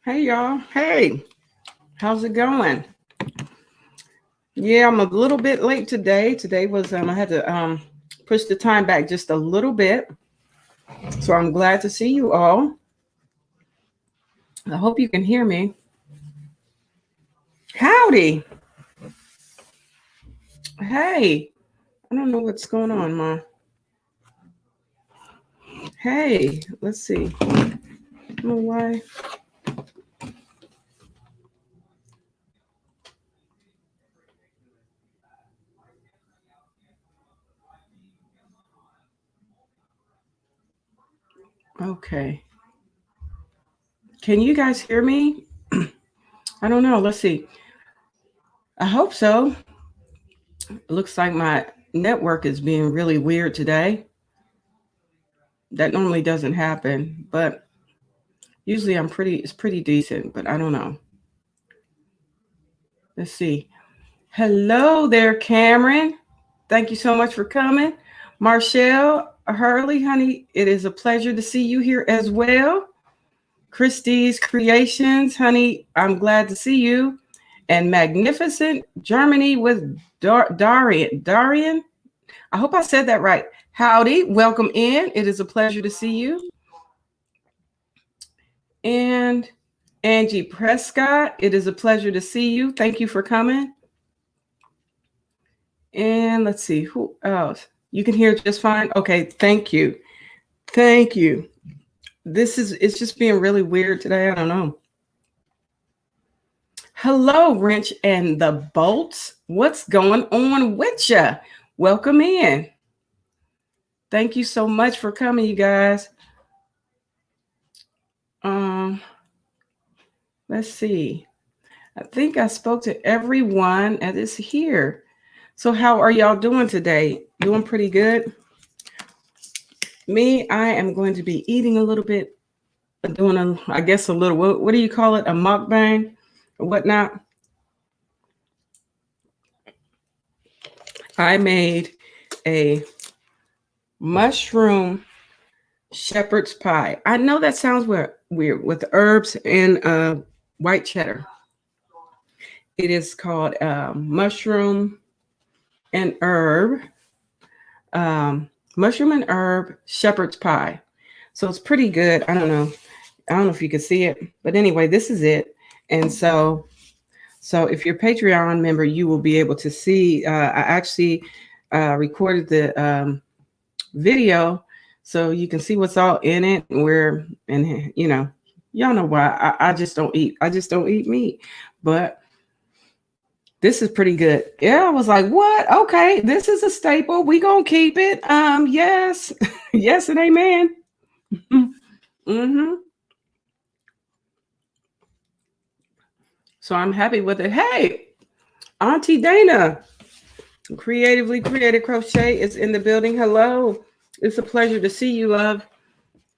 Hey y'all. Hey, how's it going? Yeah, I'm a little bit late today. Today was I had to push the time back just a little bit. So I'm glad to see you all. I hope you can hear me. Howdy. Hey. I don't know what's going on, Ma. Hey, let's see. I don't know why. Okay. Can you guys hear me? I don't know. Let's see. I hope so. It looks like my network is being really weird today. That normally doesn't happen, but usually it's pretty decent, but I don't know. Let's see. Hello there, Cameron. Thank you so much for coming. Marshall Hurley, honey, it is a pleasure to see you here as well. Christie's Creations, honey, I'm glad to see you. And Magnificent Germany with Darian. Darian, I hope I said that right. Howdy, welcome in. It is a pleasure to see you. And Angie Prescott, it is a pleasure to see you. Thank you for coming. And let's see who else. You can hear just fine. Okay, thank you. Thank you. It's just being really weird today. I don't know. Hello, Wrench and the Bolts. What's going on with ya? Welcome in. Thank you so much for coming, you guys. Um, let's see. I think I spoke to everyone that is here. So how are y'all doing today? Doing pretty good? Me, I am going to be eating a little bit, doing I guess a little, what do you call it? A mukbang or whatnot. I made a mushroom shepherd's pie. I know that sounds weird with herbs and white cheddar. It is called mushroom and herb, mushroom and herb shepherd's pie. So it's pretty good. I don't know. I don't know if you can see it, but anyway, this is it. And so if you're a Patreon member, you will be able to see. I actually recorded the video so you can see what's all in it. And y'all know why I just don't eat. I just don't eat meat, but this is pretty good. Yeah, I was like, what? Okay, this is a staple. We gonna keep it. Yes, yes, and amen. Mm-hmm. So I'm happy with it. Hey, Auntie Dana, Creatively Created Crochet is in the building. Hello. It's a pleasure to see you, love.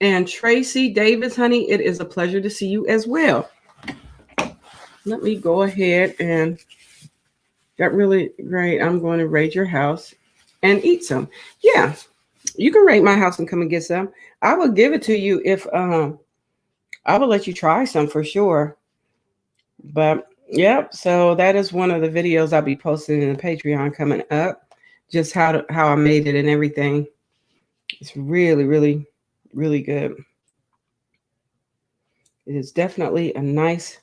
And Tracy Davis, honey, it is a pleasure to see you as well. Let me go ahead and got really great. I'm going to raid your house and eat some. Yeah, you can raid my house and come and get some. I will give it to you if I will let you try some for sure. But yep, so that is one of the videos I'll be posting in the Patreon coming up. Just how I made it and everything. It's really, really, really good. It is definitely a nice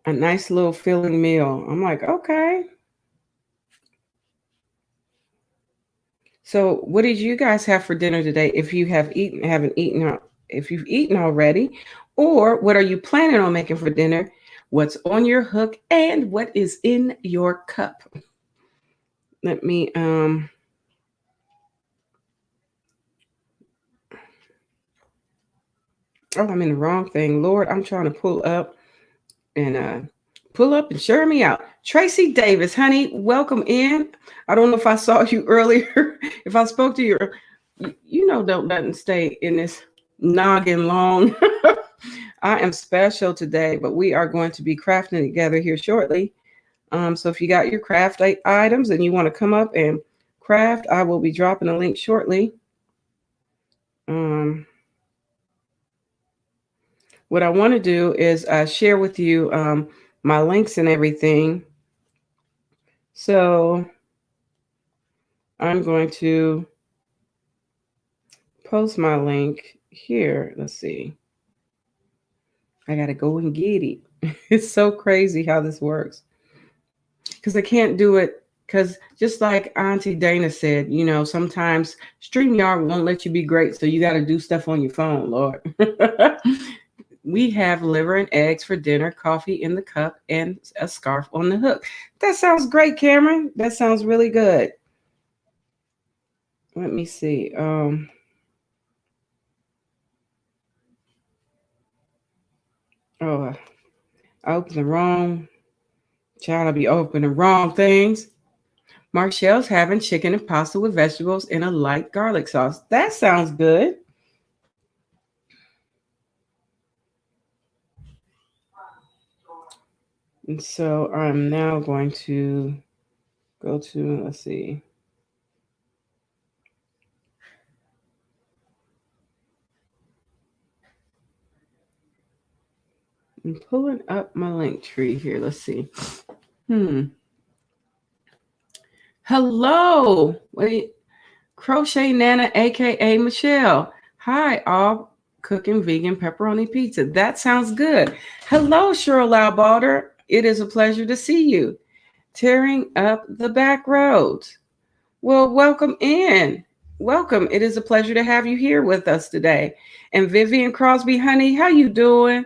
little filling meal. I'm like, okay. So what did you guys have for dinner today? If you haven't eaten, if you've eaten already, or what are you planning on making for dinner? What's on your hook and what is in your cup? Let me oh, I'm in the wrong thing. Lord, I'm trying to pull up and share me out. Tracy Davis, honey, welcome in. I don't know if I saw you earlier. If I spoke to you, don't let them stay in this noggin long. I am special today, but we are going to be crafting together here shortly. So if you got your craft items and you want to come up and craft, I will be dropping a link shortly. what I want to do is share with you my links and everything. So I'm going to post my link here. Let's see. I got to go and get it. It's so crazy how this works. Because I can't do it. Because just like Auntie Dana said, sometimes StreamYard won't let you be great. So you got to do stuff on your phone, Lord. We have liver and eggs for dinner, coffee in the cup, and a scarf on the hook. That sounds great, Cameron. That sounds really good. Let me see. Oh, I opened the wrong. Child, I'll be opening wrong things. Marcelle's having chicken and pasta with vegetables in a light garlic sauce. That sounds good. And so I'm now going to go to, let's see. I'm pulling up my link tree here. Let's see. Hello. Wait. Crochet Nana, aka Michelle. Hi, all cooking vegan pepperoni pizza. That sounds good. Hello, Cheryl Laubalder. It is a pleasure to see you. Tearing up the back roads. Well, welcome in. Welcome. It is a pleasure to have you here with us today. And Vivian Crosby, honey, how you doing?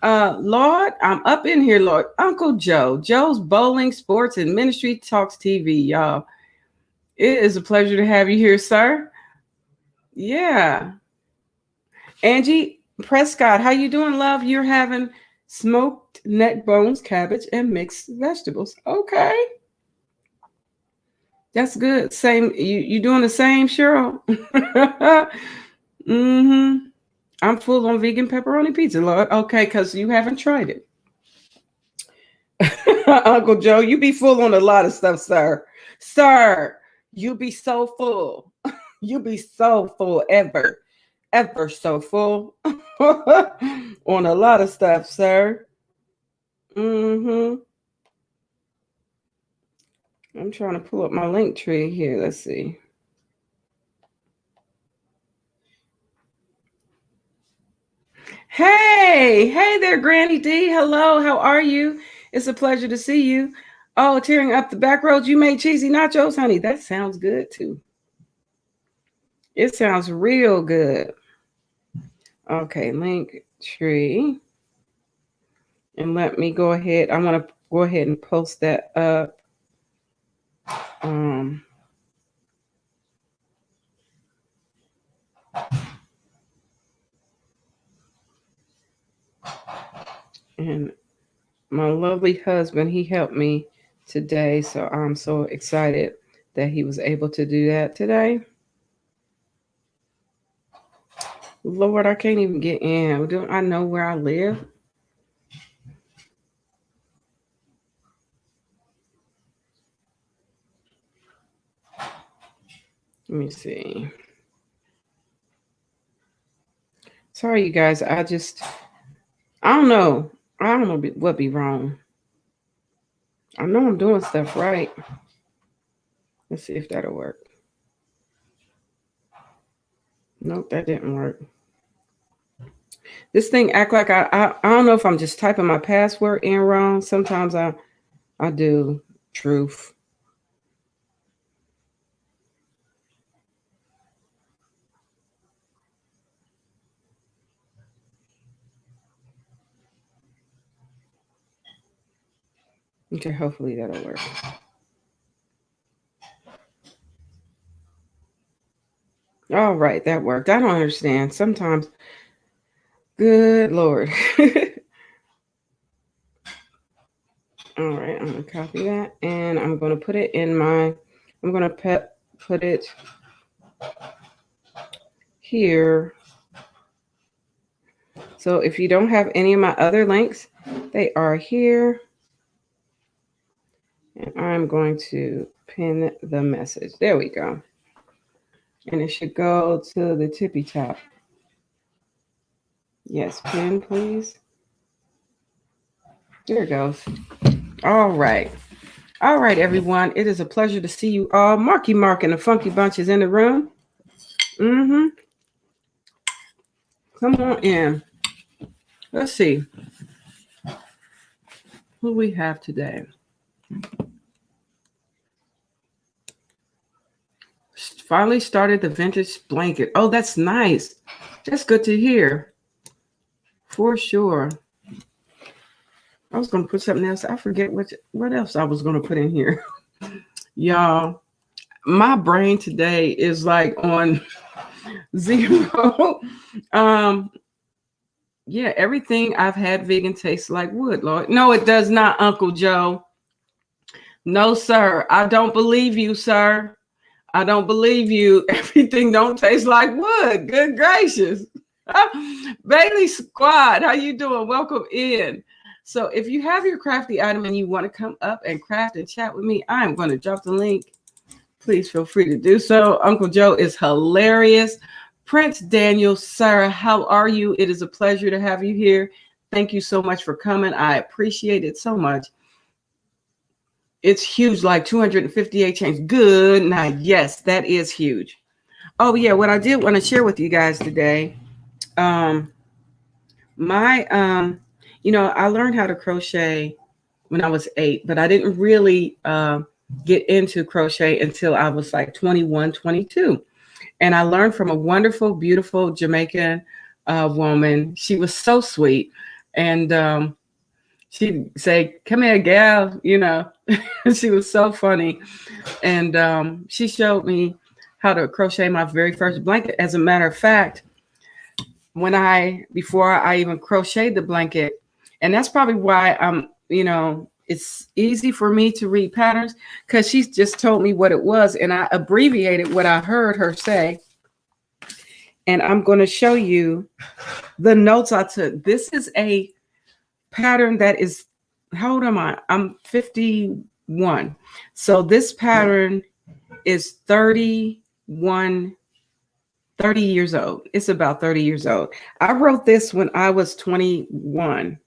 Lord, I'm up in here, Lord. Uncle Joe. Joe's Bowling, Sports, and Ministry Talks TV, y'all. It is a pleasure to have you here, sir. Yeah. Angie Prescott, how you doing, love? You're having smoked neck bones, cabbage, and mixed vegetables. Okay. That's good. Same, you doing the same, Cheryl? Mm-hmm. I'm full on vegan pepperoni pizza, Lord. Okay, because you haven't tried it. Uncle Joe, you be full on a lot of stuff, sir. Sir, you be so full. You be so full ever so full on a lot of stuff, sir. Mm-hmm. I'm trying to pull up my link tree here. Let's see. Hey there, Granny D. Hello, how are you? It's a pleasure to see you. Oh, tearing up the back roads. You made cheesy nachos, honey. That sounds good too. It sounds real good. Okay, link tree. And let me go ahead. I want to go ahead and post that up. Um, and my lovely husband, he helped me today. So I'm so excited that he was able to do that today. Lord, I can't even get in. Don't I know where I live? Let me see. Sorry, you guys. I don't know. I don't know what be wrong. I know I'm doing stuff right. Let's see if that'll work. Nope, that didn't work. This thing act like I don't know if I'm just typing my password in wrong. Sometimes I do. Truth. Okay, hopefully that'll work. All right, that worked. I don't understand. Sometimes, good Lord. All right, I'm gonna copy that and I'm gonna put it in I'm gonna put it here. So if you don't have any of my other links, they are here. And I'm going to pin the message. There we go. And it should go to the tippy top. Yes, pen, please. There it goes. All right. All right, everyone. It is a pleasure to see you all. Marky Mark and the Funky Bunch is in the room. Mm-hmm. Come on in. Let's see who we have today. Finally started the vintage blanket. Oh, that's nice. That's good to hear. For sure. I was going to put something else. I forget what else I was going to put in here. Y'all, my brain today is like on zero. Yeah, everything I've had vegan tastes like wood, Lord. No, it does not, Uncle Joe. No, sir. I don't believe you, sir. I don't believe you. Everything don't taste like wood. Good gracious. Bailey Squad, how you doing? Welcome in. So if you have your crafty item and you want to come up and craft and chat with me, I'm going to drop the link. Please feel free to do so. Uncle Joe is hilarious. Prince Daniel, Sarah, how are you? It is a pleasure to have you here. Thank you so much for coming. I appreciate it so much. It's huge, like 258 chains. Good night. Yes, that is huge. Oh, yeah. What I did want to share with you guys today, I learned how to crochet when I was 8, but I didn't really get into crochet until I was like 21, 22. And I learned from a wonderful, beautiful Jamaican woman. She was so sweet. And she'd say, "Come here, gal," She was so funny. And she showed me how to crochet my very first blanket. As a matter of fact, before I even crocheted the blanket, and that's probably why it's easy for me to read patterns, because she just told me what it was and I abbreviated what I heard her say. And I'm going to show you the notes I took. This is a pattern that is, how old am I? I'm 51. So this pattern is 30 years old. It's about 30 years old. I wrote this when I was 21.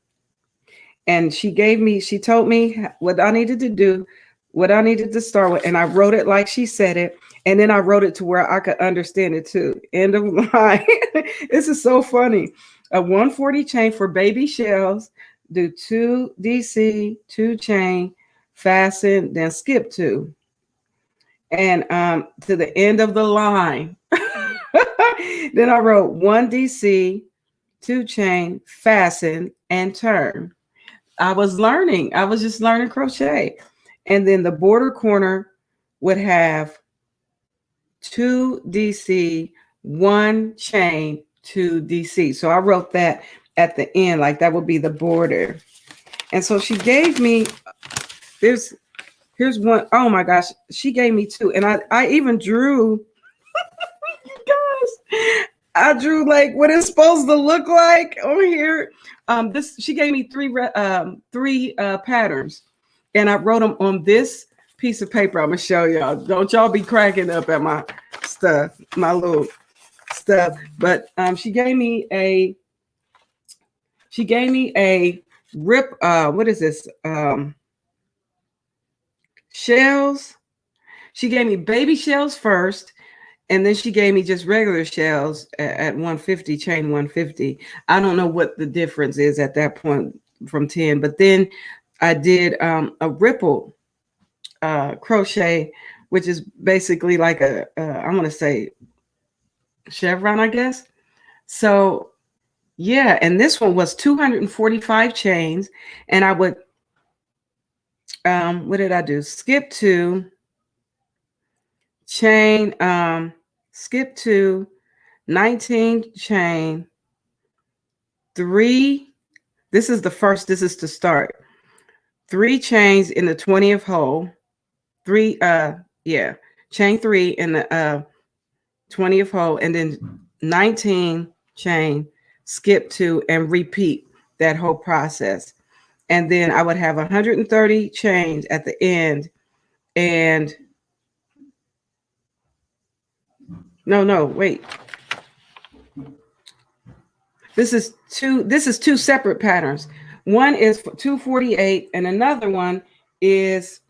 And she told me what I needed to do, what I needed to start with. And I wrote it like she said it. And then I wrote it to where I could understand it too. End of line. This is so funny. A 140 chain for baby shells, do 2 DC, 2 chain, fasten, then skip 2. And to the end of the line. Then I wrote 1 DC, 2 chain, fasten, and turn. I was just learning crochet. And then the border corner would have 2 DC, 1 chain, 2 DC. So I wrote that at the end, like that would be the border. And so she gave me, here's one. Oh my gosh, she gave me 2. And I even drew, guys, I drew like what it's supposed to look like on here. She gave me 3 patterns, and I wrote them on this piece of paper. I'm gonna show y'all. Don't y'all be cracking up at my stuff, my little stuff. But she gave me a rip. What is this? Shells. She gave me baby shells first. And then she gave me just regular shells at 150, chain 150. I don't know what the difference is at that point from 10. But then I did a ripple crochet, which is basically like I want to say chevron, I guess. So, yeah. And this one was 245 chains. And I would, what did I do? Skip 2, chain, skip 2, 19 chain, 3. This is to start. 3 chains in the 20th hole. 3, chain 3 in the 20th hole, and then 19 chain, skip 2, and repeat that whole process. And then I would have 130 chains at the end. And wait. This is two separate patterns. One is 248 and another one is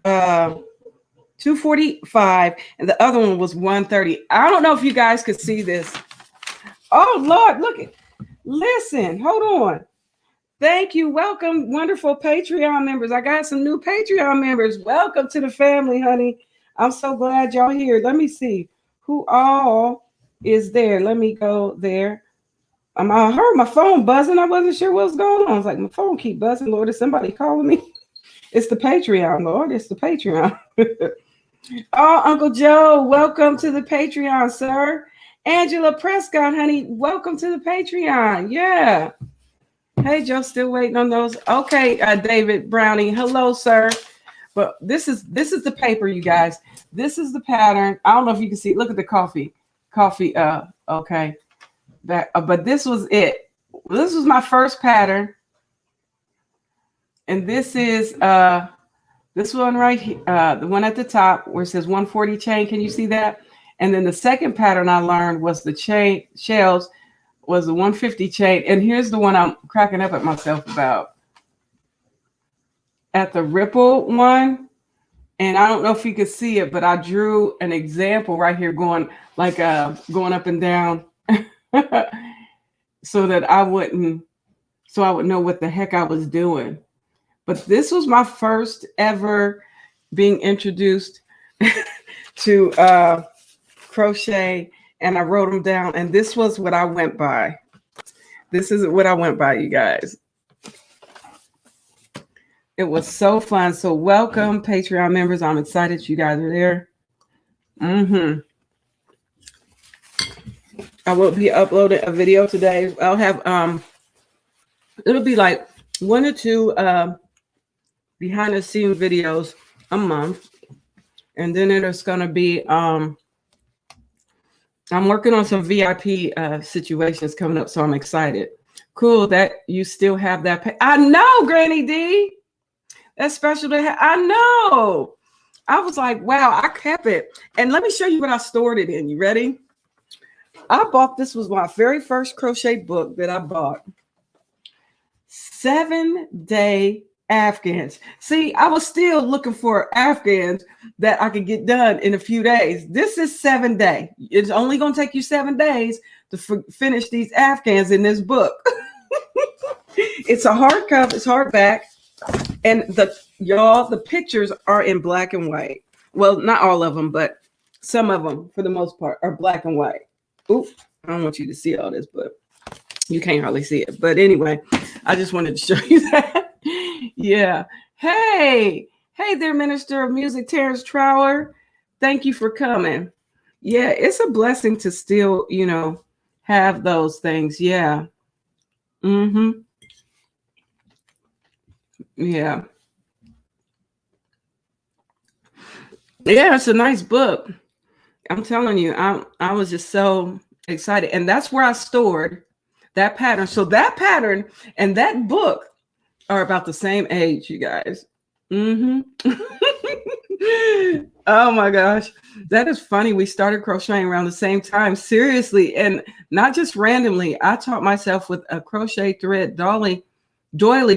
245, and the other one was 130. I don't know if you guys could see this. Oh Lord, look it. Listen, hold on. Thank you. Welcome, wonderful Patreon members. I got some new Patreon members. Welcome to the family, honey. I'm so glad y'all here. Let me see who all is there. Let me go there. I heard my phone buzzing. I wasn't sure what was going on. I was like, my phone keep buzzing. Lord, is somebody calling me? It's the Patreon, Lord. It's the Patreon. Oh, Uncle Joe, welcome to the Patreon, sir. Angela Prescott, honey, welcome to the Patreon. Yeah. Hey, Joe, still waiting on those. Okay, David Browning, hello, sir. But this is the paper, you guys. This is the pattern. I don't know if you can see it. Look at the coffee. Okay. But this was it. This was my first pattern. And this is this one right here, the one at the top where it says 140 chain. Can you see that? And then the second pattern I learned was the chain shells was the 150 chain. And here's the one I'm cracking up at myself about. At the ripple one, and I don't know if you could see it, but I drew an example right here going like going up and down so that I would know what the heck I was doing. But this was my first ever being introduced to crochet, and I wrote them down, and this was what I went by. This is what I went by, you guys. It was so fun. So welcome, Patreon members. I'm excited you guys are there. I will be uploading a video today. I'll have it'll be like 1 or 2 behind the scene videos a month. And then there's gonna be I'm working on some VIP situations coming up, so I'm excited. Cool that you still have that. I know, Granny D. That's special to have. I know. I was like, wow, I kept it. And let me show you what I stored it in. You ready? This was my very first crochet book that I bought. 7-day Afghans. See, I was still looking for Afghans that I could get done in a few days. This is 7-day. It's only going to take you 7 days to finish these Afghans in this book. It's a hardcover. It's hardback. And the pictures are in black and white. Well, not all of them, but some of them, for the most part, are black and white. Oop, I don't want you to see all this, but you can't hardly see it. But anyway, I just wanted to show you that. Yeah. Hey there, Minister of Music, Terrence Trower. Thank you for coming. Yeah, it's a blessing to still, have those things. Yeah. Yeah. Yeah, it's a nice book. I'm telling you, I was just so excited. And that's where I stored that pattern. So that pattern and that book are about the same age, you guys. Oh my gosh. That is funny. We started crocheting around the same time. Seriously. And not just randomly. I taught myself with a crochet thread doily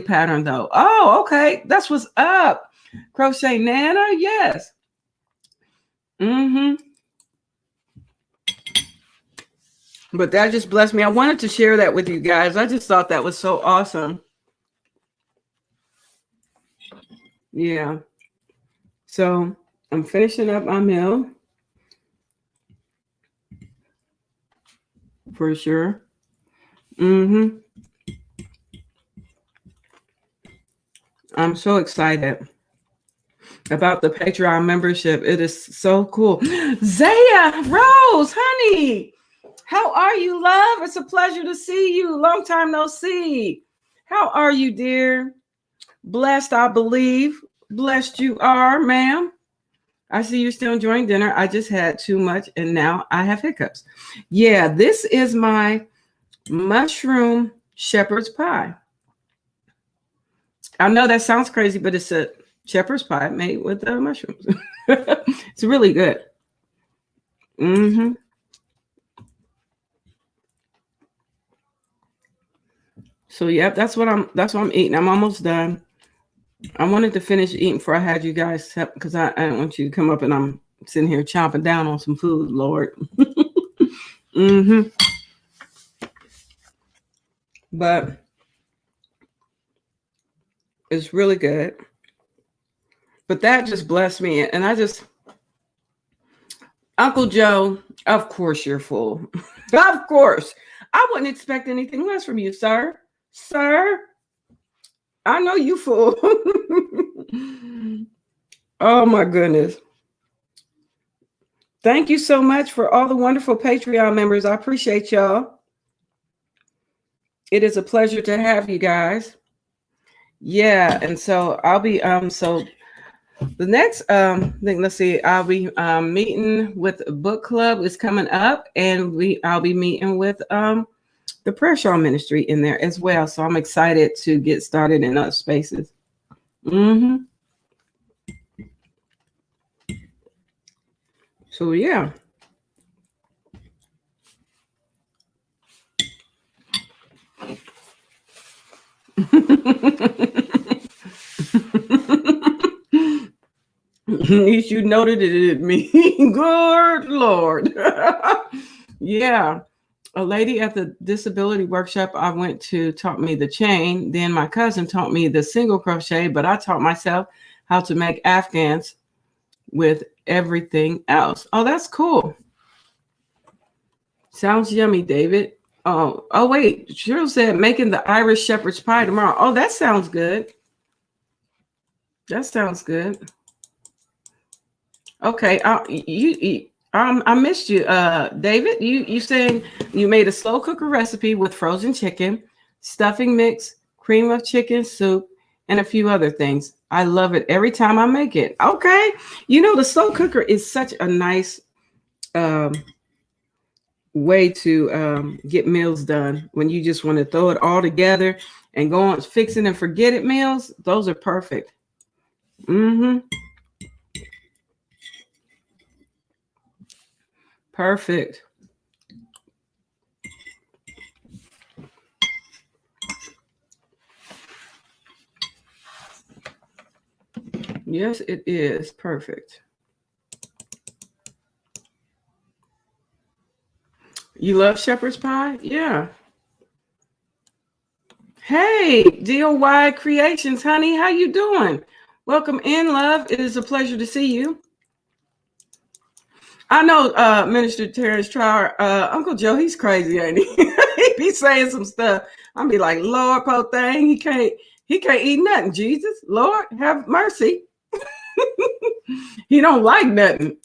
pattern though. Oh, okay. That's what's up. Crochet Nana. Yes. But that just blessed me. I wanted to share that with you guys. I just thought that was so awesome. Yeah. So I'm finishing up my meal for sure. I'm so excited about the Patreon membership. It is so cool. Zaya Rose, honey, how are you, love? It's a pleasure to see you. Long time no see. How are you, dear? Blessed, I believe. Blessed you are, ma'am. I see you still enjoying dinner. I just had too much and now I have hiccups. Yeah, this is my mushroom shepherd's pie. I know that sounds crazy, but it's a shepherd's pie made with mushrooms. It's really good. So yeah, that's what I'm eating. I'm almost done. I wanted to finish eating before I had you guys because I don't want you to come up and I'm sitting here chomping down on some food, Lord. hmm But it's really good. But that just blessed me. And I just, Uncle Joe, of course you're full. Of course. I wouldn't expect anything less from you, sir. Sir, I know you full. Oh my goodness. Thank you so much for all the wonderful Patreon members. I appreciate y'all. It is a pleasure to have you guys. Yeah, and so I'll be so the next thing, let's see, I'll be meeting with a book club is coming up, and I'll be meeting with the prayer shawl ministry in there as well. So I'm excited to get started in those spaces. So yeah. You noted it me. Good Lord. Yeah. A lady at the disability workshop I went to taught me the chain. Then my cousin taught me the single crochet, but I taught myself how to make Afghans with everything else. Oh, that's cool. Sounds yummy, David. Oh wait, Cheryl said making the Irish shepherd's pie tomorrow. Oh, that sounds good. That sounds good. Okay, I missed you, David. You saying you made a slow cooker recipe with frozen chicken, stuffing mix, cream of chicken soup, and a few other things. I love it every time I make it. Okay, the slow cooker is such a nice way to get meals done when you just want to throw it all together and go on fixing and forget it meals. Those are perfect. Perfect. Yes, it is perfect. You love shepherd's pie? Yeah. Hey, DOY Creations, honey, how you doing? Welcome in, love. It is a pleasure to see you. I know Minister Terrence Trower, Uncle Joe, he's crazy, ain't he? He be saying some stuff. I'll be like, Lord, poor thing, he can't eat nothing. Jesus, Lord, have mercy. He don't like nothing.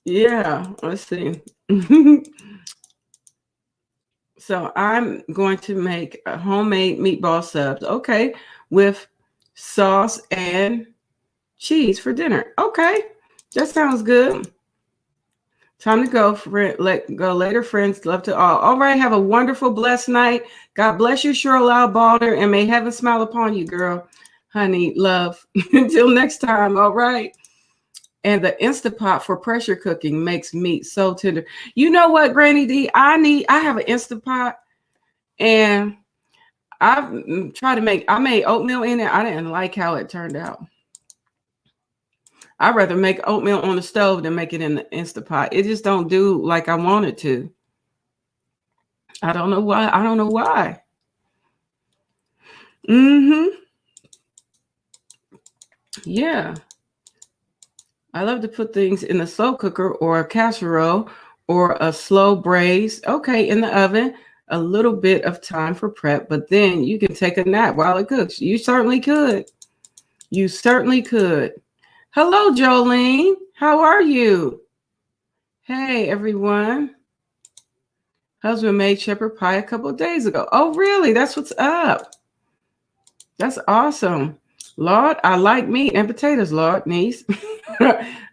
Yeah, let's see. So I'm going to make a homemade meatball subs, okay, with sauce and cheese for dinner. Okay, that sounds good. Time to go. Let go later, friends. Love to all. All right, have a wonderful, blessed night. God bless you, Cheryl Balder, and may heaven smile upon you, girl. Honey, love. Until next time, all right. And the Instapot for pressure cooking makes meat so tender. You know what, Granny D? I have an Instapot, and I've tried to I made oatmeal in it. I didn't like how it turned out. I'd rather make oatmeal on the stove than make it in the Instapot. It just don't do like I want it to. I don't know why. Yeah. I love to put things in a slow cooker or a casserole or a slow braise. Okay, in the oven. A little bit of time for prep, but then you can take a nap while it cooks. You certainly could. You certainly could. Hello, Jolene. How are you? Hey, everyone. Husband made shepherd pie a couple of days ago. Oh, really? That's what's up. That's awesome. Lord, I like meat and potatoes, Lord, niece.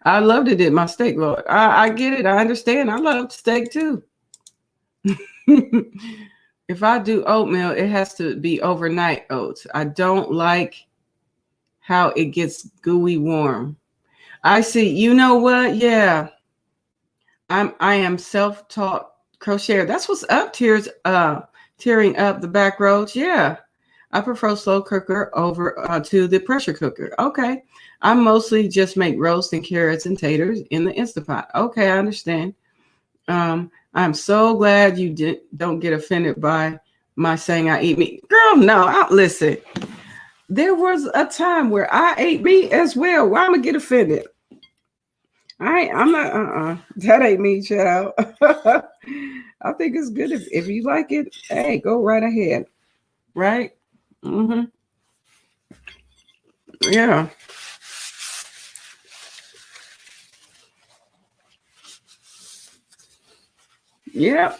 I love to dip my steak, Lord. I get it. I understand. I love steak too. If I do oatmeal, it has to be overnight oats. I don't like how it gets gooey warm. I see. You know what? Yeah. I am self-taught crocheter. That's what's up. Tearing up the back roads. Yeah. I prefer slow cooker over to the pressure cooker. Okay. I mostly just make roast and carrots and taters in the Instapot. Okay, I understand. I'm so glad you don't get offended by my saying I eat meat. Girl, no, listen. There was a time where I ate meat as well. Why am I get offended? I'm not, that ain't me, child. I think it's good if you like it, hey, go right ahead. Right? Mm-hmm. Yeah. Yeah.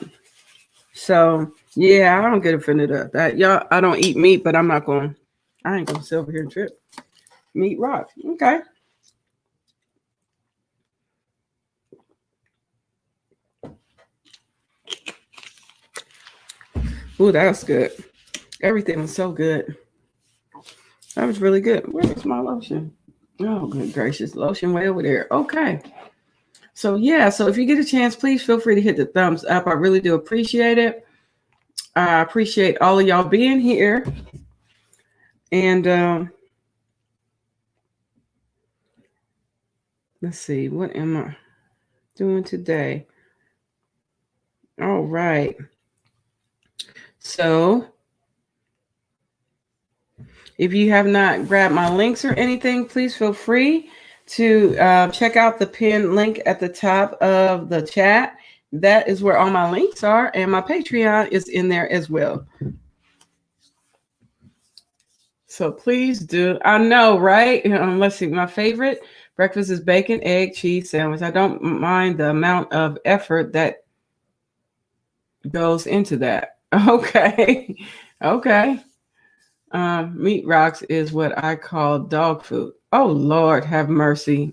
So yeah, I don't get offended at that. Y'all, I don't eat meat, but I ain't gonna sit over here and trip. Meat rock. Okay. Ooh, that was good. Everything was so good. That was really good. Where's my lotion? Oh, good gracious. Lotion way over there. Okay. So yeah, so if you get a chance, please feel free to hit the thumbs up. I really do appreciate it. I appreciate all of y'all being here. And let's see, what am I doing today? All right. So if you have not grabbed my links or anything, please feel free to check out the pinned link at the top of the chat. That is where all my links are, and my Patreon is in there as well. So please do. I know, right? Let's see. My favorite breakfast is bacon, egg, cheese sandwich. I don't mind the amount of effort that goes into that. Okay. Okay. Meat rocks is what I call dog food. Oh, Lord, have mercy.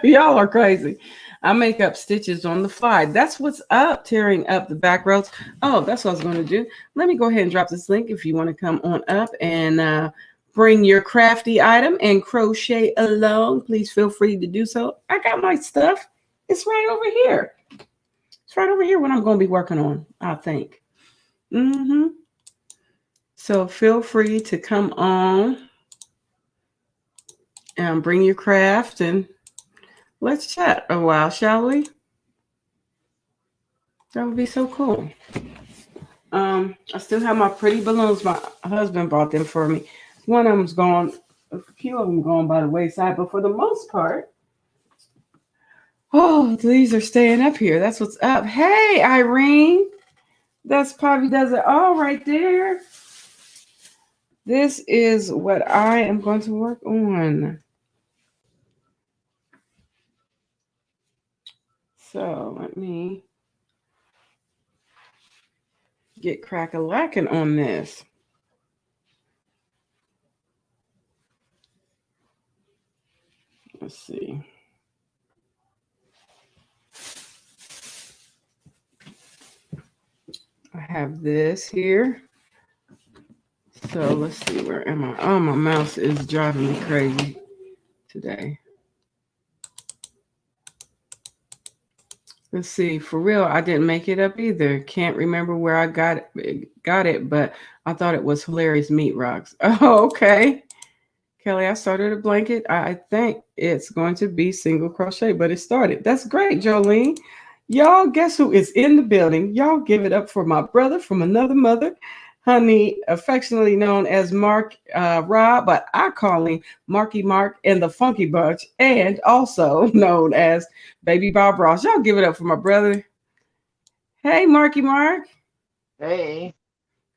Y'all are crazy. I make up stitches on the fly. That's what's up, tearing up the back roads. Oh, that's what I was going to do. Let me go ahead and drop this link if you want to come on up and bring your crafty item and crochet along. Please feel free to do so. I got my stuff. It's right over here. It's right over here what I'm going to be working on, I think. Mm-hmm. So feel free to come on and bring your craft and let's chat a while, shall we? That would be so cool. I still have my pretty balloons. My husband bought them for me. One of them's gone, a few of them gone by the wayside, but for the most part, oh, these are staying up here. That's what's up. Hey, Irene. That's probably does it all right there. This is what I am going to work on. So let me get crack-a-lacking on this. Let's see. I have this here. So let's see, where am I? Oh, my mouse is driving me crazy today. Let's see, for real, I didn't make it up either. Can't remember where I got it, but I thought it was hilarious meat rocks. Oh, okay. Kelly, I started a blanket. I think it's going to be single crochet, but it started. That's great, Jolene. Y'all, guess who is in the building? Y'all give it up for my brother from another mother, honey, affectionately known as Mark Rob, but I call him Marky Mark and the Funky Bunch, and also known as Baby Bob Ross. Y'all give it up for my brother. Hey, Marky Mark. Hey,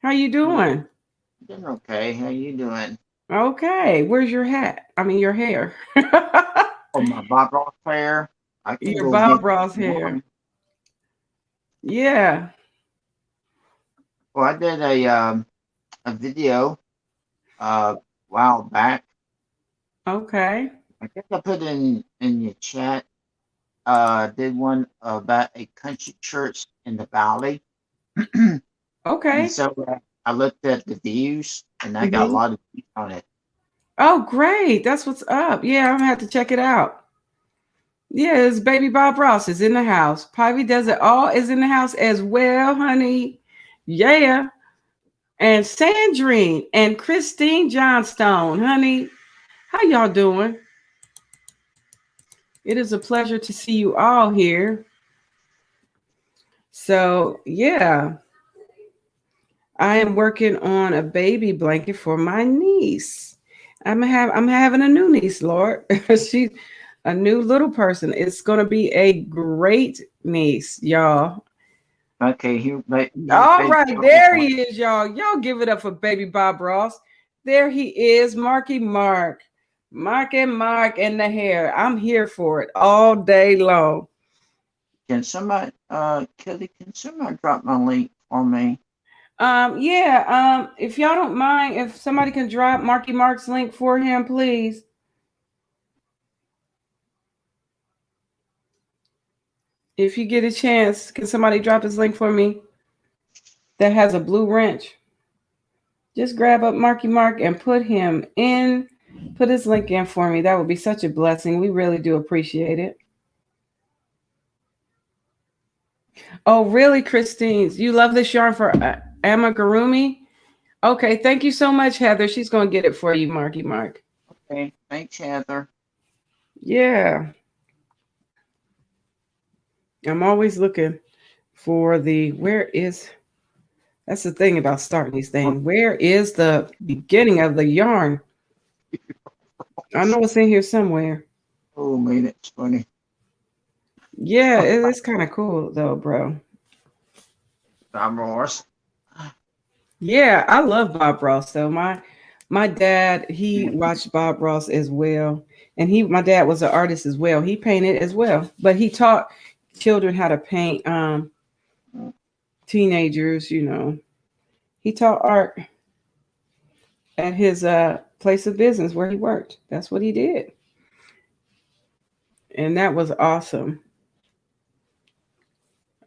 How you doing? doing okay. How you doing? Okay. Where's your hat? I mean, your hair. Oh, my Bob Ross hair. I can Your go get Bob Ross hair. one. Yeah. Well, I did a video while back. Okay. I think I put in your chat. Did one about a country church in the valley. And Okay. so I looked at the views, and I got a Hmm. lot of views on it. Oh, great. That's what's up. Yeah, I'm gonna have to check it out. Yes, baby Bob Ross is in the house. Pivy Does It All is in the house as well, honey. Yeah. And Sandrine and Christine Johnstone, honey. How y'all doing? It is a pleasure to see you all here. So, yeah, I am working on a baby blanket for my niece. I'm having a new niece, Lord. She's a new little person. It's gonna be a great niece, y'all. Okay, here's All baby right, Bobby there Boy. he is, y'all. Y'all give it up for baby Bob Ross. There he is, Marky Mark. Mark and Mark and the hair. I'm here for it all day long. Can somebody, Kelly, can somebody drop my link for me? Yeah, if y'all don't mind, if somebody can drop Marky Mark's link for him, please. If you get a chance, can somebody drop his link for me that has a blue wrench? Just grab up Marky Mark and put his link in for me. That would be such a blessing. We really do appreciate it. Oh, really, Christine? You love this yarn for amigurumi? Okay, thank you so much, Heather. She's going to get it for you, Marky Mark. Okay, thanks, Heather. Yeah, I'm always looking for where is, that's the thing about starting these things. Where is the beginning of the yarn? I know it's in here somewhere. Oh man, it's funny. Yeah, it is kind of cool though, bro. Bob Ross. Yeah, I love Bob Ross though. My dad, he watched Bob Ross as well. And my dad was an artist as well. He painted as well. But he taught children how to paint, teenagers, you know. He taught art at his place of business where he worked. That's what he did. And that was awesome.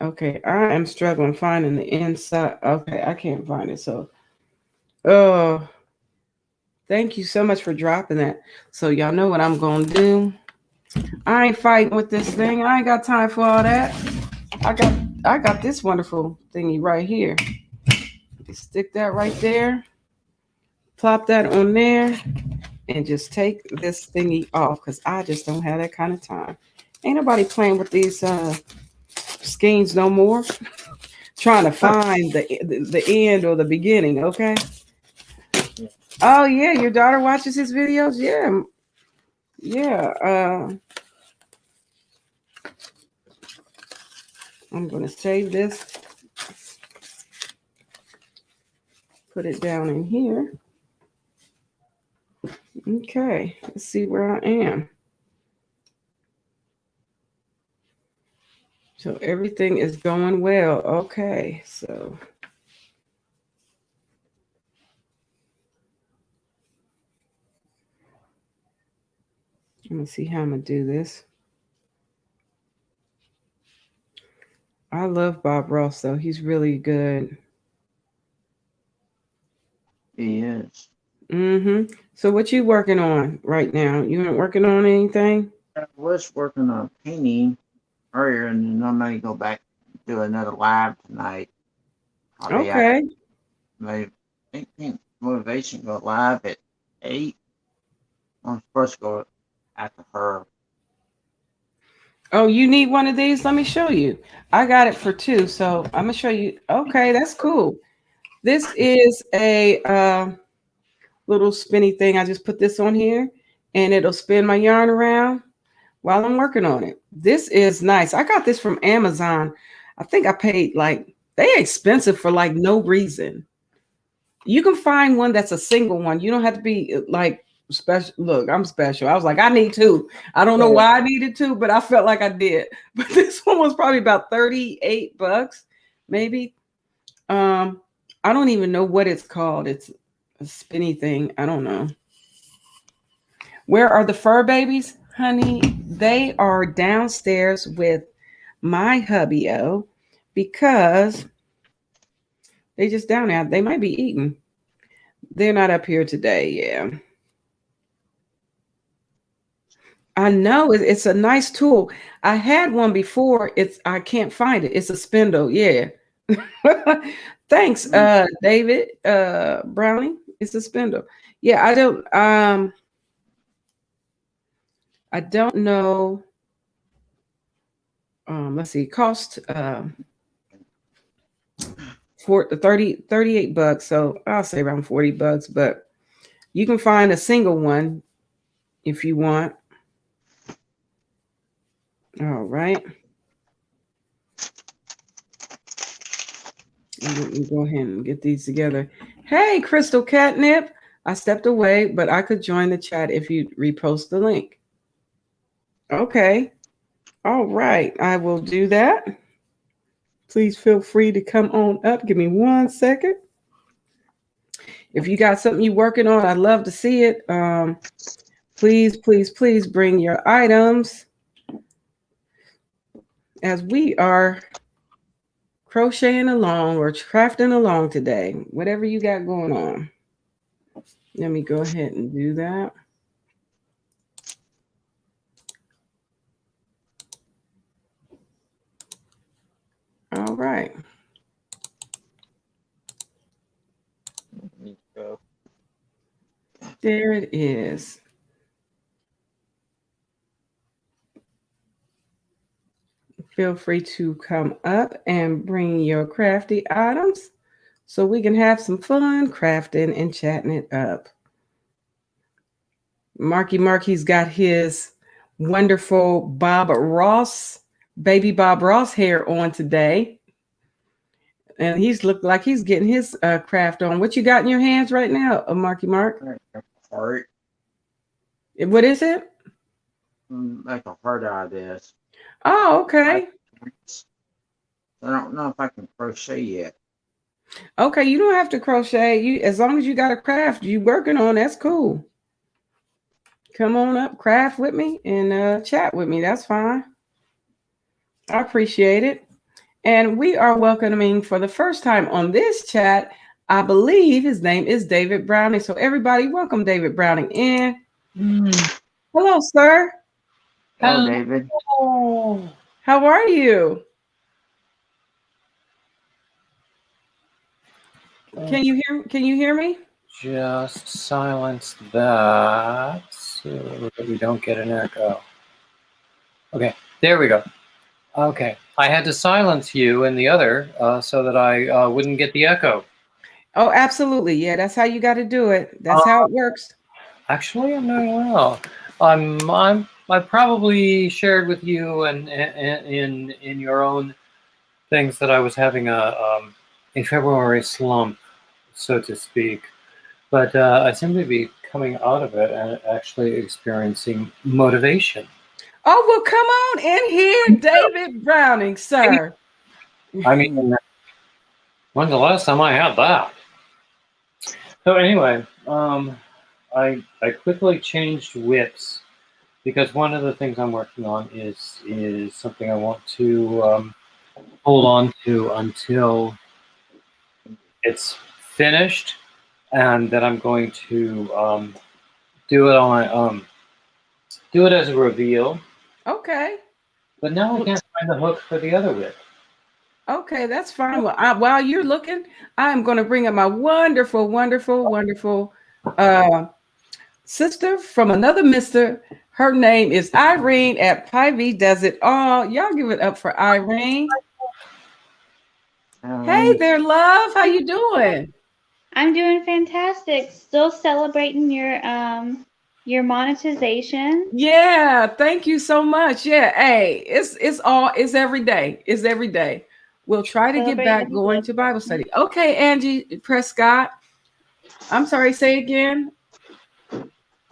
Okay, I am struggling finding the inside. Okay, I can't find it. So, oh, thank you so much for dropping that. So y'all know what I'm gonna do. I ain't fighting with this thing. I ain't got time for all that. I got I got this wonderful thingy right here. Stick that right there. Plop that on there, and just take this thingy off because I just don't have that kind of time. Ain't nobody playing with these skeins no more. Trying to find the end or the beginning. Okay. Oh yeah, your daughter watches his videos. Yeah, yeah. I'm gonna save this. Put it down in here. Okay. Let's see where I am. So everything is going well. Okay. So let me see how I'm gonna do this. I love Bob Ross though. He's really good. He is. Mm-hmm. So what you working on right now? You ain't working on anything? I was working on painting earlier, and then I may go back and do another live tonight. I'll be at Okay. my paint motivation go live at 8. I'm supposed to go after her. Oh, you need one of these? Let me show you. I got it for two, so I'm gonna show you. Okay, that's cool. This is a little spinny thing. I just put this on here, and it'll spin my yarn around while I'm working on it. This is nice. I got this from Amazon. I think I paid like they expensive for like no reason. You can find one that's a single one. You don't have to be like special. Look, I'm special. I was like, I need two. I don't know Yeah. why I needed two, but I felt like I did. But this one was probably about 38 bucks, maybe. Um, I don't even know what it's called. It's a spinny thing. I don't know. Where are the fur babies, honey? They are downstairs with my hubby-o because they just down there. They might be eating. They're not up here today. Yeah. I know it's a nice tool. I had one before. I can't find it. It's a spindle. Yeah. Thanks, Mm, David Browning. It's a spindle. Yeah, I don't know. Let's see, cost for 38 bucks. So I'll say around $40, but you can find a single one if you want. All right. And let me go ahead and get these together. Hey, Crystal Catnip. I stepped away, but I could join the chat if you repost the link. Okay. All right. I will do that. Please feel free to come on up. Give me 1 second. If you got something you're working on, I'd love to see it. Please, please, please bring your items as we are crocheting along or crafting along today. Whatever you got going on. Let me go ahead and do that. All right. need to go. There it is. Feel free to come up and bring your crafty items so we can have some fun crafting and chatting it up. Marky's got his wonderful baby Bob Ross hair on today. And he's looked like he's getting his craft on. What you got in your hands right now, Marky Mark? Heart. What is it? Make a heart out of this. Oh, okay. I don't know if I can crochet yet. Okay, you don't have to crochet. You as long as you got a craft you working on, that's cool. Come on up, craft with me and chat with me. That's fine. I appreciate it. And we are welcoming for the first time on this chat, I believe his name is David Browning. So everybody, welcome David Browning in. Hello, sir. Hello, David. How are you? Can you hear me? Just silence that so that we don't get an echo. Okay, there we go. Okay, I had to silence you and the other so that I wouldn't get the echo. Oh, absolutely. Yeah, that's how you got to do it. That's how it works. Actually, I'm doing well. I probably shared with you and in your own things that I was having a February slump, so to speak. But I seem to be coming out of it and actually experiencing motivation. Oh, well, come on in here, David Browning, sir. I mean, when's the last time I had that? So anyway, I quickly changed whips because one of the things I'm working on is something I want to hold on to until it's finished, and that I'm going to do it on do it as a reveal. Okay. But now I can't find the hook for the other whip. Okay, that's fine. Well, while you're looking, I'm going to bring up my wonderful, wonderful, wonderful sister from another mister. Her name is Irene at Pivy Does It All. Y'all give it up for Irene. Hey there, love. How you doing? I'm doing fantastic. Still celebrating your monetization. Yeah, thank you so much. Yeah, hey, it's every day. It's every day. We'll try to get back going to Bible study. Okay, Angie Prescott. I'm sorry, say again.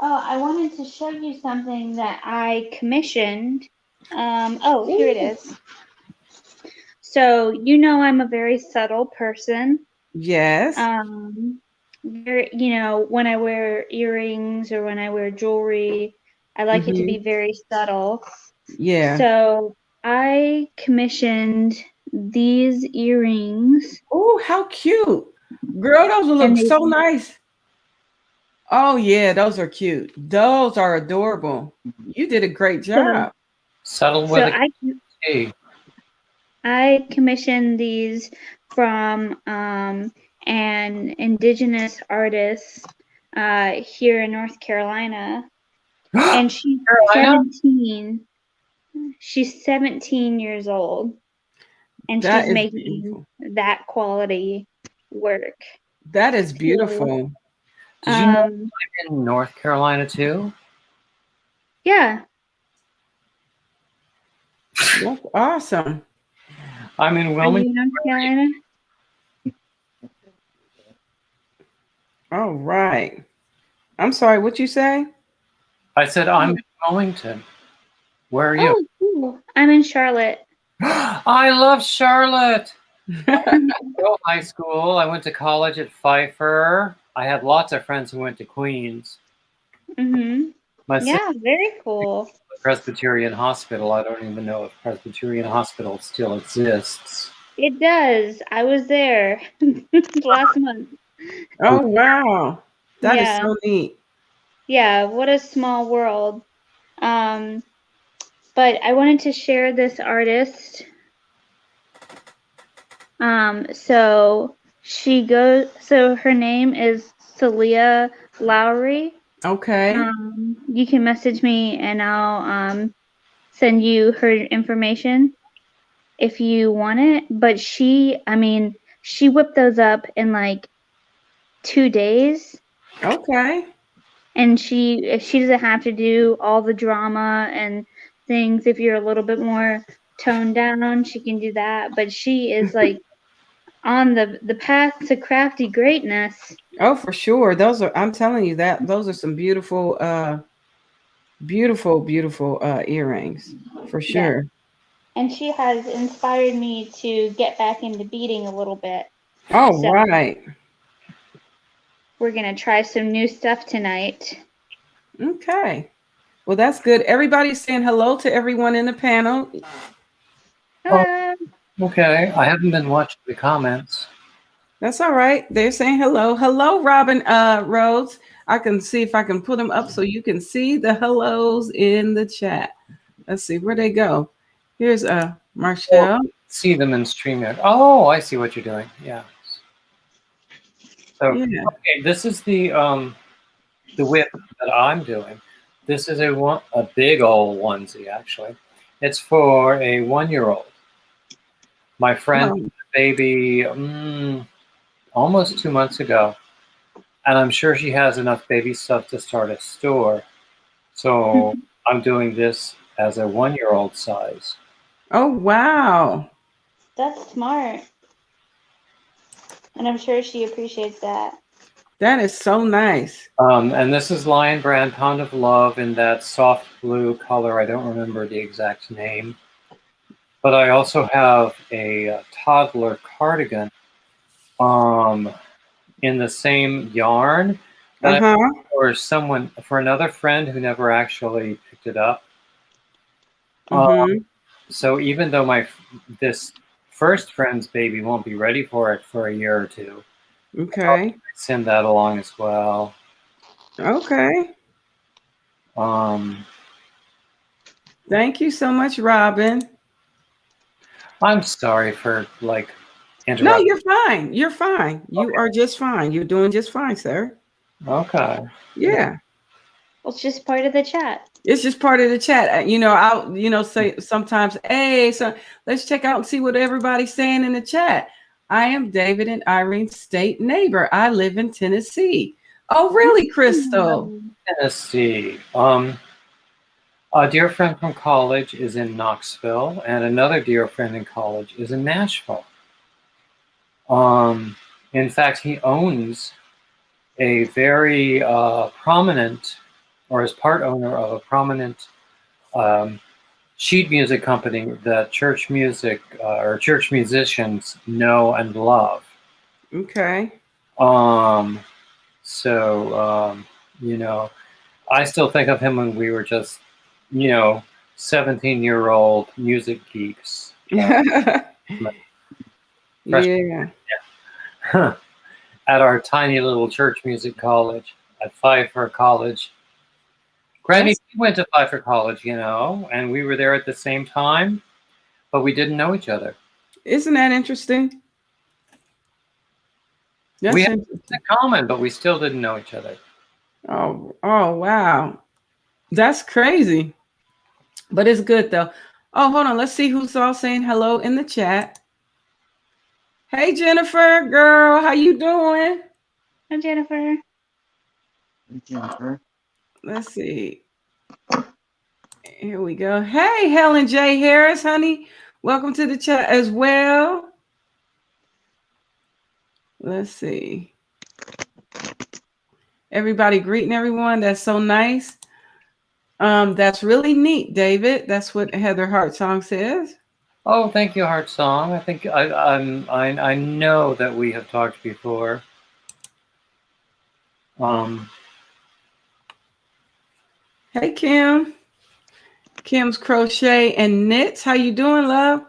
Oh, I wanted to show you something that I commissioned. Here it is. So you know I'm a very subtle person. Yes. When I wear earrings or when I wear jewelry, I like it to be very subtle. Yeah. So I commissioned these earrings. Oh, how cute. Girl, those will look so nice. Oh yeah, those are cute. Those are adorable. You did a great job. Settled So with a K. I commissioned these from an indigenous artist here in North Carolina, and she's Carolina? 17. She's 17 years old, and That she's is making beautiful. that quality work. That is So, beautiful. Did you know um, I'm in North Carolina too? yeah. That's awesome. I'm in Are you Wilmington. in North Carolina? All right. I'm sorry, what you say? I said I'm in Wilmington. Where are you? Oh, cool. I'm in Charlotte. I love Charlotte. Go high school. I went to college at Pfeiffer. I had lots of friends who went to Queens. Mhm. My sister Yeah, very cool. went to Presbyterian Hospital. I don't even know if Presbyterian Hospital still exists. It does. I was there last month. Oh wow. That is Yeah. so neat. Yeah, what a small world. Um, but I wanted to share this artist. So her name is Salia Lowry. Okay. You can message me and I'll send you her information if you want it. But she whipped those up in like 2 days. Okay. And she doesn't have to do all the drama and things. If you're a little bit more toned down, she can do that. But she is like on the path to crafty greatness. Oh, for sure. Those are, I'm telling you that those are some beautiful, beautiful earrings for Yeah. sure. And she has inspired me to get back into beading a little bit. All So right. we're gonna try some new stuff tonight. Okay. Well, that's good. Everybody's saying hello to everyone in the panel. Oh, Hello. okay. I haven't been watching the comments. That's all right. They're saying hello. Hello, Robin Rhodes. I can see if I can put them up so you can see the hellos in the chat. Let's see where they go. Here's Marshall. See them in StreamYard. Oh, I see what you're doing. Yeah. So Yeah. okay, this is the whip that I'm doing. This is a big old onesie actually. It's for a 1-year-old. My friend Oh, had a baby almost 2 months ago, and I'm sure she has enough baby stuff to start a store. So I'm doing this as a 1-year-old size. oh wow. That's smart. And I'm sure she appreciates that. That is so nice. And this is Lion Brand Pound of Love in that soft blue color. I don't remember the exact name. But I also have a toddler cardigan in the same yarn that I for another friend who never actually picked it up. So even though this first friend's baby won't be ready for it for a year or two, Okay. I'll send that along as well. Okay. Thank you so much, Robin. I'm sorry for like No, interrupting. you're fine. You're fine. You are just fine. You're doing just fine, sir. Okay. Yeah. Well, it's just part of the chat. It's just part of the chat. I'll say sometimes, hey, so let's check out and see what everybody's saying in the chat. I am David and Irene's state neighbor. I live in Tennessee. Oh, really, Crystal? Tennessee. A dear friend from college is in Knoxville, and another dear friend in college is in Nashville. In fact, he owns a very prominent, or is part owner of a prominent sheet music company that church music or church musicians know and love. Okay. I still think of him when we were just 17-year-old music geeks. Yeah. At our tiny little church music college. at Pfeiffer College. Granny Yes. went to Pfeiffer College, and we were there at the same time, but we didn't know each other. Isn't that interesting? That's We had interesting. things in common, but we still didn't know each other. Oh, wow. That's crazy. But it's good though. Oh, hold on. Let's see who's all saying hello in the chat. Hey Jennifer, girl, how you doing? Hi, Jennifer. Jennifer. Let's see. Here we go. Hey, Helen J. Harris, honey. Welcome to the chat as well. Let's see. Everybody greeting everyone. That's so nice. That's really neat, David. That's what Heather Hartsong says. Oh, thank you, Heart Song. I think I know that we have talked before. Hey, Kim. Kim's Crochet and Knits. How you doing, love?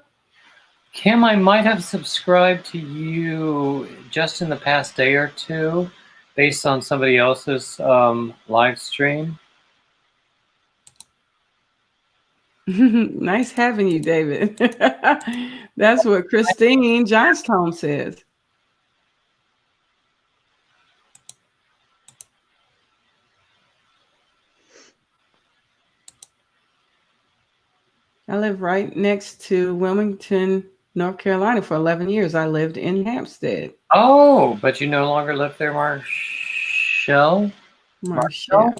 Kim, I might have subscribed to you just in the past day or two, based on somebody else's live stream. Nice having you, David. That's what Christine Johnstone says. I live right next to Wilmington, North Carolina for 11 years. I lived in Hampstead. Oh, but you no longer live there, Marshall? Marshall.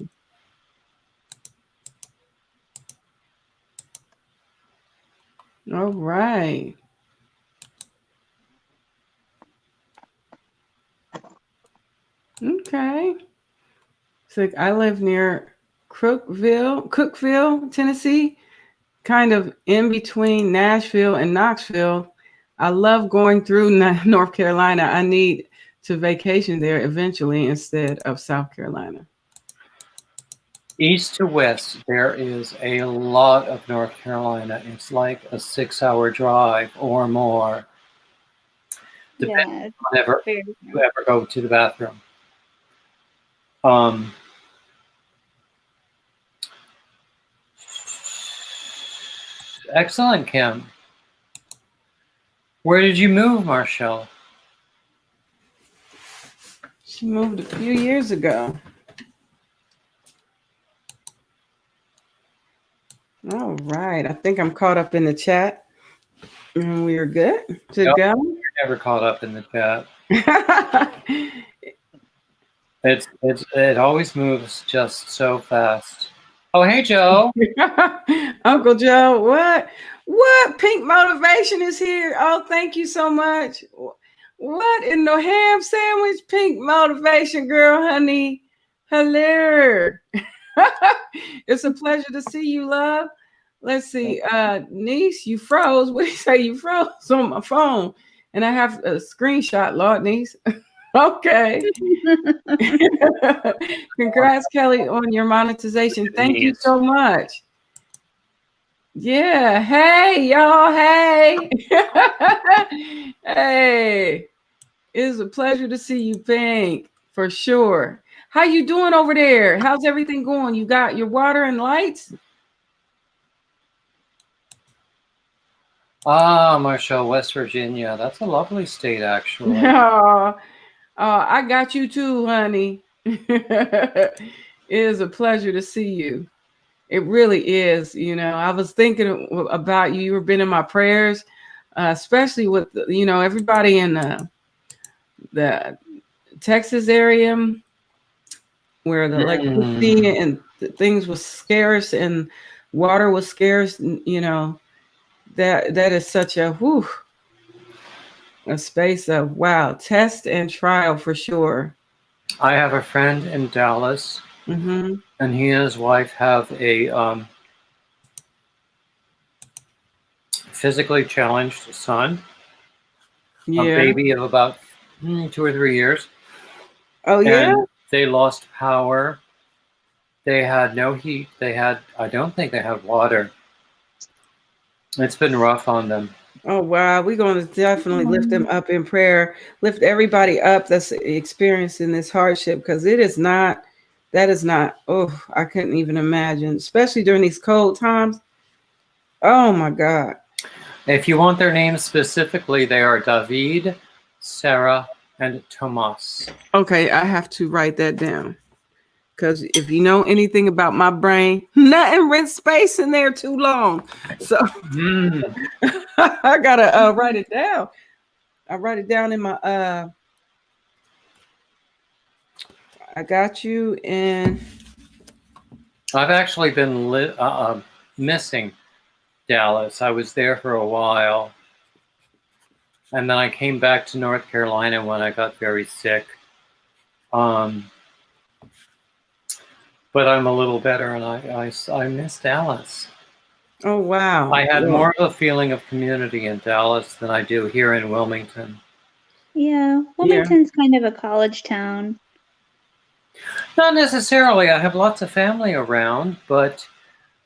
All right. Okay. So I live near Cookville, Tennessee, kind of in between Nashville and Knoxville. I love going through North Carolina. I need to vacation there eventually instead of South Carolina. East to west, there is a lot of North Carolina. It's like a 6-hour drive or more. Depending on if you ever go to the bathroom. Excellent, Kim. Where did you move, Marshall? She moved a few years ago. All right. I think I'm caught up in the chat. And we are good to go. You're never caught up in the chat. It always moves just so fast. Oh, hey, Joe. Uncle Joe, what pink motivation is here? Oh, thank you so much. What in the ham sandwich pink motivation, girl, honey? Hello. It's a pleasure to see you, love. Let's see. Niece, you froze. What do you say? You froze on my phone. And I have a screenshot, Lord niece. Okay. Congrats, Kelly, on your monetization. Thank you so much. Yeah. Hey, y'all. Hey. Hey. It's a pleasure to see you, Pink, for sure. How you doing over there? How's everything going? You got your water and lights? Ah, Marshall, West Virginia. That's a lovely state, actually. I got you too, honey. It is a pleasure to see you. It really is. I was thinking about you. You've been in my prayers, especially with, everybody in the Texas area where the electricity and things was scarce and water was scarce. That is such a space of test and trial for sure. I have a friend in Dallas, and he and his wife have a physically challenged son, a baby of about 2 or 3 years. Oh, yeah? And they lost power. They had no heat. I don't think they had water. It's been rough on them. Oh, wow. We're going to definitely lift them up in prayer. Lift everybody up that's experiencing this hardship, because it is not That is not, oh, I couldn't even imagine, especially during these cold times. Oh my God. If you want their names specifically, they are David, Sarah, and Tomas. Okay, I have to write that down. Because if you know anything about my brain, nothing rents space in there too long. So I gotta write it down. I write it down in my I got you. And I've actually been missing Dallas. I was there for a while, and then I came back to North Carolina when I got very sick. But I'm a little better, and I miss Dallas. oh wow. I had more of a feeling of community in Dallas than I do here in Wilmington. Yeah, Wilmington's kind of a college town. Not necessarily. I have lots of family around, but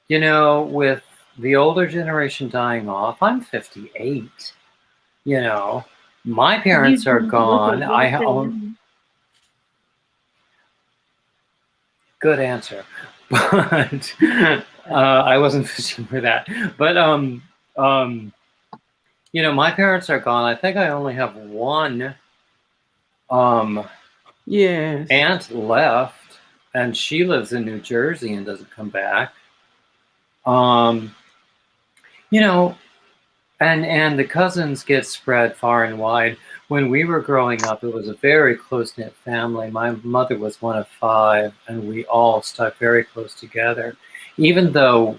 you know, with the older generation dying off, I'm 58. You know, my parents are gone. I own. Good answer, but I wasn't fishing for that. But you know, my parents are gone. I think I only have one aunt left, and she lives in New Jersey and doesn't come back. You know, and the cousins get spread far and wide. When we were growing up, it was a very close-knit family. My mother was one of 5, and we all stuck very close together. Even though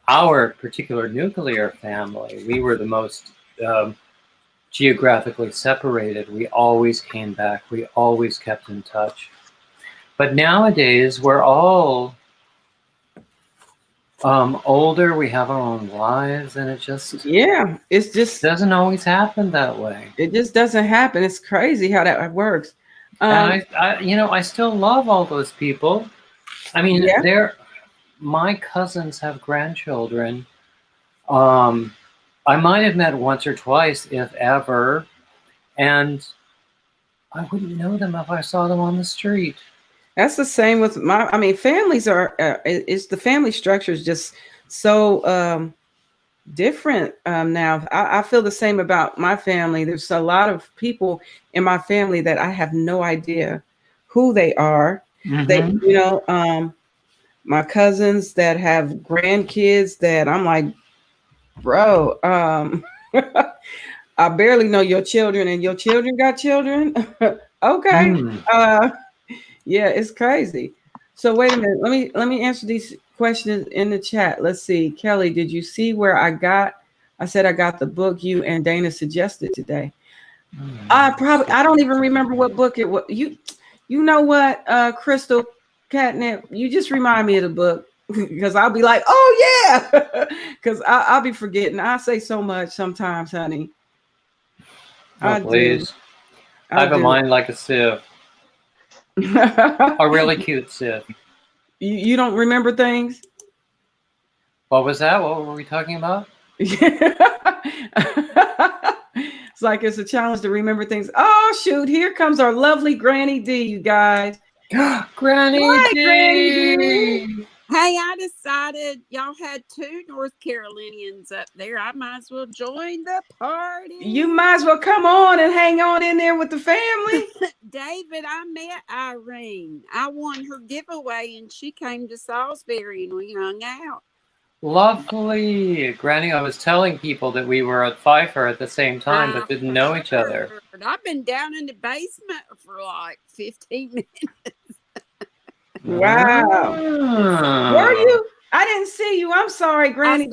our particular nuclear family, we were the most geographically separated. We always came back. We always kept in touch. But nowadays, we're all older, we have our own lives, and it just it's just doesn't always happen that way. It just doesn't happen. It's crazy how that works. And I still love all those people. I mean, my cousins have grandchildren. I might have met once or twice, if ever, and I wouldn't know them if I saw them on the street. That's the same with families are, it's the family structure is just so different now. I feel the same about my family. There's a lot of people in my family that I have no idea who they are. They, my cousins that have grandkids that I'm like, bro, I barely know your children, and your children got children. Okay. Yeah, it's crazy. So wait a minute. Let me answer these questions in the chat. Let's see. Kelly, did you see where I said I got the book you and Dana suggested today? I don't even remember what book it was. You know what, Crystal Catnip, you just remind me of the book because I'll be like, oh yeah, because I'll be forgetting. I say so much sometimes, honey. Please. I have a mind like a sieve. A really cute sieve. You don't remember things? What was that? What were we talking about? It's like it's a challenge to remember things. Oh shoot, here comes our lovely Granny D, you guys. Granny D. Granny D. Hey, I decided y'all had 2 North Carolinians up there. I might as well join the party. You might as well come on and hang on in there with the family. David, I met Irene. I won her giveaway and she came to Salisbury and we hung out. Lovely. Granny, I was telling people that we were at Pfeiffer at the same time but didn't know each other. I've been down in the basement for like 15 minutes. Wow. Were you? I didn't see you. I'm sorry, Granny.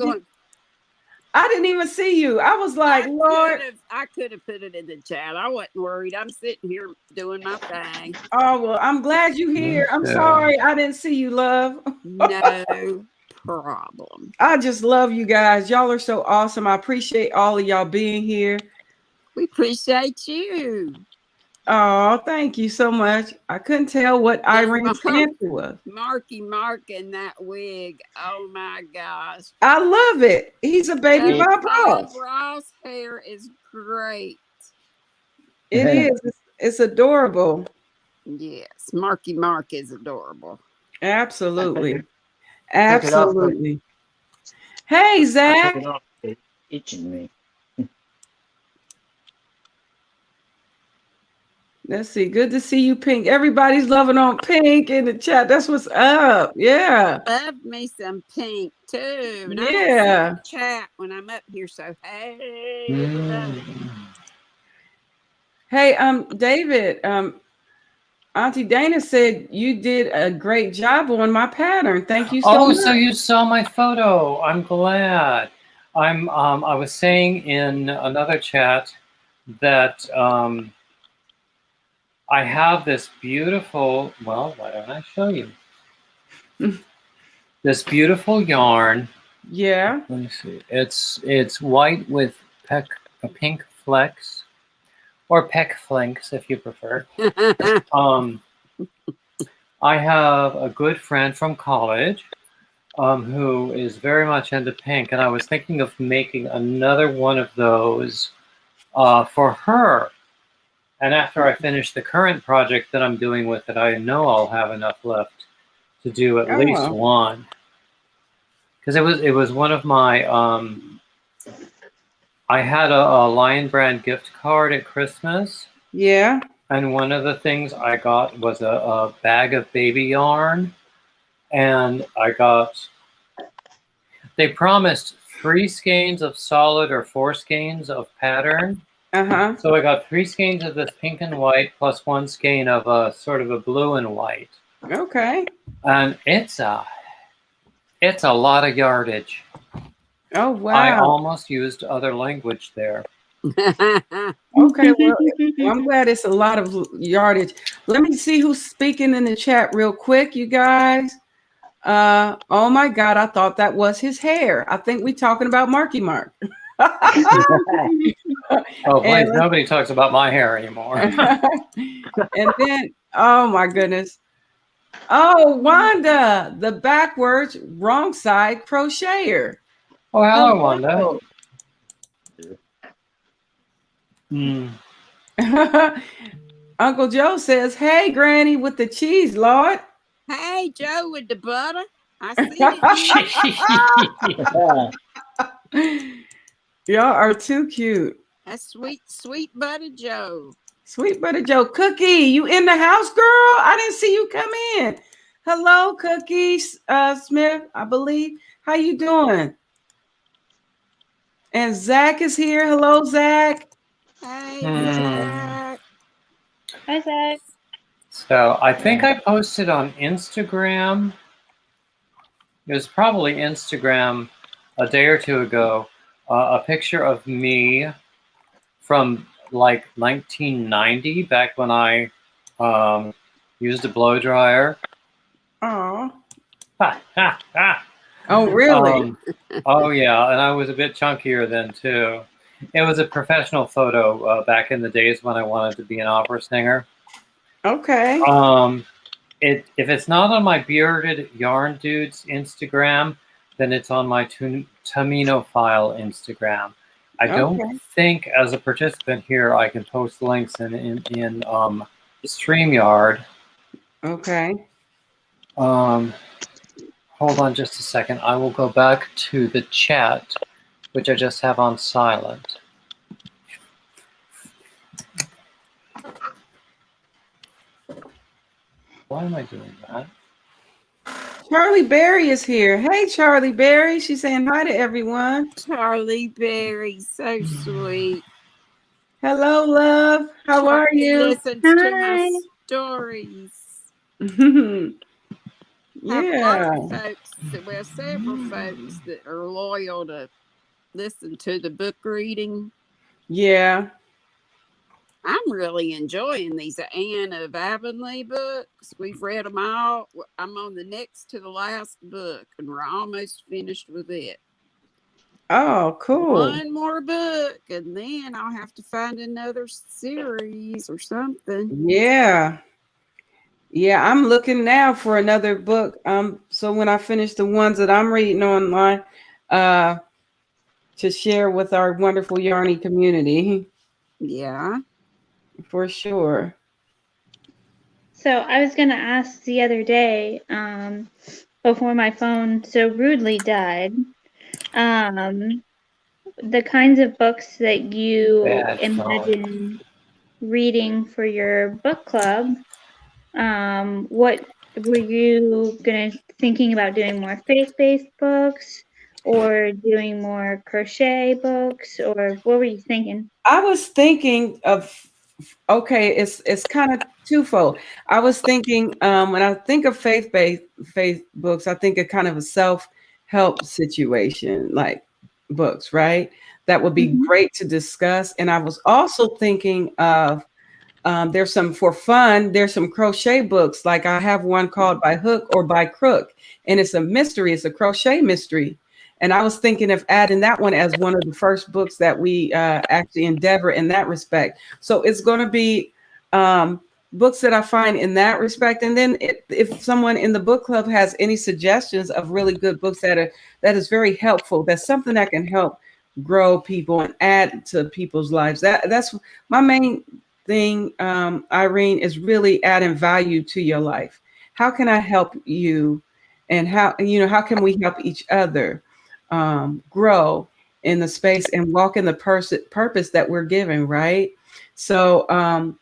I didn't even see you. I was like, Lord. I could have put it in the chat. I wasn't worried. I'm sitting here doing my thing. Oh, well, I'm glad you're here. I'm sorry. I didn't see you, love. No problem. I just love you guys. Y'all are so awesome. I appreciate all of y'all being here. We appreciate you. Oh, thank you so much. I couldn't tell what Irene's answer was. Marky Mark in that wig. Oh my gosh. I love it. He's a baby Bob Ross. Ross hair is great. It is. It's adorable. Yes, Marky Mark is adorable. Absolutely. Took it off, but Absolutely. Hey, I took Zach. it off. It's itching me. Let's see. Good to see you, Pink. Everybody's loving on Pink in the chat. That's what's up. Yeah. Love me some Pink too. And I don't see Yeah. the chat when I'm up here, so hey everybody. Hey, David, Auntie Dana said you did a great job on my pattern. Thank you so Oh, much. so you saw my photo. I'm glad. I was saying in another chat that I have this beautiful, well, why don't I show you? This beautiful yarn. Yeah. Let me see. It's white with pink flecks, or peck flanks if you prefer. I have a good friend from college who is very much into pink, and I was thinking of making another one of those for her. And after I finish the current project that I'm doing with it, I know I'll have enough left to do at least one. Because it was one of my I had a Lion Brand gift card at Christmas. Yeah. And one of the things I got was a bag of baby yarn. And they promised 3 skeins of solid or 4 skeins of pattern. Uh-huh. So I got 3 skeins of this pink and white plus 1 skein of a sort of a blue and white. Okay. And it's a lot of yardage. Oh, wow. I almost used other language there. Okay, well, I'm glad it's a lot of yardage. Let me see who's speaking in the chat real quick, you guys. Oh my God, I thought that was his hair. I think we're talking about Marky Mark. Oh, please, nobody talks about my hair anymore. And then, oh my goodness. Oh, Wanda, the backwards wrong side crocheter. Oh, hello, Wanda. Uncle Joe says, "Hey, Granny with the cheese, Lord." Hey, Joe with the butter. I see it. Y'all are too cute. That's sweet, sweet butter Joe. Sweet butter Joe. Cookie, you in the house, girl? I didn't see you come in. Hello, Cookie Smith, I believe. How you doing? And Zach is here. Hello, Zach. Hey, Zach. Hi, Zach. So I think I posted on Instagram. It was probably Instagram a day or two ago. A picture of me from like 1990, back when I used a blow dryer. Oh. Oh, really? Oh, yeah. And I was a bit chunkier then, too. It was a professional photo back in the days when I wanted to be an opera singer. Okay. If it's not on my Bearded Yarn Dudes Instagram, then it's on my Tamino File Instagram. I don't think, as a participant here, I can post links in StreamYard. Okay. Hold on just a second. I will go back to the chat, which I just have on silent. Why am I doing that? Charlie Berry is here. Hey, Charlie Berry. She's saying hi to everyone. Charlie Berry, so sweet. Hello, love. How Charlie are you? listens to my stories. Yeah. Have a lot of folks, well, several folks that are loyal to listen to the book reading. Yeah. I'm really enjoying these Anne of Avonlea books. We've read them all. I'm on the next to the last book, and we're almost finished with it. Oh, cool. One more book, and then I'll have to find another series or something. Yeah. Yeah, I'm looking now for another book. So when I finish the ones that I'm reading online, to share with our wonderful Yarny community. Yeah. For sure. So I was going to ask the other day, before my phone so rudely died, the kinds of books that you Bad phone. imagine reading for your book club. What were you thinking about doing more faith-based books or doing more crochet books, or what were you thinking? I was thinking of, okay, it's kind of twofold. I was thinking, when I think of faith books, I think of kind of a self-help situation, like books, right? That would be Mhm. great to discuss. And I was also thinking of, there's some for fun. There's some crochet books. Like I have one called By Hook or By Crook, and it's a mystery. It's a crochet mystery. And I was thinking of adding that one as one of the first books that we actually endeavor in that respect. So it's going to be books that I find in that respect. And then if someone in the book club has any suggestions of really good books that is very helpful, that's something that can help grow people and add to people's lives. That's my main thing, Irene, is really adding value to your life. How can I help you? And how can we help each other grow in the space and walk in the purpose that we're given, right? So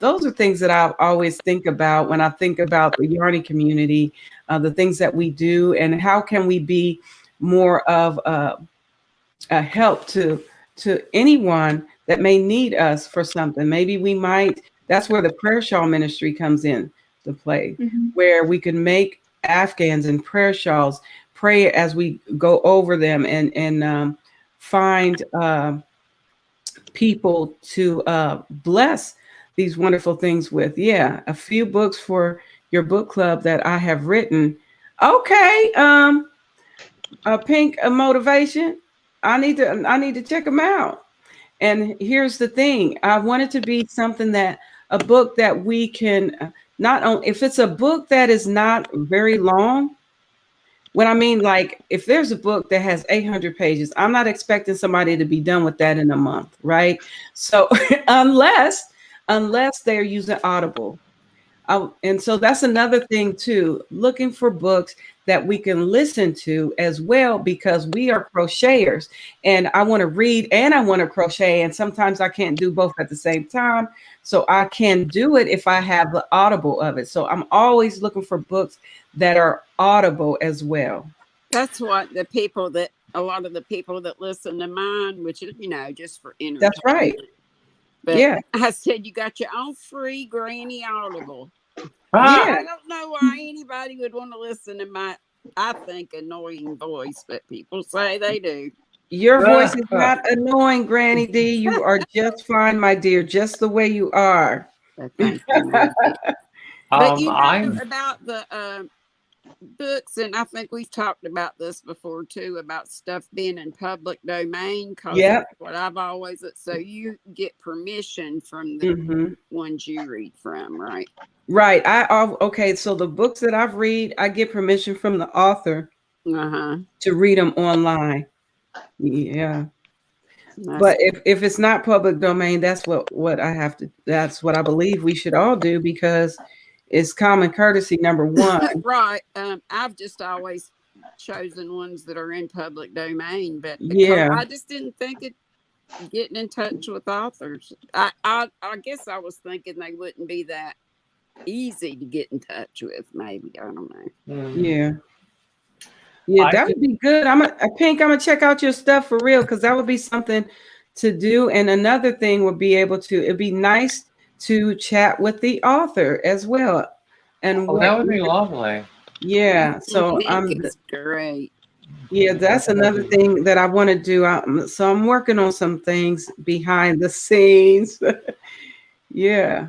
those are things that I always think about when I think about the yarny community, the things that we do, and how can we be more of a help to anyone that may need us for something. Maybe that's where the prayer shawl ministry comes in to play, Mhm. where we can make Afghans and prayer shawls, pray as we go over them, and find people to bless these wonderful things with. Yeah, a few books for your book club that I have written. Okay, a pink motivation. I need to check them out. And here's the thing: I want it to be something a book that we can not only, if it's a book that is not very long. When I mean, like, if there's a book that has 800 pages, I'm not expecting somebody to be done with that in a month, right? So unless they're using Audible. And so that's another thing too, looking for books that we can listen to as well, because we are crocheters and I want to read and I want to crochet. And sometimes I can't do both at the same time. So I can do it if I have the Audible of it. So I'm always looking for books that are Audible as well. That's what a lot of the people that listen to mine, which is, just for entertainment. That's right. But Yeah. I said, you got your own free Granny Audible. Ah, Yeah. I don't know why anybody would want to listen to my, I think, annoying voice, but people say they do. Your voice is not annoying, Granny D. You are just fine, my dear, just the way you are. But thank you, my dear. But I'm about the books, and I think we've talked about this before too, about stuff being in public domain, because Yeah. that's what I've always, so you get permission from the Mm-hmm. ones you read from, right? Right. Okay. So the books that I've read, I get permission from the author to read them online. Yeah. But if it's not public domain, that's what I have to. That's what I believe we should all do, because it's common courtesy, number one. Right. I've just always chosen ones that are in public domain, but Yeah. I just didn't think it getting in touch with authors. I guess I was thinking they wouldn't be that easy to get in touch with. Maybe, I don't know. Yeah. Yeah, that would be good. Pink, I'm gonna check out your stuff for real, because that would be something to do. And another thing would be it'd be nice to chat with the author as well. And that would be lovely. Yeah. So it's great. Yeah, that's another thing that I want to do. So I'm working on some things behind the scenes. Yeah.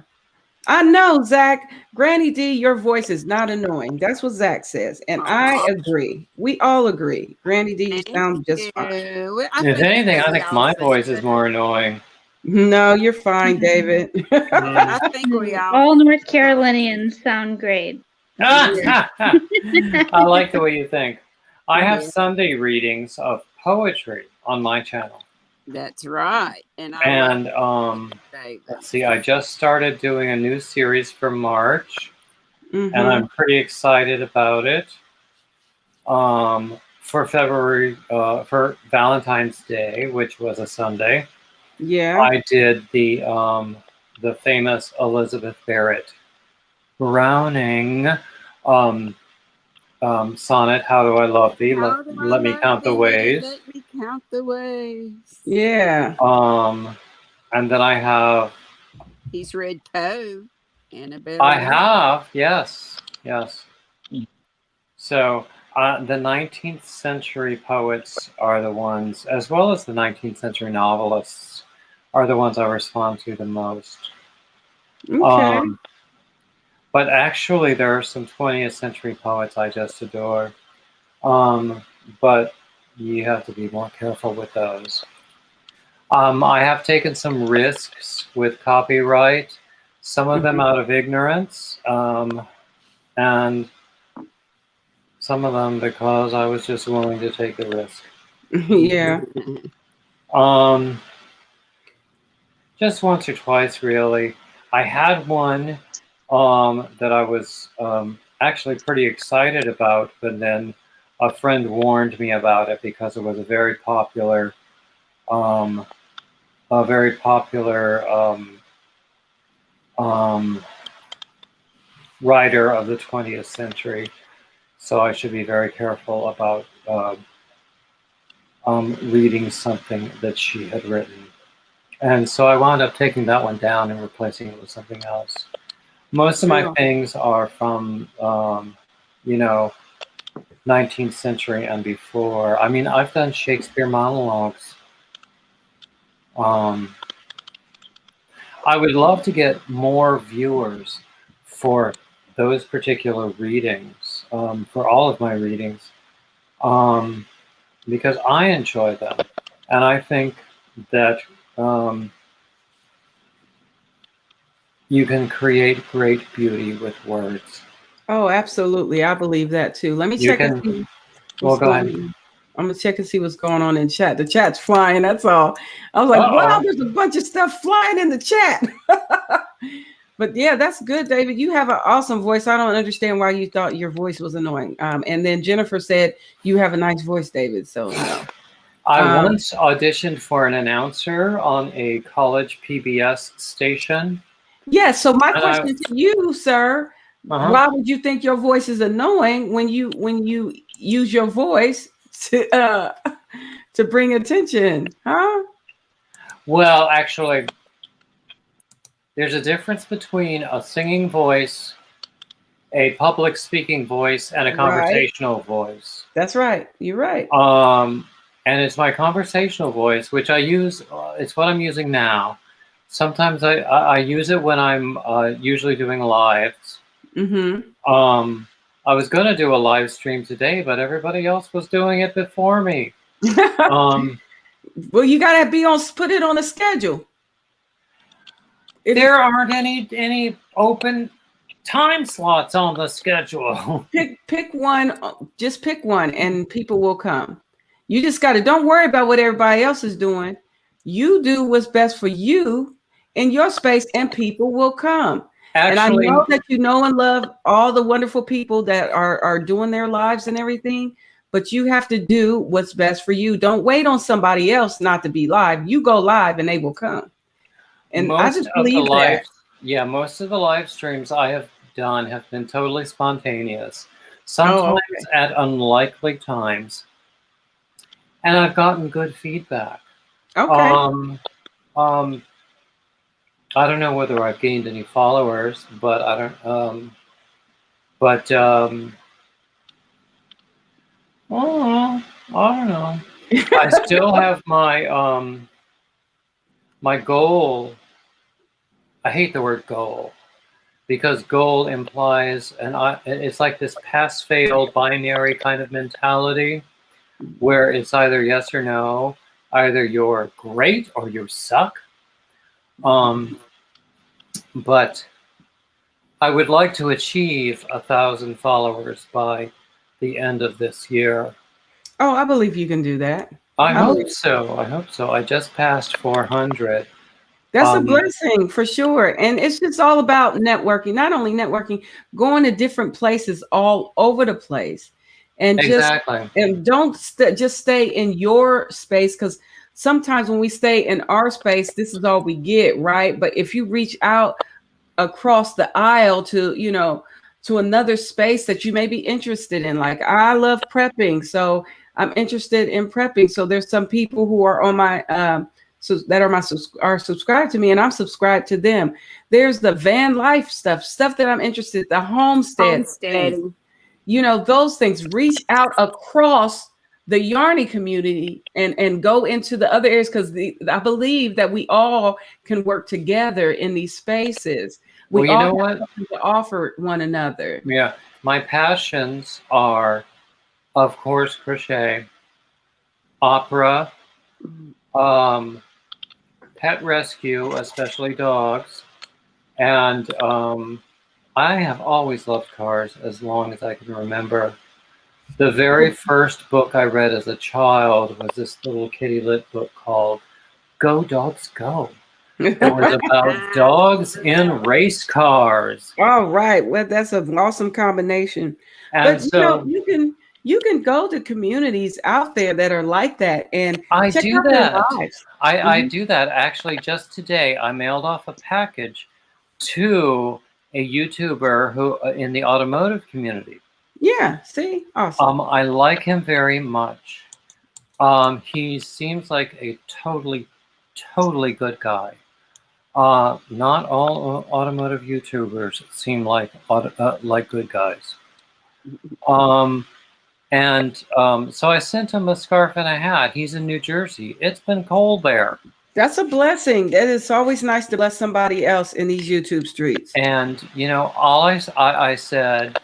I know, Zach. Granny D, your voice is not annoying. That's what Zach says. And I agree. We all agree. Granny D, you sound just fine. If anything, I think my voice is more annoying. No, you're fine, David. I think we all North Carolinians sound great. I like the way you think. I have Sunday readings of poetry on my channel. That's right. And let's see, I just started doing a new series for March. and I'm pretty excited about it. For for Valentine's Day, which was a Sunday, Yeah. I did the famous Elizabeth Barrett Browning sonnet, "How Do I Love Thee? How do I Let me love count the thee? ways." Let me count the ways. Yeah. And then I have, He's read Poe, Annabelle. I Lee. have, yes. Mm. So the 19th century poets are the ones, as well as the 19th century novelists, are the ones I respond to the most. Okay. But actually, there are some 20th century poets I just adore. But you have to be more careful with those. I have taken some risks with copyright, some of them out of ignorance, and some of them because I was just willing to take the risk. Yeah. Just once or twice, really. I had one that I was actually pretty excited about, but then a friend warned me about it because it was a very popular writer of the 20th century. So I should be very careful about reading something that she had written. And so I wound up taking that one down and replacing it with something else. Most of my things are from, 19th century and before. I mean, I've done Shakespeare monologues. I would love to get more viewers for those particular readings, for all of my readings, because I enjoy them. And I think that you can create great beauty with words. Oh, absolutely. I believe that too. Let me You check and can, see well, what's go going ahead. on. I'm gonna check and see what's going on in chat. The chat's flying. That's all. I was like, wow, Uh-oh. there's a bunch of stuff flying in the chat. But yeah, that's good, David. You have an awesome voice. I don't understand why you thought your voice was annoying. And then Jennifer said you have a nice voice, David. So no. I once auditioned for an announcer on a college PBS station. Yeah. So my And question to you, sir, why would you think your voice is annoying when you use your voice to bring attention, huh? Well, actually, there's a difference between a singing voice, a public speaking voice, and a conversational voice. That's right. You're right. And it's my conversational voice, which I use. It's what I'm using now. Sometimes I use it when I'm usually doing lives. I was going to do a live stream today, but everybody else was doing it before me. Well, you gotta put it on a schedule. There aren't any open time slots on the schedule. Pick one. Just pick one, and people will come. You just don't worry about what everybody else is doing. You do what's best for you in your space, and people will come. Actually, and I know that you know and love all the wonderful people that are doing their lives and everything, but you have to do what's best for you. Don't wait on somebody else not to be live. You go live and they will come. And I just believe that. Yeah, most of the live streams I have done have been totally spontaneous, sometimes at unlikely times. And I've gotten good feedback. Okay. I don't know whether I've gained any followers, but I don't. I don't know. I still have my my goal. I hate the word goal because goal implies it's like this pass-fail binary kind of mentality where it's either yes or no, either you're great or you suck. But I would like to achieve 1,000 followers by the end of this year. Oh, I believe you can do that. I hope so. I just passed 400. That's a blessing for sure. And it's just all about networking, not only networking, going to different places all over the place. And just Exactly. and don't just stay in your space, because sometimes when we stay in our space, this is all we get, right? But if you reach out across the aisle to, to another space that you may be interested in, like I love prepping, so I'm interested in prepping. So there's some people who are on my so that are subscribed to me, and I'm subscribed to them. There's the van life stuff that I'm interested, the homestead thing, Homesteading. those things. Reach out across the yarny community and go into the other areas, because I believe that we all can work together in these spaces. We Well, you all know have what? something to offer one another. Yeah, my passions are, of course, crochet, opera, pet rescue, especially dogs, and I have always loved cars as long as I can remember. The very first book I read as a child was this little kitty lit book called Go Dogs Go. It was about dogs in race cars. All right. Well, that's an awesome combination. And But so you can go to communities out there that are like that and I check do out their that. lives. I Mhm. do that. Actually, just today, I mailed off a package to a YouTuber who in the automotive community. Yeah. See, awesome. I like him very much. He seems like a totally, totally good guy. Not all automotive YouTubers seem like good guys. So I sent him a scarf and a hat. He's in New Jersey. It's been cold there. That's a blessing. That is always nice to bless somebody else in these YouTube streets. And all I said,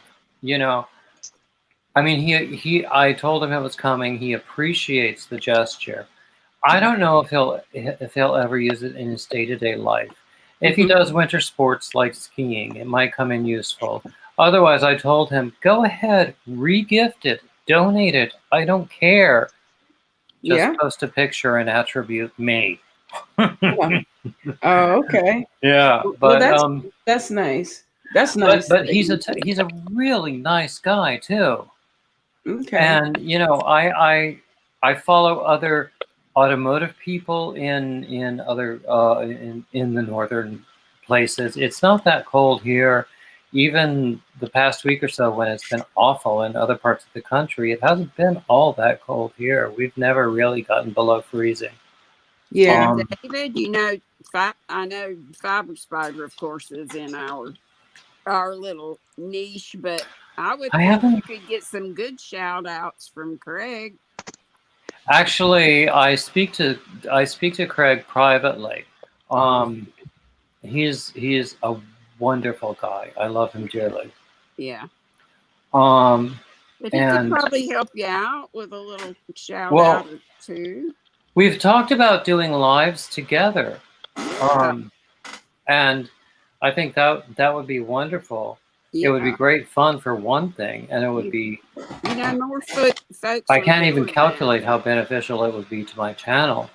I mean, I told him it was coming. He appreciates the gesture. I don't know if he'll ever use it in his day-to-day life. If he does winter sports like skiing, it might come in useful. Otherwise, I told him, go ahead, re-gift it, donate it. I don't care. Just post a picture and attribute me. Yeah. Oh, okay. Yeah, Well, but that's nice. That's nice. But he's a really nice guy too. Okay. And I follow other automotive people in other in the northern places. It's not that cold here. Even the past week or so, when it's been awful in other parts of the country, it hasn't been all that cold here. We've never really gotten below freezing. Yeah. David, I know Fiber Spider, of course, is in our little niche, but I would think you could get some good shout outs from Craig. Actually, I speak to Craig privately. He's a wonderful guy. I love him dearly. Yeah. But he could probably help you out with a little shout out or two. We've talked about doing lives together. And I think that would be wonderful. Yeah. It would be great fun for one thing, and it would be more folks. I can't even calculate how beneficial it would be to my channel.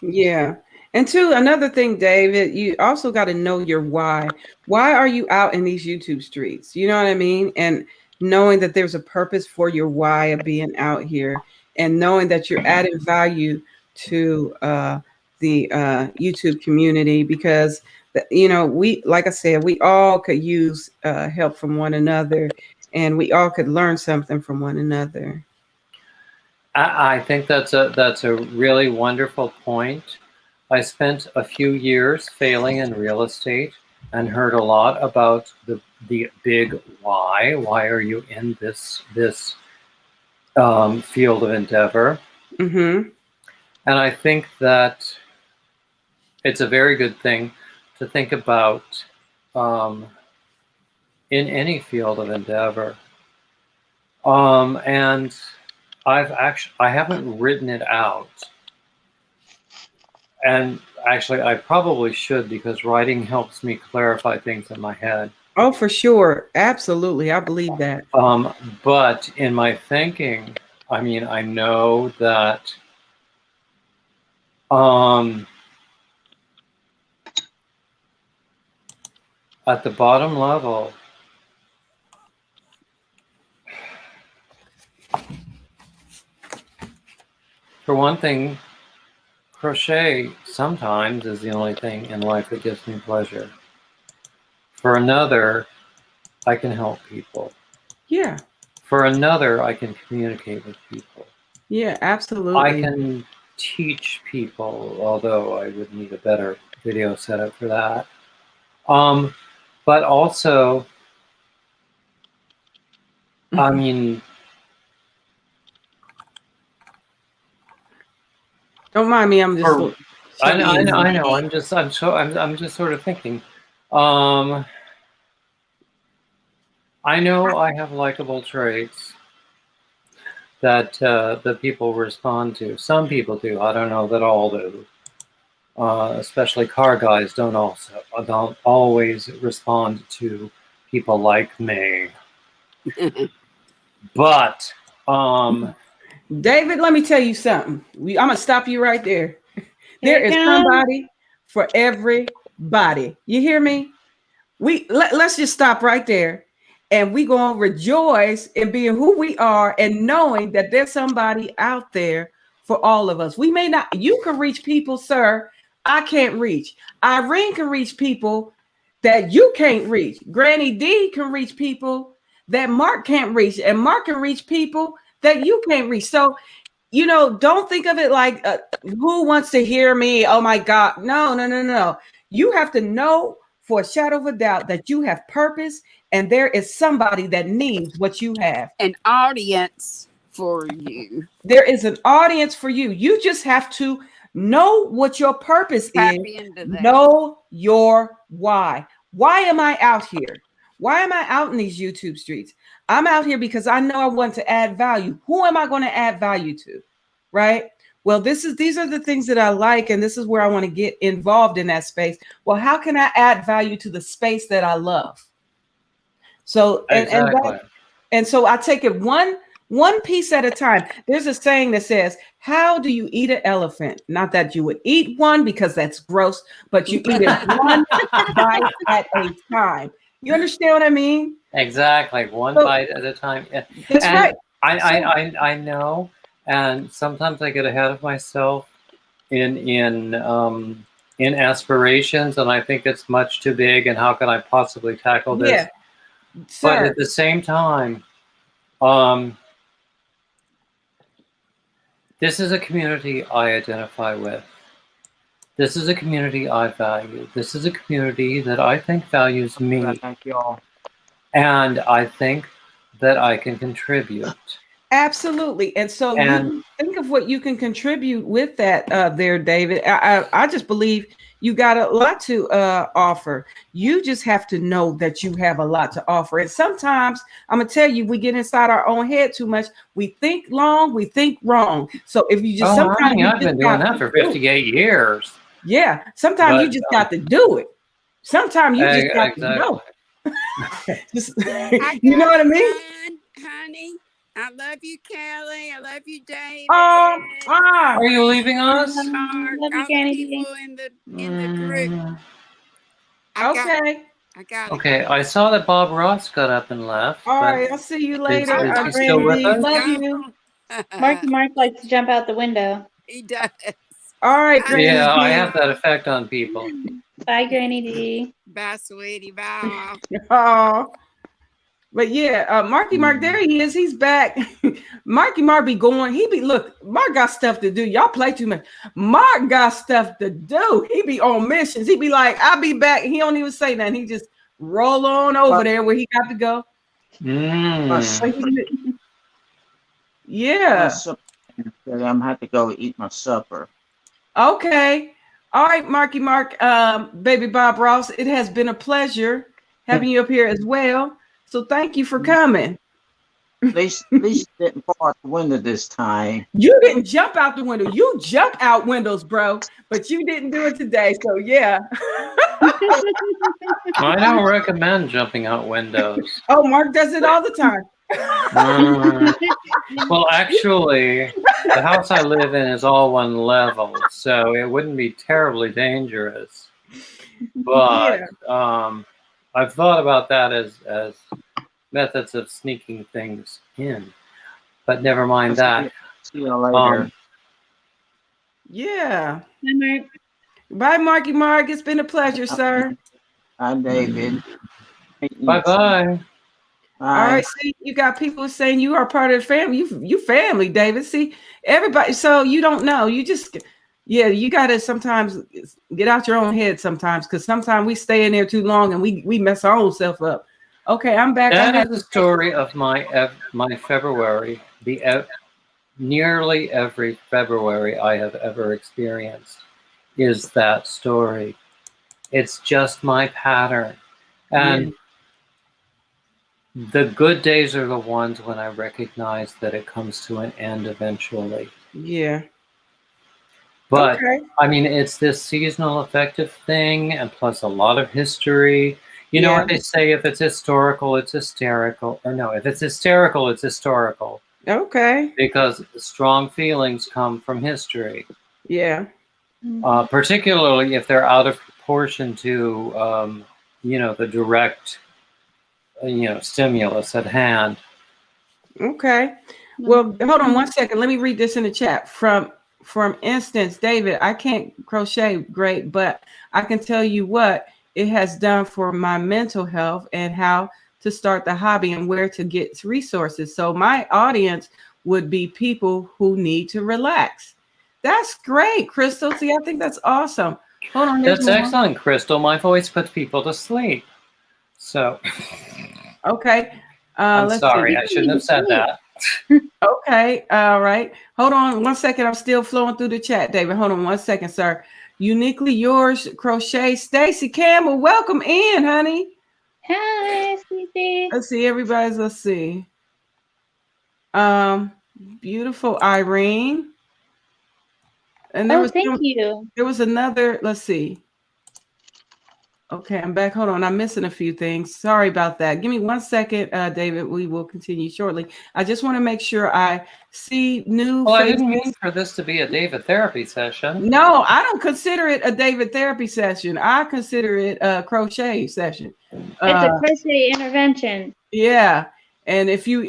Yeah. And two, another thing, David, you also got to know your why. Why are you out in these YouTube streets? You know what I mean? And knowing that there's a purpose for your why of being out here, and knowing that you're adding value to the YouTube community, because we, like I said, we all could use help from one another, and we all could learn something from one another. I think that's a really wonderful point. I spent a few years failing in real estate and heard a lot about the big why. Why are you in this field of endeavor? Mm-hmm. And I think that it's a very good thing to think about in any field of endeavor. And I haven't written it out. And actually, I probably should, because writing helps me clarify things in my head. Oh, for sure. Absolutely. I believe that. But in my thinking, I mean, I know that at the bottom level, for one thing, crochet sometimes is the only thing in life that gives me pleasure. For another, I can help people. Yeah. For another, I can communicate with people. Yeah, absolutely. I can teach people, although I would need a better video setup for that. But also, I mean, don't mind me. I'm just. I know. I'm just sort of thinking. I know I have likable traits that that people respond to. Some people do. I don't know that all do. Especially car guys don't always respond to people like me. But David, let me tell you something. I'm gonna stop you right there. There is somebody for everybody. You hear me? Let's just stop right there, and we gonna rejoice in being who we are and knowing that there's somebody out there for all of us. We may not. You can reach people, sir. I can't reach. Irene can reach people that you can't reach. Granny D can reach people that Mark can't reach, and Mark can reach people that you can't reach. So, don't think of it like who wants to hear me? Oh my God. No. You have to know for a shadow of a doubt that you have purpose and there is somebody that needs what you have. An audience for you. There is an audience for you. You just have to know what your purpose is. Know your why. Why am I out here? Why am I out in these YouTube streets? I'm out here because I know I want to add value. Who am I going to add value to? Right? Well, these are the things that I like, and this is where I want to get involved in that space. Well, how can I add value to the space that I love? So, and so I take it one piece at a time. There's a saying that says, how do you eat an elephant? Not that you would eat one because that's gross, but you eat it one bite at a time. You understand what I mean? Exactly. One bite at a time. That's right. I know. And sometimes I get ahead of myself in aspirations, and I think it's much too big. And how can I possibly tackle this? Yeah, but at the same time, this is a community I identify with. This is a community I value. This is a community that I think values me. Thank you all. And I think that I can contribute. Absolutely. And so you think of what you can contribute with that there, David. I just believe you got a lot to offer. You just have to know that you have a lot to offer. And sometimes I'm going to tell you, we get inside our own head too much. We think long, we think wrong. So if you just sometimes I've been doing that for 58 years. Yeah. Sometimes you just got to do it. Sometimes you just got to know. You know what I mean? Honey. I love you, Kelly. I love you, David. Are you leaving us? Mark, all the people in the group. Okay, I saw that Bob Ross got up and left. All right, I'll see you later. Is he still with us? Love you. Mark likes to jump out the window. He does. All right, Granny D. I have that effect on people. Bye, Granny D. Bye, sweetie. Bye. Oh. But yeah, Marky Mark, there he is. He's back. Marky Mark be going. Look, Mark got stuff to do. Y'all play too much. Mark got stuff to do. He be on missions. He be like, I'll be back. He don't even say nothing. He just roll on over there where he got to go. Yeah. I'm gonna have to go eat my supper. Okay. All right, Marky Mark, baby Bob Ross. It has been a pleasure having you up here as well. So thank you for coming. At least didn't fall out the window this time. You didn't jump out the window. You jump out windows, bro. But you didn't do it today. So yeah. I don't recommend jumping out windows. Oh, Mark does it all the time. Well, actually, the house I live in is all one level, so it wouldn't be terribly dangerous. But I've thought about that as methods of sneaking things in, but never mind that. See you later. Yeah. Hi, Mark. Bye, Marky Mark. It's been a pleasure, sir. Hi, David. Bye-bye. All right, see, you got people saying you are part of the family. You family, David. See, everybody. So you don't know. You just, you got to sometimes get out your own head sometimes, because sometimes we stay in there too long and we mess our own self up. Okay, I'm back. That is the story of my February. Nearly every February I have ever experienced is that story. It's just my pattern. And the good days are the ones when I recognize that it comes to an end eventually. Yeah. But, I mean, it's this seasonal affective thing, and plus a lot of history. You know what they say, if it's historical, it's hysterical. Or no, if it's hysterical, it's historical. Okay. Because strong feelings come from history. Yeah. Particularly if they're out of proportion to, the direct, stimulus at hand. Okay. Well, hold on 1 second. Let me read this in the chat. From instance, David, I can't crochet great, but I can tell you what it has done for my mental health and how to start the hobby and where to get resources. So my audience would be people who need to relax. That's great, Crystal. See, I think that's awesome. Hold on. That's excellent, Crystal. My voice puts people to sleep. So. Okay. I'm sorry. I shouldn't have said that. Okay. All right. Hold on 1 second. I'm still flowing through the chat, David. Hold on 1 second, sir. Uniquely yours, Crochet. Stacy Campbell, welcome in, honey. Hi, Sleepy. Let's see. Let's see. Beautiful Irene. And thank you. There was another, let's see. Okay, I'm back. Hold on. I'm missing a few things. Sorry about that. Give me 1 second, David. We will continue shortly. I just want to make sure I see new Well, faces. I didn't mean for this to be a David therapy session. No, I don't consider it a David therapy session. I consider it a crochet session. It's a crochet intervention. Yeah. And if you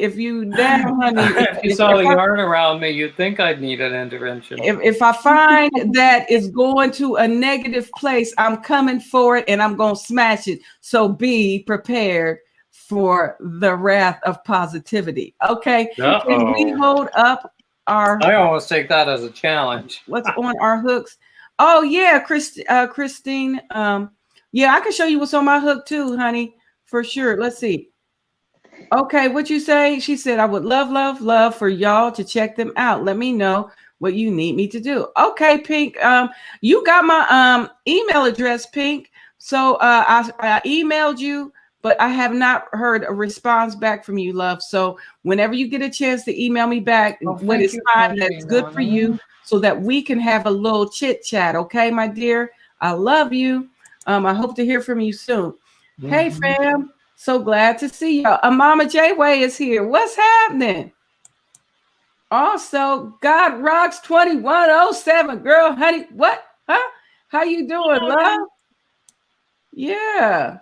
down, honey, if you saw the yarn around me, you'd think I'd need an intervention. If I find that it's going to a negative place, I'm coming for it and I'm going to smash it. So be prepared for the wrath of positivity. Okay. Can we hold up our... I almost take that as a challenge. What's on our hooks? Oh, yeah, Christine. Yeah, I can show you what's on my hook too, honey, for sure. Let's see. Okay, what you say? She said, I would love for y'all to check them out. Let me know what you need me to do. Okay, Pink. You got my email address, Pink. So I emailed you, but I have not heard a response back from you, love. So whenever you get a chance to email me back, when it's time that's good for you, so that we can have a little chit chat. Okay, my dear. I love you. I hope to hear from you soon. Hey, fam. So glad to see y'all. Mama J-Way is here. What's happening? Also, God Rocks 2107. Girl, honey, what? Huh? How you doing, love? Yeah.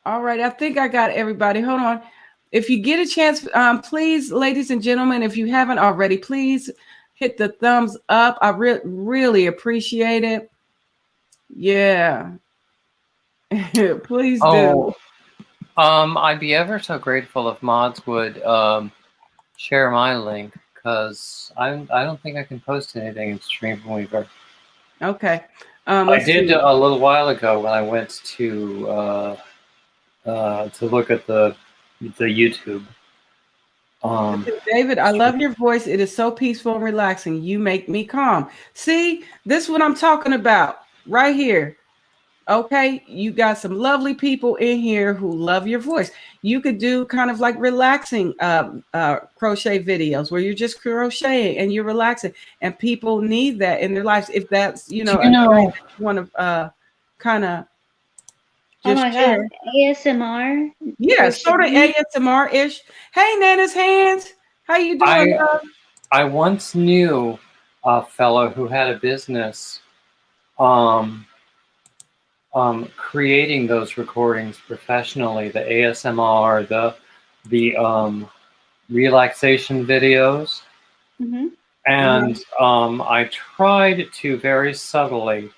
All right. I think I got everybody. Hold on. If you get a chance, please, ladies and gentlemen, if you haven't already, please hit the thumbs up. I really appreciate it. Yeah. Please do. I'd be ever so grateful if mods would share my link, because I don't think I can post anything in Streamweaver. Okay. I did a little while ago when I went to look at the YouTube. David, I love your voice. It is so peaceful and relaxing. You make me calm. See, this is what I'm talking about right here. Okay, you got some lovely people in here who love your voice. You could do kind of like relaxing crochet videos where you're just crocheting and you're relaxing, and people need that in their lives. If that's one of kind of just share. ASMR. Yeah, sort of ASMR ish. Hey, Nana's hands. How you doing? I once knew a fellow who had a business. creating those recordings professionally, the ASMR, the relaxation videos. Mm-hmm. And I tried to very subtly,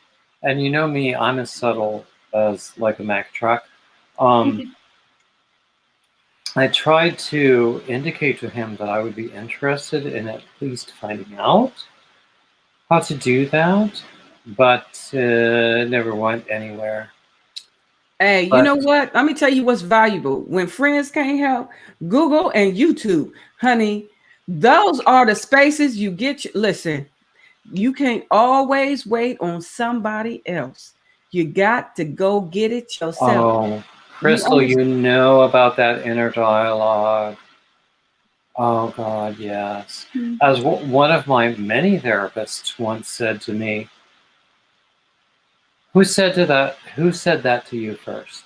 and you know me, I'm as subtle as like a Mack truck. I tried to indicate to him that I would be interested in at least finding out how to do that, but it never went anywhere. Hey, you know what? Let me tell you what's valuable. When friends can't help, Google and YouTube, honey, those are the spaces you get. Listen, you can't always wait on somebody else. You got to go get it yourself. Oh, Crystal, you know about that inner dialogue. Oh, God, yes. Mm-hmm. As one of my many therapists once said to me, who said that to you first?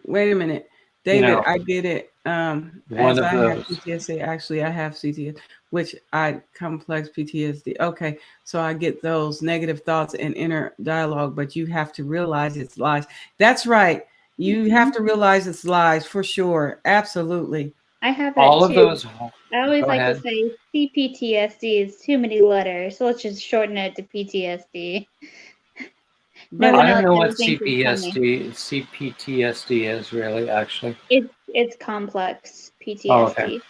Wait a minute. David, I get it. One as of I those. have PTSD, actually, I have CTS, which I complex PTSD. Okay, so I get those negative thoughts and inner dialogue, but you have to realize it's lies. That's right. You have to realize it's lies for sure. Absolutely. I have that All too. of those. I always Go like ahead. to say CPTSD is too many letters, so let's just shorten it to PTSD. But I don't know what CPTSD is really, actually. It's complex PTSD. Oh, okay.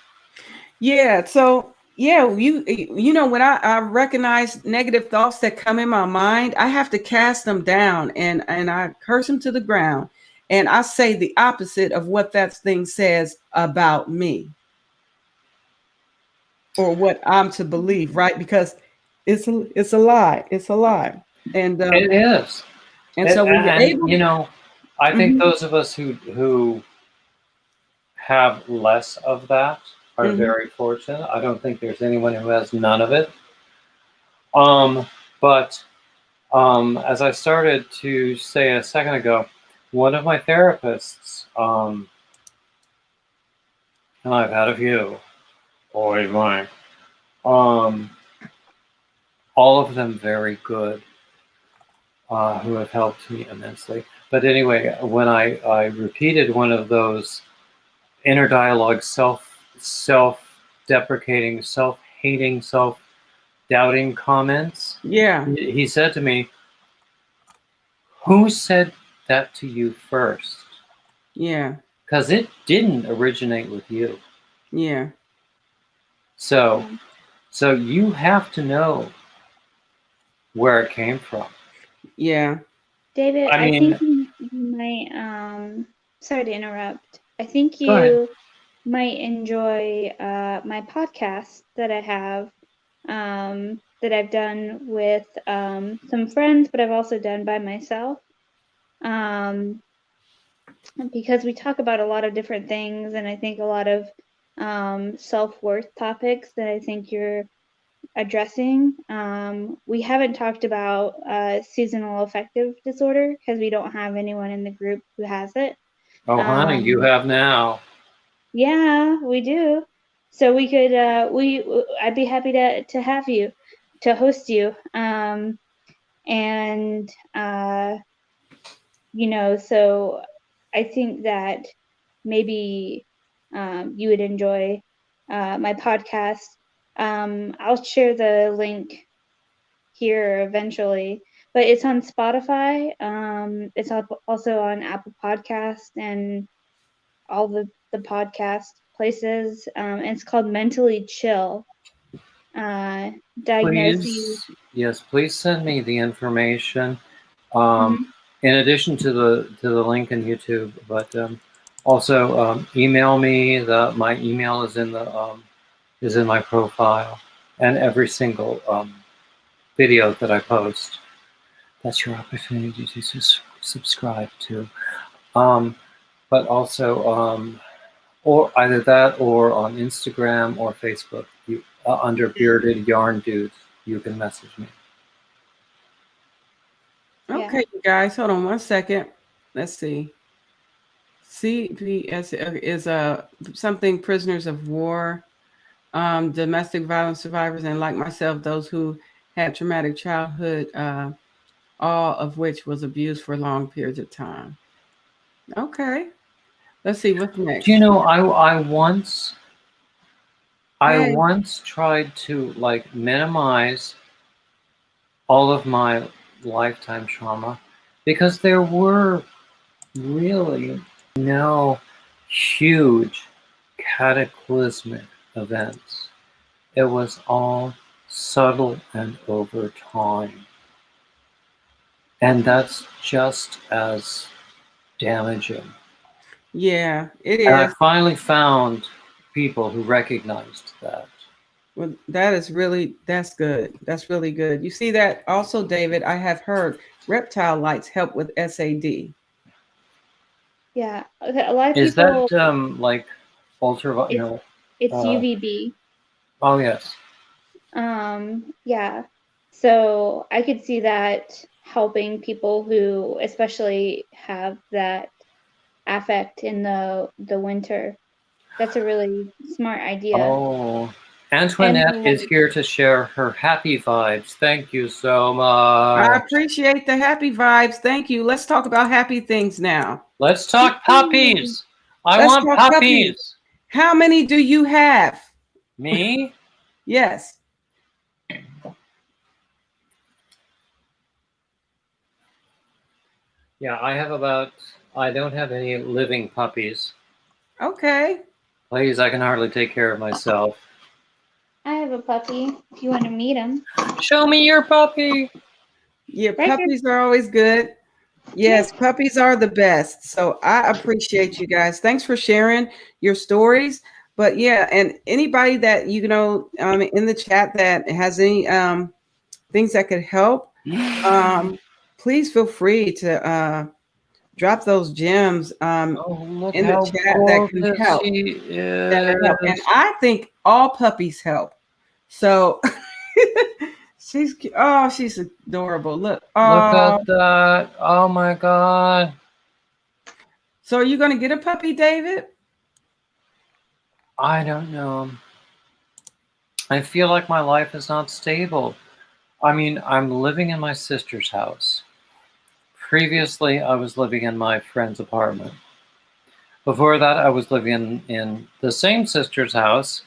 Yeah. So yeah, you know when I recognize negative thoughts that come in my mind, I have to cast them down and I curse them to the ground, and I say the opposite of what that thing says about me, or what I'm to believe, right? Because it's a lie. It's a lie, and it is. And so when you're able, you know, I think those of us who have less of that are very fortunate. I don't think there's anyone who has none of it. But as I started to say a second ago, one of my therapists, and I've had a few, boy mine, all of them very good, who have helped me immensely. But anyway, when I repeated one of those inner dialogue, self-deprecating, self-hating, self-doubting comments, he said to me, who said that to you first? Yeah. Because it didn't originate with you. Yeah. So you have to know where it came from. Yeah. David, I think you might, sorry to interrupt. I think you might enjoy my podcast that I have, that I've done with some friends, but I've also done by myself. Because we talk about a lot of different things, and I think a lot of self-worth topics that I think you're addressing. We haven't talked about seasonal affective disorder because we don't have anyone in the group who has it. Oh, honey, you have now. Yeah, we do. So we could, I'd be happy to have you, to host you. You know, so I think that maybe you would enjoy my podcast. I'll share the link here eventually, but it's on Spotify. It's also on Apple Podcast and all the podcast places. And it's called Mentally Chill. Diagnoses. Please send me the information. In addition to the link in YouTube, but also email me. My email is in my profile, and every single video that I post. That's your opportunity to subscribe to. But also, or either that, or on Instagram or Facebook, under Bearded Yarn Dudes, you can message me. Okay, you guys, hold on one second. Let's see. CPS is something prisoners of war, domestic violence survivors, and like myself, those who had traumatic childhood all of which was abused for long periods of time. Okay. Let's see what's next. Do you know, I once Hey. tried to like minimize all of my lifetime trauma because there were really no huge cataclysmic events. It was all subtle and over time. And that's just as damaging. Yeah, it And I is. finally found people who recognized that. Well, that's good. That's really good. You see that also, David, I have heard reptile lights help with SAD. Yeah, okay, a lot of Is people. that like ultraviolet? It's, No. it's UVB. Oh, yes. Yeah. So I could see that helping people who especially have that affect in the winter. That's a really smart idea. Oh, Antoinette is here to share her happy vibes. Thank you so much. I appreciate the happy vibes. Thank you. Let's talk about happy things now. Let's talk puppies. I want puppies. How many do you have? Me? Yes. Yeah, I don't have any living puppies. Okay. Please, I can hardly take care of myself. I have a puppy. If you want to meet him. Show me your puppy. Yeah, puppies are always good. Yes, puppies are the best. So I appreciate you guys. Thanks for sharing your stories. But yeah, and anybody that in the chat that has any things that could help, please feel free to drop those gems in the chat that can help. That'll help. And I think all puppies help. So she's adorable. Look at that. Oh my God. So are you going to get a puppy, David? I don't know. I feel like my life is not stable. I mean, I'm living in my sister's house. Previously, I was living in my friend's apartment. Before that, I was living in the same sister's house,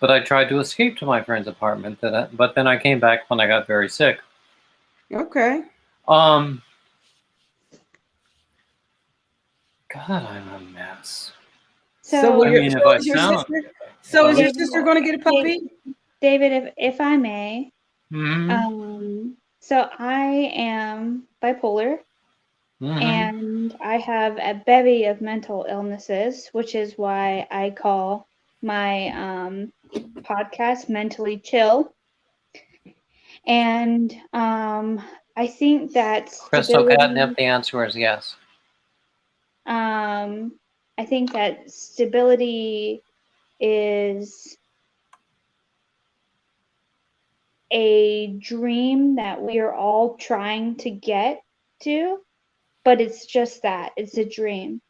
but I tried to escape to my friend's apartment. But then I came back when I got very sick. Okay. God, I'm a mess. So is your sister going to get a puppy? David, if I may. Mm-hmm. So I am bipolar. And I have a bevy of mental illnesses, which is why I call my podcast Mentally Chill. And I think that Crystal Catnip, the answer is yes. I think that stability is a dream that we are all trying to get to. But it's just that. It's a dream.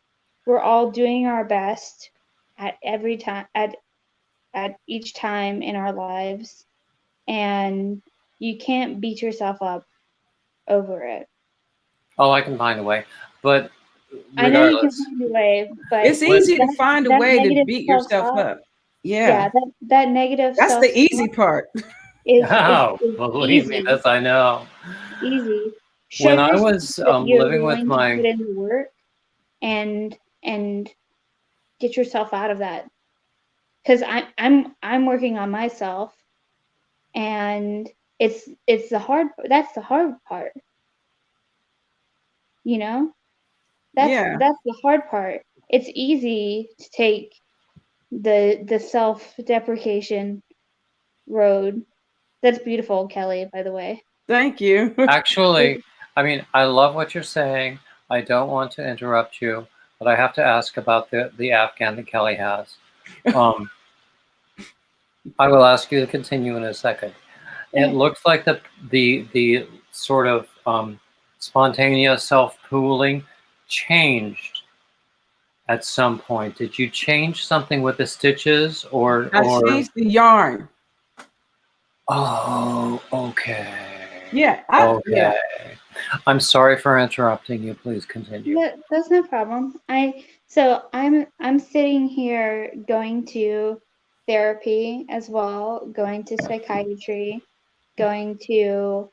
We're all doing our best at every time, at each time in our lives. And you can't beat yourself up over it. Oh, I can find a way. But regardless. I know you can find a way, but it's easy to find a way to beat yourself up. Yeah. That negative That's the easy part. Is believe me, this I know. Easy. When I was living with my put in the work and get yourself out of that, because I'm working on myself, and it's the hard. That's the hard part. You know, that's the hard part. It's easy to take the self-deprecation road. That's beautiful, Kelly, by the way. Thank you. Actually, I mean, I love what you're saying. I don't want to interrupt you, but I have to ask about the Afghan that Kelly has. I will ask you to continue in a second. It looks like the sort of spontaneous self-pooling changed at some point. Did you change something with the stitches or I changed the yarn. Oh, okay. Yeah. Okay. I'm sorry for interrupting you. Please continue. That's no problem. I'm sitting here going to therapy as well, going to psychiatry, going to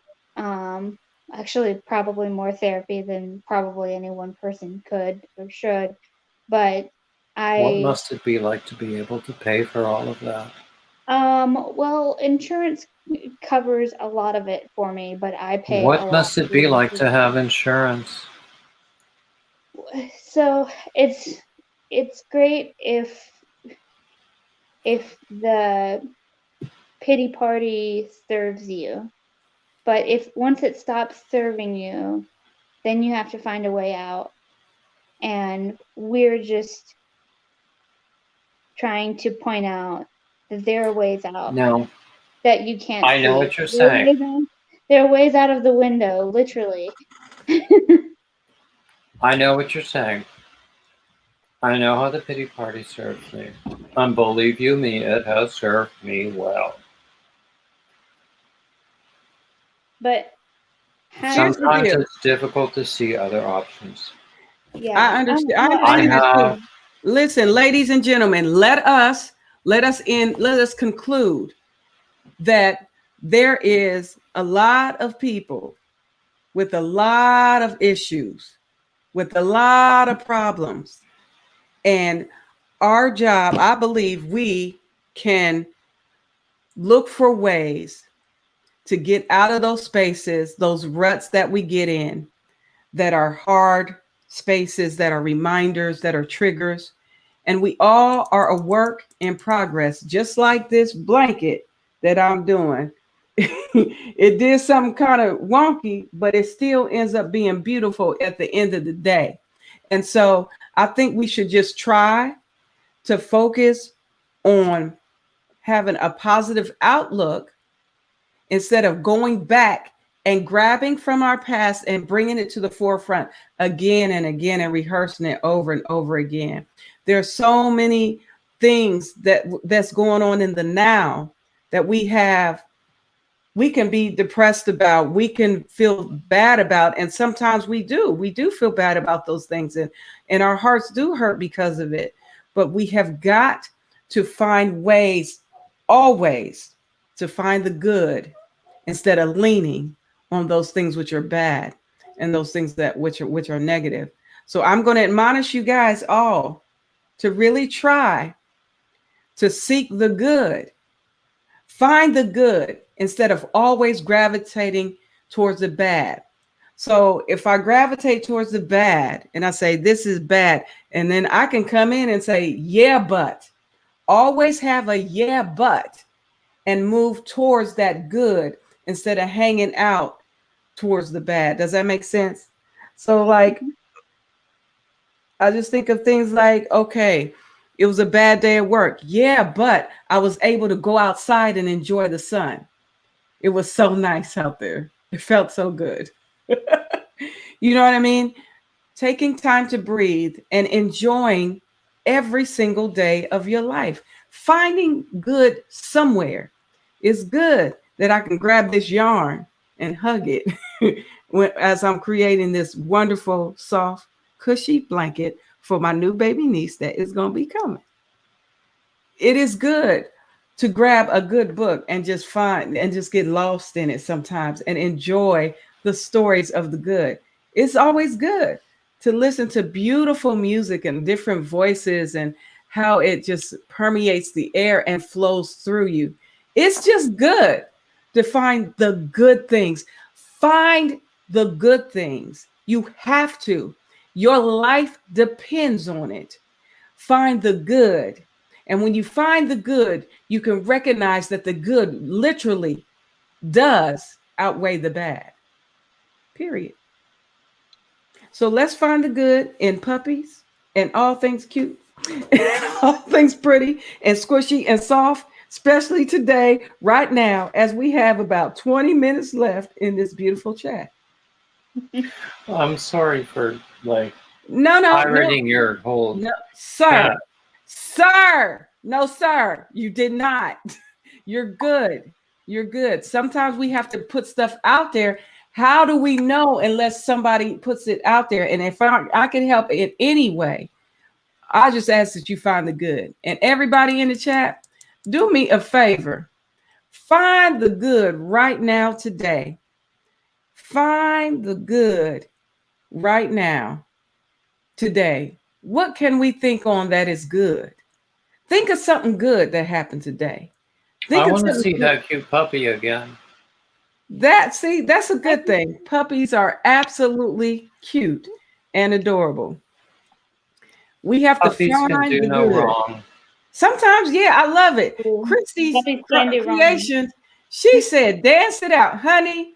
actually probably more therapy than probably any one person could or should. But What I must it be like to be able to pay for all of that? well, insurance covers a lot of it for me, but I pay a What lot. must it be like to have insurance? So it's great if the pity party serves you, but if once it stops serving you, then you have to find a way out, and we're just trying to point out that there are ways out No, that you can't I know see. what you're saying. There are ways out of the window, literally. I know what you're saying. I know how the pity party serves me. And believe you me, it has served me well. But Here's the Sometimes deal. it's difficult to see other options. yeah, I understand. I I understand that have too. Listen, ladies and gentlemen, let us conclude that there is a lot of people with a lot of issues, with a lot of problems. And our job, I believe we can look for ways to get out of those spaces, those ruts that we get in, that are hard spaces, that are reminders, that are triggers. And we all are a work in progress, just like this blanket that I'm doing. It did something kind of wonky, but it still ends up being beautiful at the end of the day. And so I think we should just try to focus on having a positive outlook instead of going back and grabbing from our past and bringing it to the forefront again and again and rehearsing it over and over again. There's so many things that's going on in the now that we can be depressed about, we can feel bad about, and sometimes we do feel bad about those things, and our hearts do hurt because of it. But we have got to find ways, always, to find the good instead of leaning on those things which are bad and those things that which are negative. So I'm going to admonish you guys all to really try to seek the good. Find the good instead of always gravitating towards the bad. So if I gravitate towards the bad and I say this is bad, and then I can come in and say, yeah, but always have a yeah, but, and move towards that good instead of hanging out towards the bad. Does that make sense? So like, I just think of things like, okay, it was a bad day at work. Yeah, but I was able to go outside and enjoy the sun. It was so nice out there. It felt so good. You know what I mean? Taking time to breathe and enjoying every single day of your life. Finding good somewhere. It's good that I can grab this yarn and hug it as I'm creating this wonderful, soft, cushy blanket for my new baby niece that is going to be coming. It is good to grab a good book and just get lost in it sometimes and enjoy the stories of the good. It's always good to listen to beautiful music and different voices and how it just permeates the air and flows through you. It's just good to find the good things. Find the good things. You have to. Your life depends on it. Find the good. And when you find the good, you can recognize that the good literally does outweigh the bad. Period. So let's find the good in puppies and all things cute, all things pretty and squishy and soft, especially today, right now, as we have about 20 minutes left in this beautiful chat. I'm sorry for no, pirating your whole sir. chat. Sir, no, sir, you did not. You're good. You're good. Sometimes we have to put stuff out there. How do we know unless somebody puts it out there? And if I can help in any way, I just ask that you find the good. And everybody in the chat, do me a favor. Find the good right now today. Find the good right now today. What can we think on that is good? Think of something good that happened today. I want to see that cute puppy again. That's a good thing. Puppies are absolutely cute and adorable. We have Puppies to can find do the no good. wrong. Sometimes, yeah, I love it. Christy's creation, she said, dance it out, honey.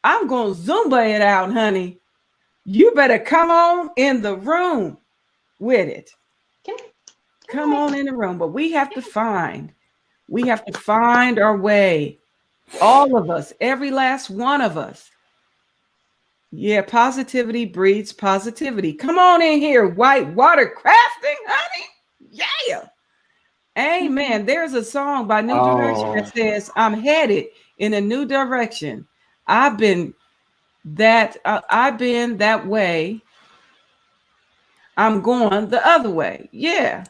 I'm going to Zumba it out, honey. You better come on in the room with it. Come on in the room. But we have to find our way. All of us, every last one of us. Yeah, positivity breeds positivity. Come on in here, white water crafting, honey. Yeah. Amen. There's a song by New Direction that says, I'm headed in a new direction. I've been that way. I'm going the other way. Yeah.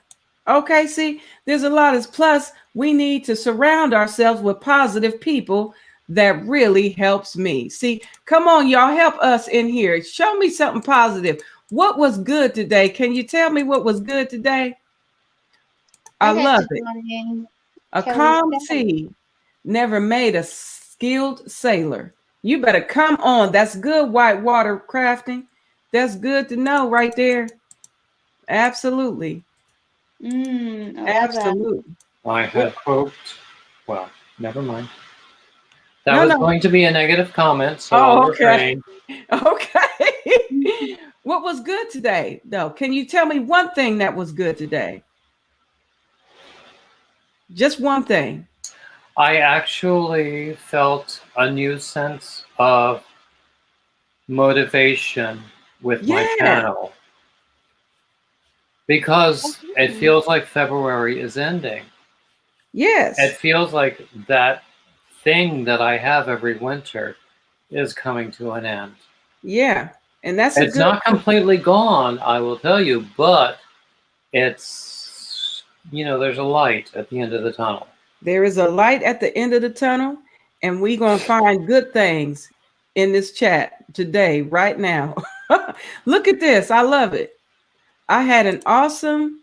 Okay, see, there's a lot of plus. We need to surround ourselves with positive people. That really helps me. See, come on, y'all, help us in here. Show me something positive. What was good today? Can you tell me what was good today? I love it. A calm sea never made a skilled sailor. You better come on. That's good white water crafting. That's good to know right there. Absolutely. Absolutely. I had hoped. Well, never mind. That was going to be a negative comment, so I'll refrain. Okay. What was good today, though? Can you tell me one thing that was good today? Just one thing. I actually felt a new sense of motivation with my channel. Because it feels like February is ending. Yes. It feels like that thing that I have every winter is coming to an end. Yeah. And it's not completely gone, I will tell you, but it's, there's a light at the end of the tunnel. There is a light at the end of the tunnel, and we're going to find good things in this chat today, right now. Look at this. I love it. I had an awesome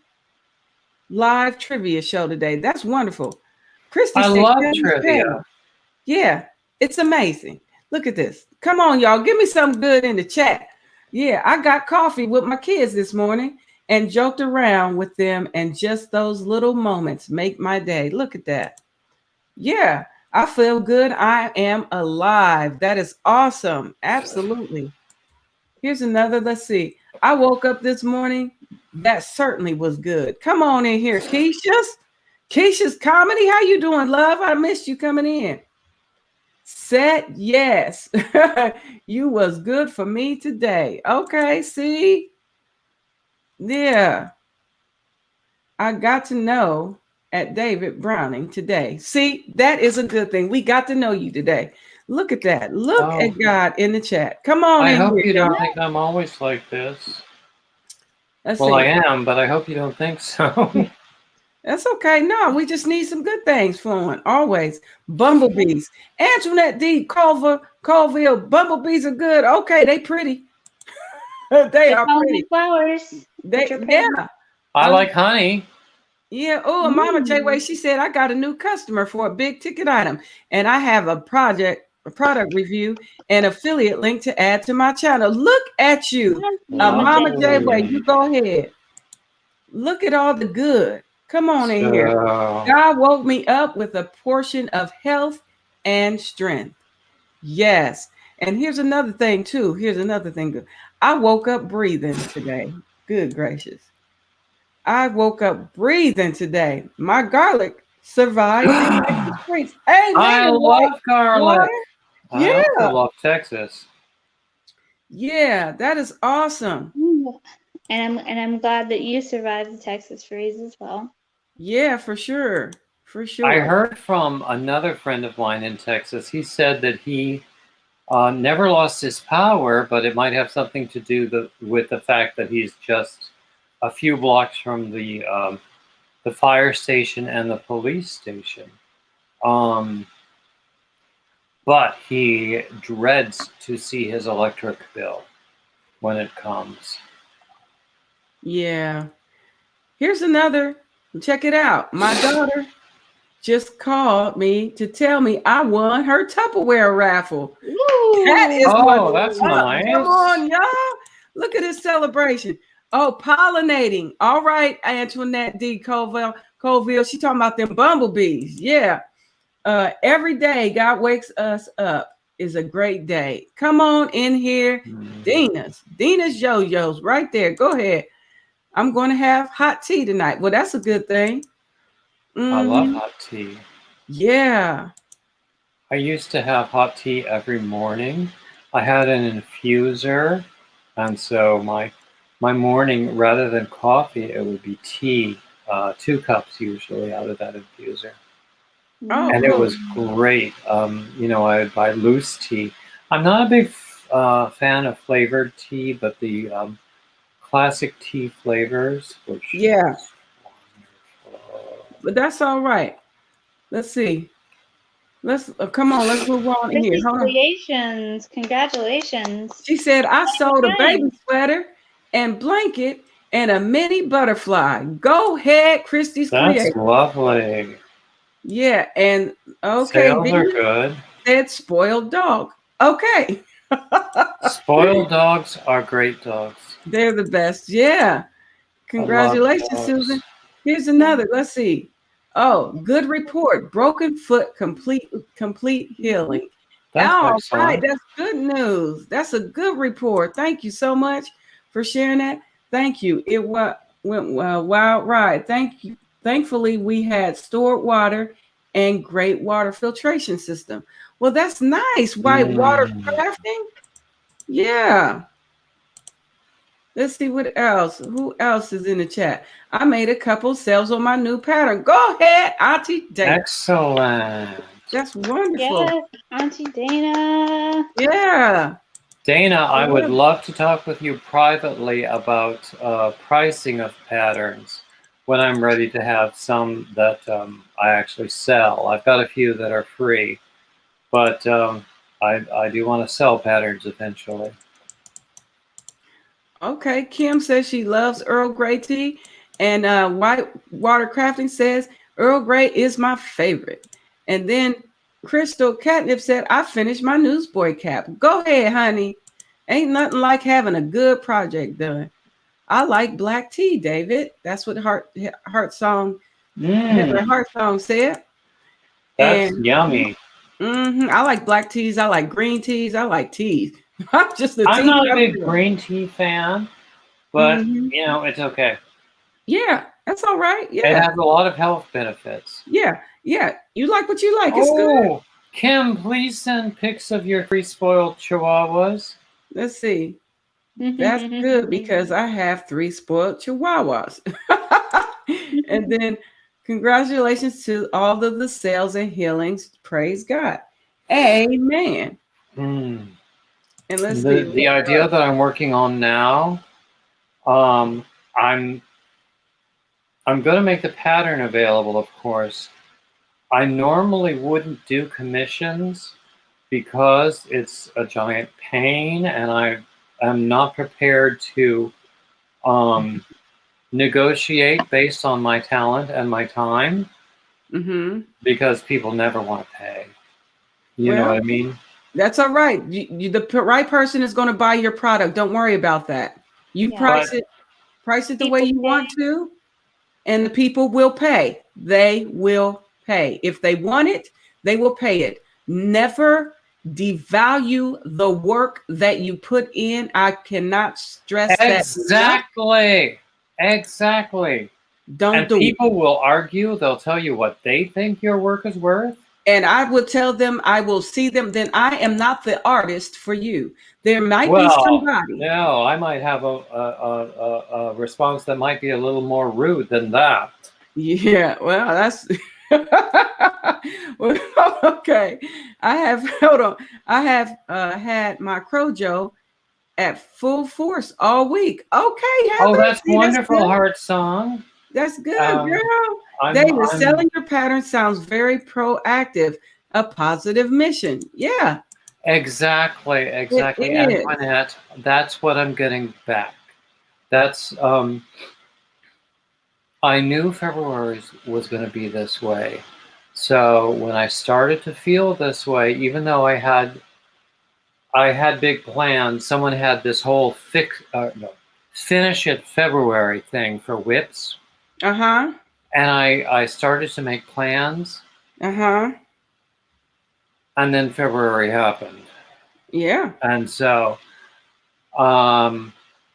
live trivia show today. That's wonderful. Christy, I love trivia. Yeah, it's amazing. Look at this. Come on, y'all. Give me something good in the chat. Yeah, I got coffee with my kids this morning and joked around with them, and just those little moments make my day. Look at that. Yeah, I feel good. I am alive. That is awesome. Absolutely. Here's another. Let's see. I woke up this morning. That certainly was good. Come on in here, Keisha's comedy. How you doing, love? I missed you coming in. Set, yes. You was good for me today. Okay, see? Yeah. I got to know at David Browning today. See, that is a good thing. We got to know you today. Look at that. Look at God in the chat. Come on I in hope here, you don't y'all. think I'm always like this. Let's well, see. I am, but I hope you don't think so. That's okay. No, we just need some good things flowing. Always. Bumblebees. Antoinette D. Colville. Bumblebees are good. Okay, they pretty. They are pretty. Flowers. Yeah. I like honey. Yeah. Oh, and Mama J-Way, she said, I got a new customer for a big ticket item. And I have a product review and affiliate link to add to my channel. Look at you. Mama J-Way, you go ahead. Look at all the good. Come on in here. God woke me up with a portion of health and strength. Yes. And here's another thing, too. Here's another thing good. I woke up breathing today. Good gracious. I woke up breathing today. My garlic survived the Texas freeze. Hey, I love garlic. Yeah. I also love Texas. Yeah, that is awesome. And I'm glad that you survived the Texas freeze as well. Yeah, for sure. For sure. I heard from another friend of mine in Texas. He said that he never lost his power, but it might have something to do with the fact that he's just a few blocks from the fire station and the police station. But he dreads to see his electric bill when it comes. Yeah. Here's another. Check it out. My daughter just called me to tell me I won her Tupperware raffle. Ooh. That is that's nice. Come on, y'all. Look at this celebration. Oh, pollinating. All right, Antoinette D. Colville. She talking about them bumblebees. Yeah. Every day God wakes us up is a great day. Come on in here. Dina's yo-yos right there. Go ahead. I'm going to have hot tea tonight. Well, that's a good thing. I love hot tea. Yeah. I used to have hot tea every morning. I had an infuser, and so my morning, rather than coffee, it would be tea. 2 cups usually out of that infuser. Oh, And cool. it was great. I would buy loose tea. I'm not a big fan of flavored tea, but the classic tea flavors, which yeah, but that's all right. Let's see. Let's come on. Let's move on in here. Hold on. Congratulations. She said, I sold a baby sweater and blanket and a mini butterfly. Go ahead, Christy's That's Creative. lovely. Yeah, and okay. Sales are good. Said spoiled dog. Okay. Spoiled dogs are great dogs. They're the best. Yeah. Congratulations, Susan. Here's another. Let's see. Oh, good report. Broken foot, complete healing. That's All excellent. right. That's good news. That's a good report. Thank you so much for sharing that. Thank you. It went wild ride. Thank you. Thankfully, we had stored water and great water filtration system. Well, that's nice. White water crafting. Yeah. Let's see what else. Who else is in the chat? I made a couple sales on my new pattern. Go ahead, Auntie Dana. Excellent. That's wonderful. Yes, Auntie Dana. Yeah. Dana, I would love to talk with you privately about pricing of patterns when I'm ready to have some that I actually sell. I've got a few that are free, but I do want to sell patterns eventually. Okay. Kim says she loves Earl Grey tea, and White Water Crafting says Earl Grey is my favorite. And then Crystal Catnip said, I finished my newsboy cap. Go ahead, honey. Ain't nothing like having a good project done. I like black tea, David. That's what Heart Song said. That's yummy. I like black teas. I like green teas. I like teas. I'm not a big green tea fan, but it's okay. Yeah, that's all right. Yeah, it has a lot of health benefits. Yeah. You like what you like. It's good. Kim, please send pics of your 3 spoiled chihuahuas. Let's see. That's good because I have 3 spoiled chihuahuas. And then congratulations to all of the sales and healings. Praise God. Amen. And let's see. The idea that I'm working on now, I'm going to make the pattern available, of course. I normally wouldn't do commissions because it's a giant pain, and I am not prepared to negotiate based on my talent and my time because people never want to pay. You know what I mean? That's all right. The right person is going to buy your product. Don't worry about that. You price it the way you want to, and the people will pay. They will pay. If they want it, they will pay it. Never devalue the work that you put in. I cannot stress that. Exactly. People will argue. They'll tell you what they think your work is worth. And I will tell them, I will see them, then I am not the artist for you. There might be somebody. No, I might have a response that might be a little more rude than that. Yeah, well, that's Well, okay. I have hold on. I have had my Crojo at full force all week. Okay, Oh, Heather. that's See, that's wonderful, good. Heart Song. That's good, Um, girl. I'm, David, I'm selling your pattern sounds very proactive. A positive mission. Yeah, exactly. it is. Antoinette, that's what I'm getting back. That's I knew February was going to be this way. So when I started to feel this way, even though I had big plans, someone had this whole finish it February thing for whips, Uh-huh. and I started to make plans, Uh-huh. and then February happened, Yeah. and so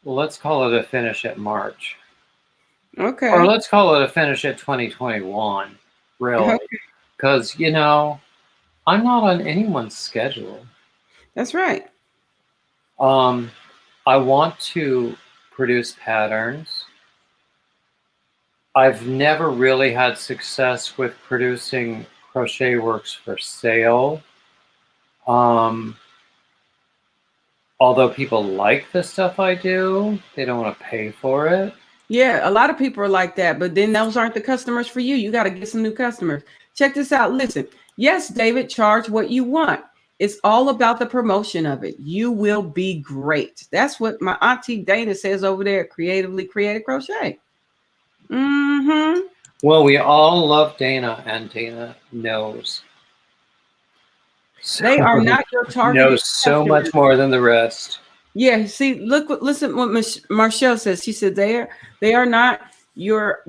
let's call it a finish at March, or Okay. let's call it a finish at 2021, really, because I'm not on anyone's schedule. That's right. I want to produce patterns. I've never really had success with producing crochet works for sale. Although people like the stuff I do, they don't want to pay for it. Yeah, a lot of people are like that, but then those aren't the customers for you. You got to get some new customers. Check this out. Listen, yes, David, charge what you want. It's all about the promotion of it. You will be great. That's what my auntie Dana says over there at Creatively Creative Crochet. Mm-hmm. Well, we all love Dana, and Dana knows. They are not your targeted knows so customers. much more than the rest. Yeah, see, listen what Marshall says. She said they are not your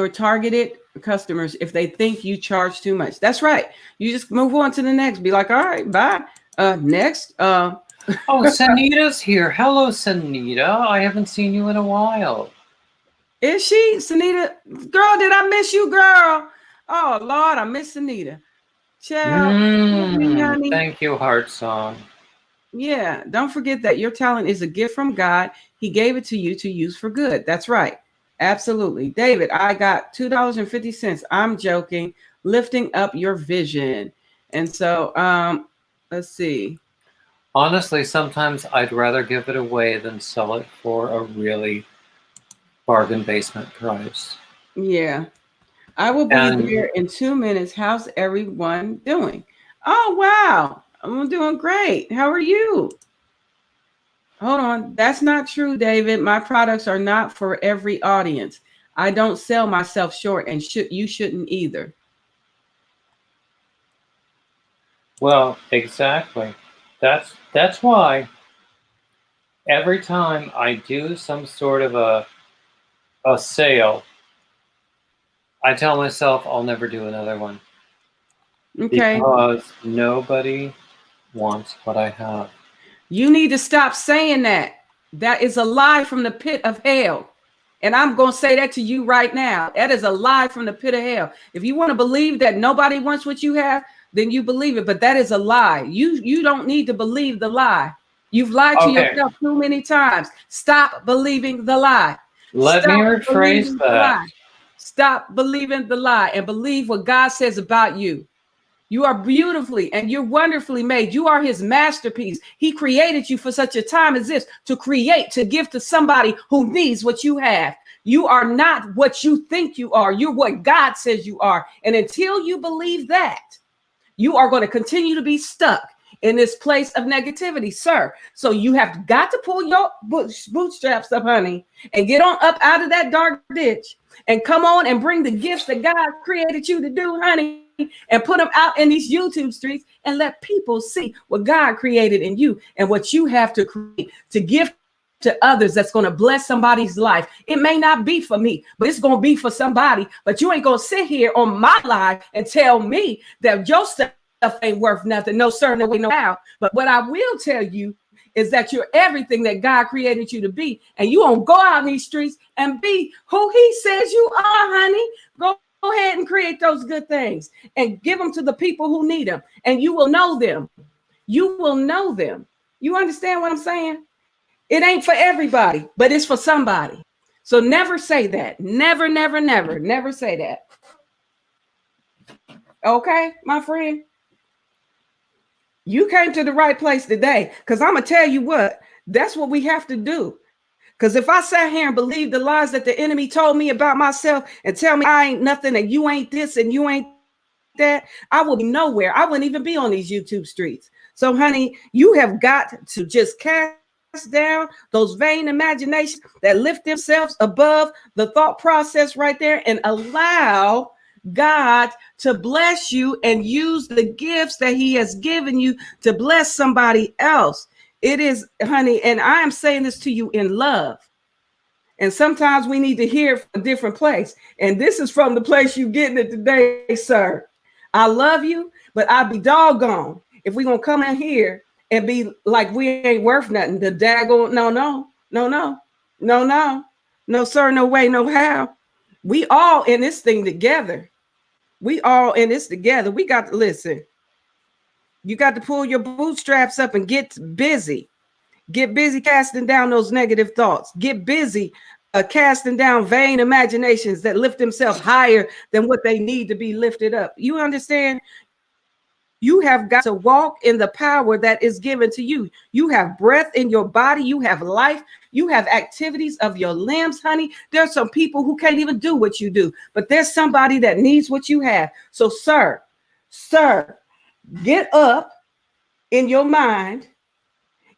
targeted customers if they think you charge too much. That's right. You just move on to the next. Be like, all right, bye. Next. Oh, Sanita's here. Hello, Sanita. I haven't seen you in a while. Is she? Sanita? Girl, did I miss you, girl? Oh, Lord, I miss Sanita. Child, thank you, Heart Song. Yeah, don't forget that your talent is a gift from God. He gave it to you to use for good. That's right. Absolutely. David, I got $2.50. I'm joking. Lifting up your vision. And so, let's see. Honestly, sometimes I'd rather give it away than sell it for a really bargain basement price. Yeah. I will be there in 2 minutes. How's everyone doing? Oh, wow. I'm doing great. How are you? Hold on. That's not true, David. My products are not for every audience. I don't sell myself short, and you shouldn't either. Well, exactly. That's why every time I do some sort of a sale, I tell myself I'll never do another one. Okay. Because nobody wants what I have. You need to stop saying that. That is a lie from the pit of hell. And I'm going to say that to you right now. That is a lie from the pit of hell. If you want to believe that nobody wants what you have, then you believe it. But that is a lie. You don't need to believe the lie. You've lied to yourself too many times. Stop believing the lie. Let me rephrase that. Stop believing the lie and believe what God says about you. You are beautifully and you're wonderfully made. You are his masterpiece. He created you for such a time as this to create, to give to somebody who needs what you have. You are not what you think you are. You're what God says you are. And until you believe that, you are going to continue to be stuck in this place of negativity, sir. So you have got to pull your bootstraps up, honey, and get on up out of that dark ditch and come on and bring the gifts that God created you to do, honey, and put them out in these YouTube streets and let people see what God created in you and what you have to create to give to others that's going to bless somebody's life. It may not be for me, but it's going to be for somebody. But you ain't going to sit here on my live and tell me that your stuff ain't worth nothing. No, sir, no way, no how. But what I will tell you is that you're everything that God created you to be. And you won't go out in these streets and be who he says you are, honey. Go ahead and create those good things and give them to the people who need them. And you will know them. You will know them. You understand what I'm saying? It ain't for everybody, but it's for somebody. So never say that. Never, never, never, never say that. Okay, my friend. You came to the right place today, because I'm going to tell you what, that's what we have to do. Because if I sat here and believed the lies that the enemy told me about myself and tell me I ain't nothing and you ain't this and you ain't that, I will be nowhere. I wouldn't even be on these YouTube streets. So, honey, you have got to just cast down those vain imaginations that lift themselves above the thought process right there and allow God to bless you and use the gifts that he has given you to bless somebody else. It is, honey, and I am saying this to you in love. And sometimes we need to hear from a different place. And this is from the place you're getting it today, sir. I love you, but I'd be doggone if we're going to come in here and be like we ain't worth nothing. The daggone, no, sir, no way, no how. We all in this thing together. We all in this together. We got to listen. You got to pull your bootstraps up and get busy. Get busy casting down those negative thoughts. Get busy casting down vain imaginations that lift themselves higher than what they need to be lifted up. You understand? You have got to walk in the power that is given to you. You have breath in your body. You have life. You have activities of your limbs, honey. There's some people who can't even do what you do, but there's somebody that needs what you have. So, sir, get up in your mind,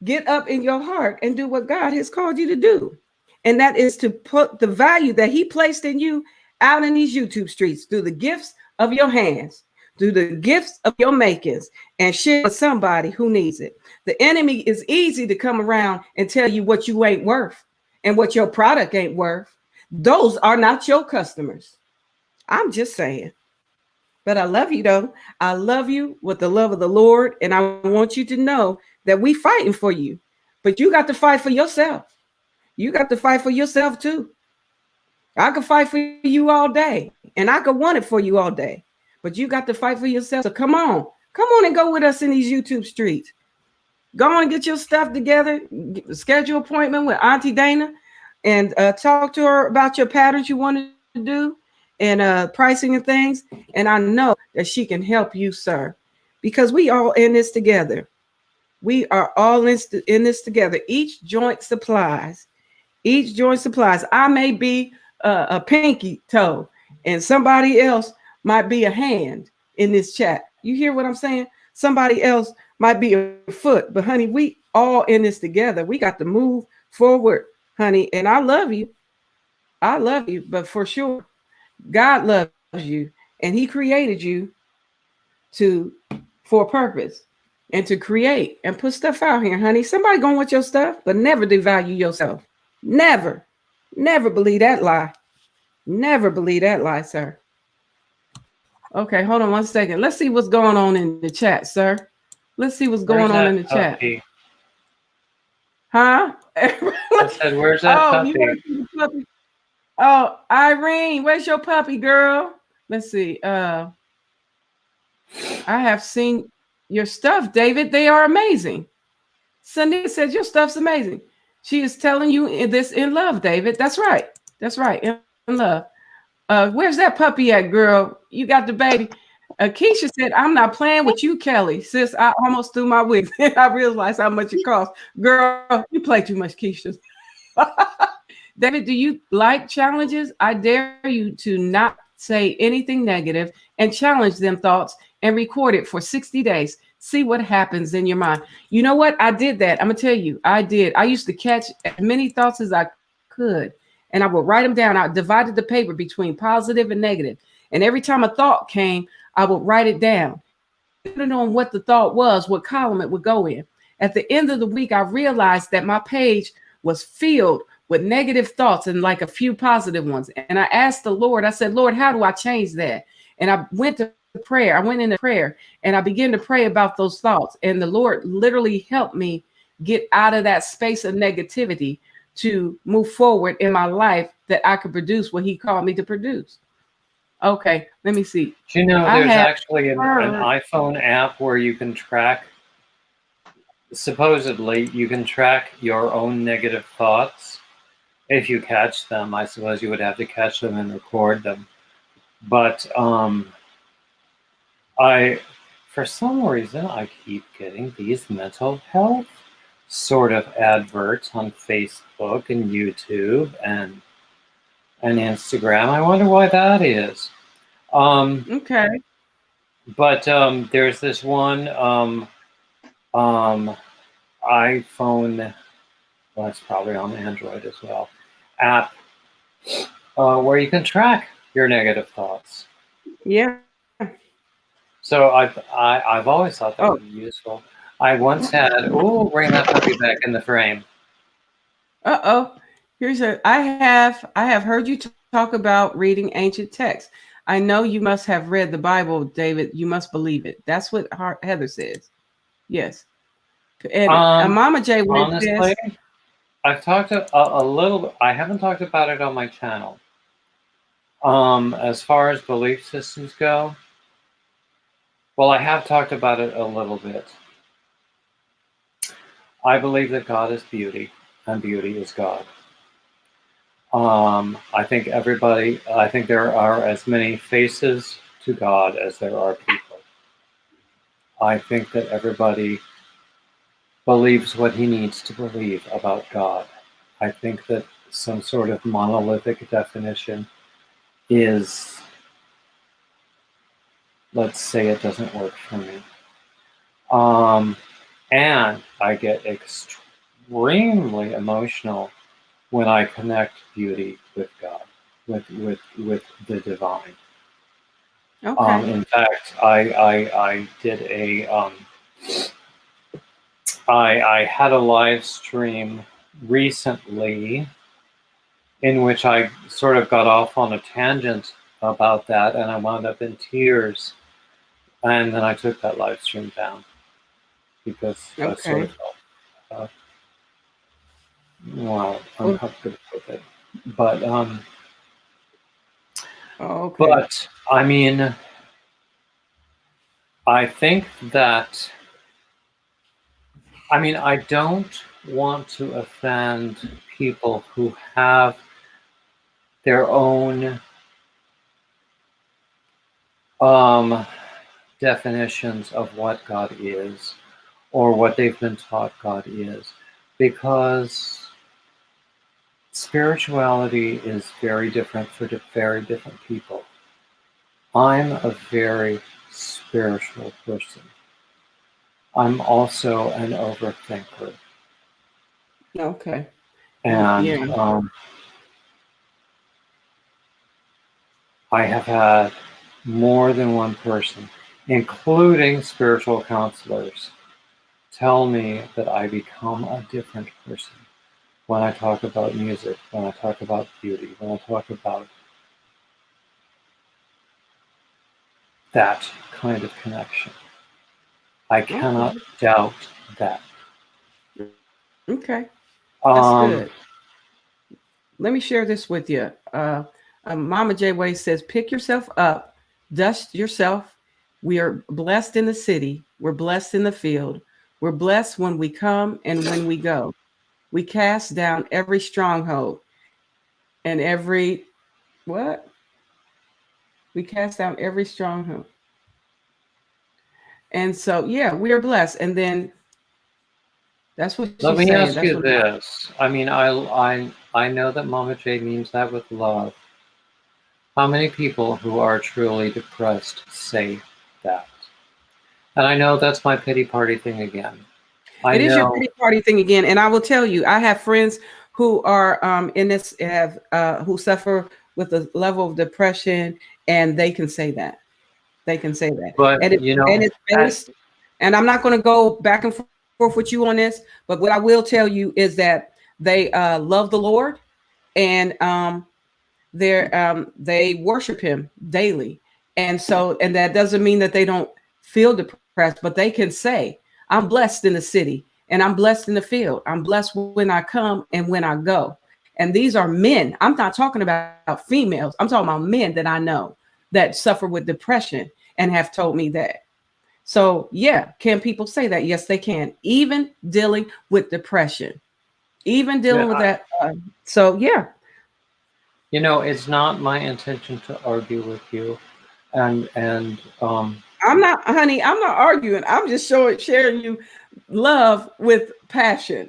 get up in your heart, and do what God has called you to do. And that is to put the value that he placed in you out in these YouTube streets through the gifts of your hands, through the gifts of your makings, and share with somebody who needs it. The enemy is easy to come around and tell you what you ain't worth and what your product ain't worth. Those are not your customers. I'm just saying. But I love you, though. I love you with the love of the Lord. And I want you to know that we fighting for you. But you got to fight for yourself. You got to fight for yourself, too. I could fight for you all day. And I could want it for you all day. But you got to fight for yourself. So come on. Come on and go with us in these YouTube streets. Go on and get your stuff together. Schedule an appointment with Auntie Dana. And talk to her about your patterns you want to do. And pricing and things. And I know that she can help you, sir, because we all in this together. We are all in this together. Each joint supplies. I may be a pinky toe and somebody else might be a hand in this chat. You hear what I'm saying? Somebody else might be a foot, but honey, we all in this together. We got to move forward, honey. And I love you. But for sure, God loves you, and he created you for a purpose and to create and put stuff out here, honey. Somebody gonna want your stuff, but never devalue yourself. Never believe that lie. Never believe that lie, sir. Okay, hold on 1 second. Let's see what's going on in the chat, sir. Let's see what's going on in the chat. Huh? I said, where's that puppy? Oh, Irene, where's your puppy, girl? Let's see. I have seen your stuff, David. They are amazing. Sunday said your stuff's amazing. She is telling you this in love, David. That's right. In love. Where's that puppy at, girl? You got the baby. Keisha said, I'm not playing with you, Kelly. Sis, I almost threw my wig. I realized how much it costs. Girl, you play too much, Keisha. David, do you like challenges? I dare you to not say anything negative and challenge them thoughts and record it for 60 days. See what happens in your mind. You know what? I did that. I'm going to tell you, I did. I used to catch as many thoughts as I could, and I would write them down. I divided the paper between positive and negative. And every time a thought came, I would write it down. Depending on what the thought was, what column it would go in. At the end of the week, I realized that my page was filled with negative thoughts and like a few positive ones. And I asked the Lord, I said, Lord, how do I change that? And I went to prayer. I went into prayer and I began to pray about those thoughts. And the Lord literally helped me get out of that space of negativity to move forward in my life that I could produce what he called me to produce. Okay, let me see. Do you know there's actually an iPhone app where you can track, supposedly you can track your own negative thoughts. If you catch them, I suppose you would have to catch them and record them. But For some reason, I keep getting these mental health sort of adverts on Facebook and YouTube and Instagram. I wonder why that is. Okay. But there's this one iPhone, well, it's probably on Android as well, app where you can track your negative thoughts. Yeah. So I've always thought that would be useful. I once had, bring that puppy back in the frame. I have heard you talk about reading ancient texts. I know you must have read the Bible, David. You must believe it. That's what Heather says. Yes. And Mama J honestly, says, I've talked a little. I haven't talked about it on my channel. As far as belief systems go, well, I have talked about it a little bit. I believe that God is beauty, and beauty is God. I think there are as many faces to God as there are people. I think that everybody believes what he needs to believe about God. I think that some sort of monolithic definition is, let's say, it doesn't work for me. And I get extremely emotional when I connect beauty with God, with the divine. okay. In fact, I did I had a live stream recently in which I sort of got off on a tangent about that, and I wound up in tears, and then I took that live stream down because I sort of felt uncomfortable with it. But but I mean, I think that, I don't want to offend people who have their own definitions of what God is or what they've been taught God is, because spirituality is very different for very different people. I'm a very spiritual person. I'm also an overthinker. Okay. And I have had more than one person, including spiritual counselors, tell me that I become a different person when I talk about music, when I talk about beauty, when I talk about that kind of connection. I cannot doubt that. Okay. That's good. Let me share this with you. Mama J Way says, pick yourself up, dust yourself. We are blessed in the city. We're blessed in the field. We're blessed when we come and when we go. We cast down every stronghold and every what? We cast down every stronghold. And so, yeah, we are blessed. And then that's what she's saying. Let me ask you this. I know that Mama J means that with love. How many people who are truly depressed say that? And I know that's my pity party thing again. It is your pity party thing again. And I will tell you, I have friends who are in this, who suffer with a level of depression, and they can say that. They can say that. But, and it's based, and I'm not going to go back and forth with you on this, but what I will tell you is that they love the Lord, and they worship him daily. And so, and that doesn't mean that they don't feel depressed, but they can say, I'm blessed in the city and I'm blessed in the field. I'm blessed when I come and when I go. And these are men. I'm not talking about females. I'm talking about men that I know that suffer with depression and have told me that. So yeah, can people say that? Yes, they can. Even dealing with depression, even dealing with that. So yeah. It's not my intention to argue with you. And I'm not, honey, I'm not arguing. I'm just sharing you love with passion.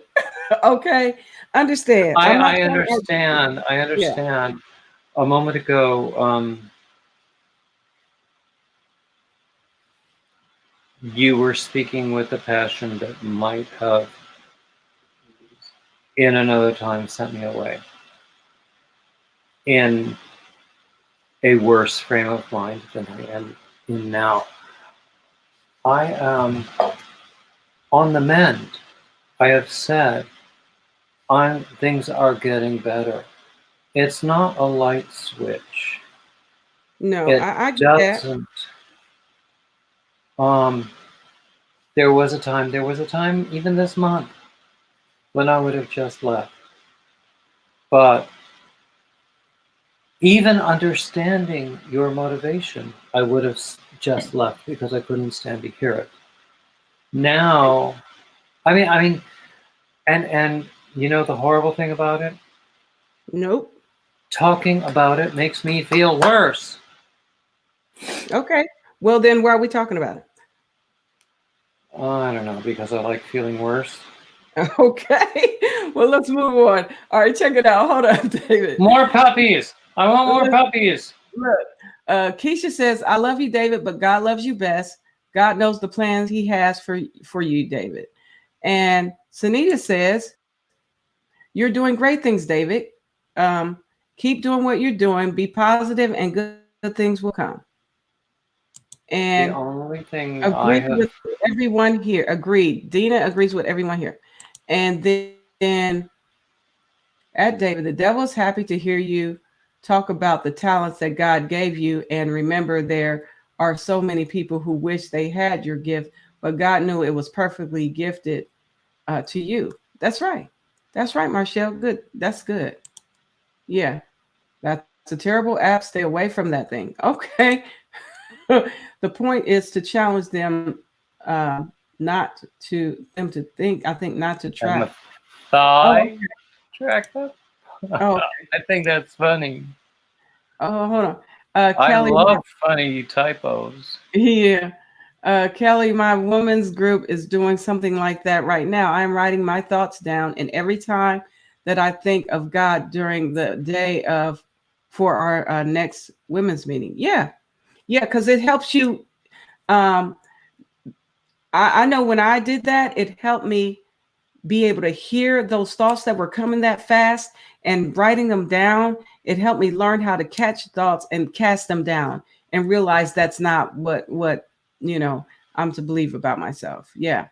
Okay. Understand. I'm not I trying to argue. understand. I Yeah. understand. A moment ago, you were speaking with a passion that might have, in another time, sent me away in a worse frame of mind than I am in now. I am on the mend. I have said things are getting better. It's not a light switch. No, It I get that. doesn't. Um, there was a time, even this month, when I would have just left. But even understanding your motivation, I would have just left because I couldn't stand to hear it. Now, and you know the horrible thing about it? Nope. Talking about it makes me feel worse. Okay. Well, then why are we talking about it? I don't know, because I like feeling worse. Okay. Well, let's move on. All right, check it out. Hold on, David. More puppies. I want more puppies. Look, Keisha says, "I love you, David, but God loves you best. God knows the plans He has for you, David." And Sunita says, "You're doing great things, David. Keep doing what you're doing. Be positive, and good things will come." The And only thing I agreed have. with everyone here. Agreed. Dina agrees with everyone here. And then at David, the devil is happy to hear you talk about the talents that God gave you. And remember, there are so many people who wish they had your gift, but God knew it was perfectly gifted to you. That's right. That's right, Marshall. Good. That's good. Yeah. That's a terrible app. Stay away from that thing. Okay. The point is to challenge them, not to them to think. I think not to I'm try. a Oh, okay. thigh tracker. Oh, I think that's funny. oh, hold on. I Kelly, love funny typos. yeah. Kelly, my woman's group is doing something like that right now. I'm writing my thoughts down, and every time that I think of God during the day of for our next women's meeting, yeah, because it helps you. Um, I know when I did that, it helped me be able to hear those thoughts that were coming that fast and writing them down. It helped me learn how to catch thoughts and cast them down and realize that's not what you know I'm to believe about myself. Yeah.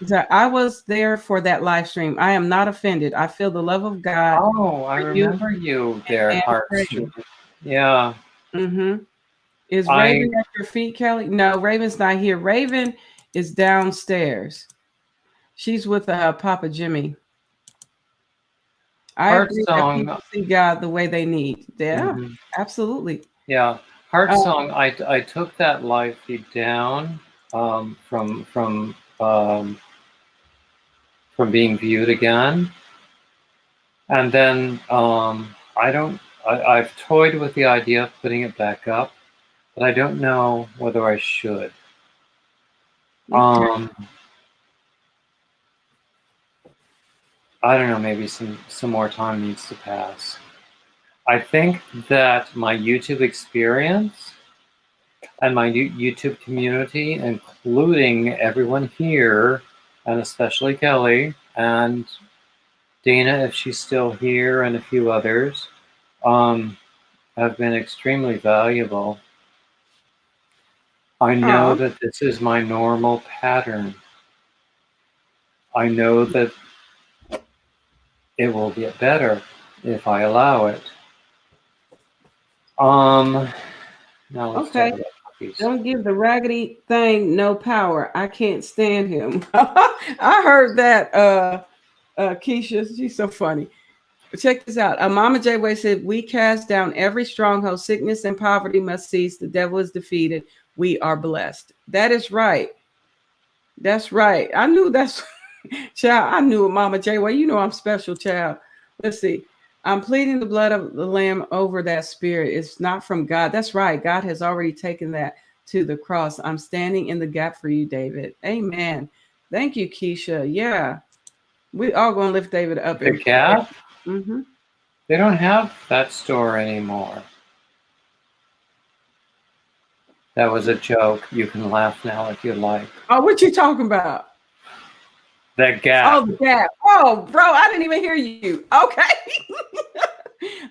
So I was there for that live stream. I am not offended. I feel the love of God Oh, I for you remember you there, and pray. Heartstream. Yeah, Mm-hmm. Is I Raven at your feet, Kelly? No, Raven's not here. Raven is downstairs. She's with Papa Jimmy. I Heart agree that Song. people see God the way they need. Yeah, Mhm. absolutely. Yeah, Heart Uh, Song. I took that live feed down from being viewed again, and then I don't. I've toyed with the idea of putting it back up, but I don't know whether I should. okay. Um, I don't know. Maybe some more time needs to pass. I think that my YouTube experience and my YouTube community, including everyone here, and especially Kelly and Dana, if she's still here, and a few others, um, have been extremely valuable. I know Oh, that this is my normal pattern. I know that it will get better if I allow it. Now let's okay. talk about puppies. Don't give the raggedy thing no power. I can't stand him. I heard that, Keisha. She's so funny. Check this out. Mama J Way said, "We cast down every stronghold. Sickness and poverty must cease. The devil is defeated. We are blessed." That is right. That's right. I knew that's child. I knew it, Mama J. Well, you know I'm special, child. Let's see. I'm pleading the blood of the Lamb over that spirit. It's not from God. That's right. God has already taken that. to the cross. I'm standing in the gap for you, David. Amen. Thank you, Keisha. Yeah. We all going to lift David up. The Gap? Mm-hmm. They don't have that store anymore. That was a joke. You can laugh now if you like. Oh, what you talking about? The Gap. Oh, the Gap. Oh, bro, I didn't even hear you. Okay.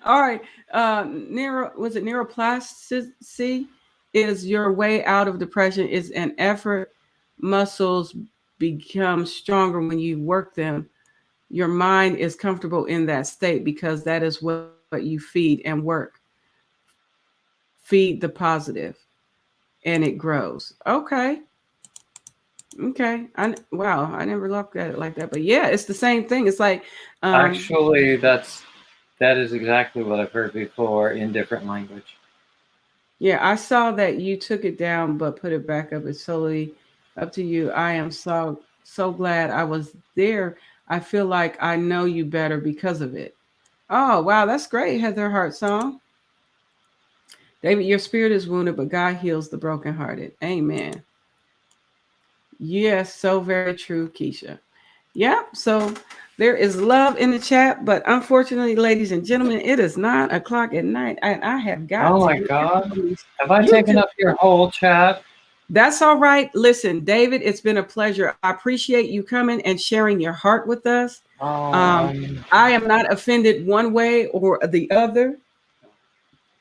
All right. Neuroplasticity is your way out of depression. Is an effort. Muscles become stronger when you work them. Your mind is comfortable in that state because that is what you feed and work. Feed the positive and it grows. Okay. Wow, I never looked at it like that. But yeah, it's the same thing. It's like actually that is exactly what I've heard before in different language. Yeah, I saw that you took it down but put it back up. It's solely up to you. I am so glad I was there. I feel like I know you better because of it. Oh, wow, that's great, Heather Hart song. David, your spirit is wounded, but God heals the brokenhearted. Amen. Yes, so very true, Keisha. Yeah, so there is love in the chat, but unfortunately, ladies and gentlemen, it is 9:00 at night, and I have got Oh my God. Have I taken up your whole chat? That's all right. Listen, David, it's been a pleasure. I appreciate you coming and sharing your heart with us. I am not offended one way or the other.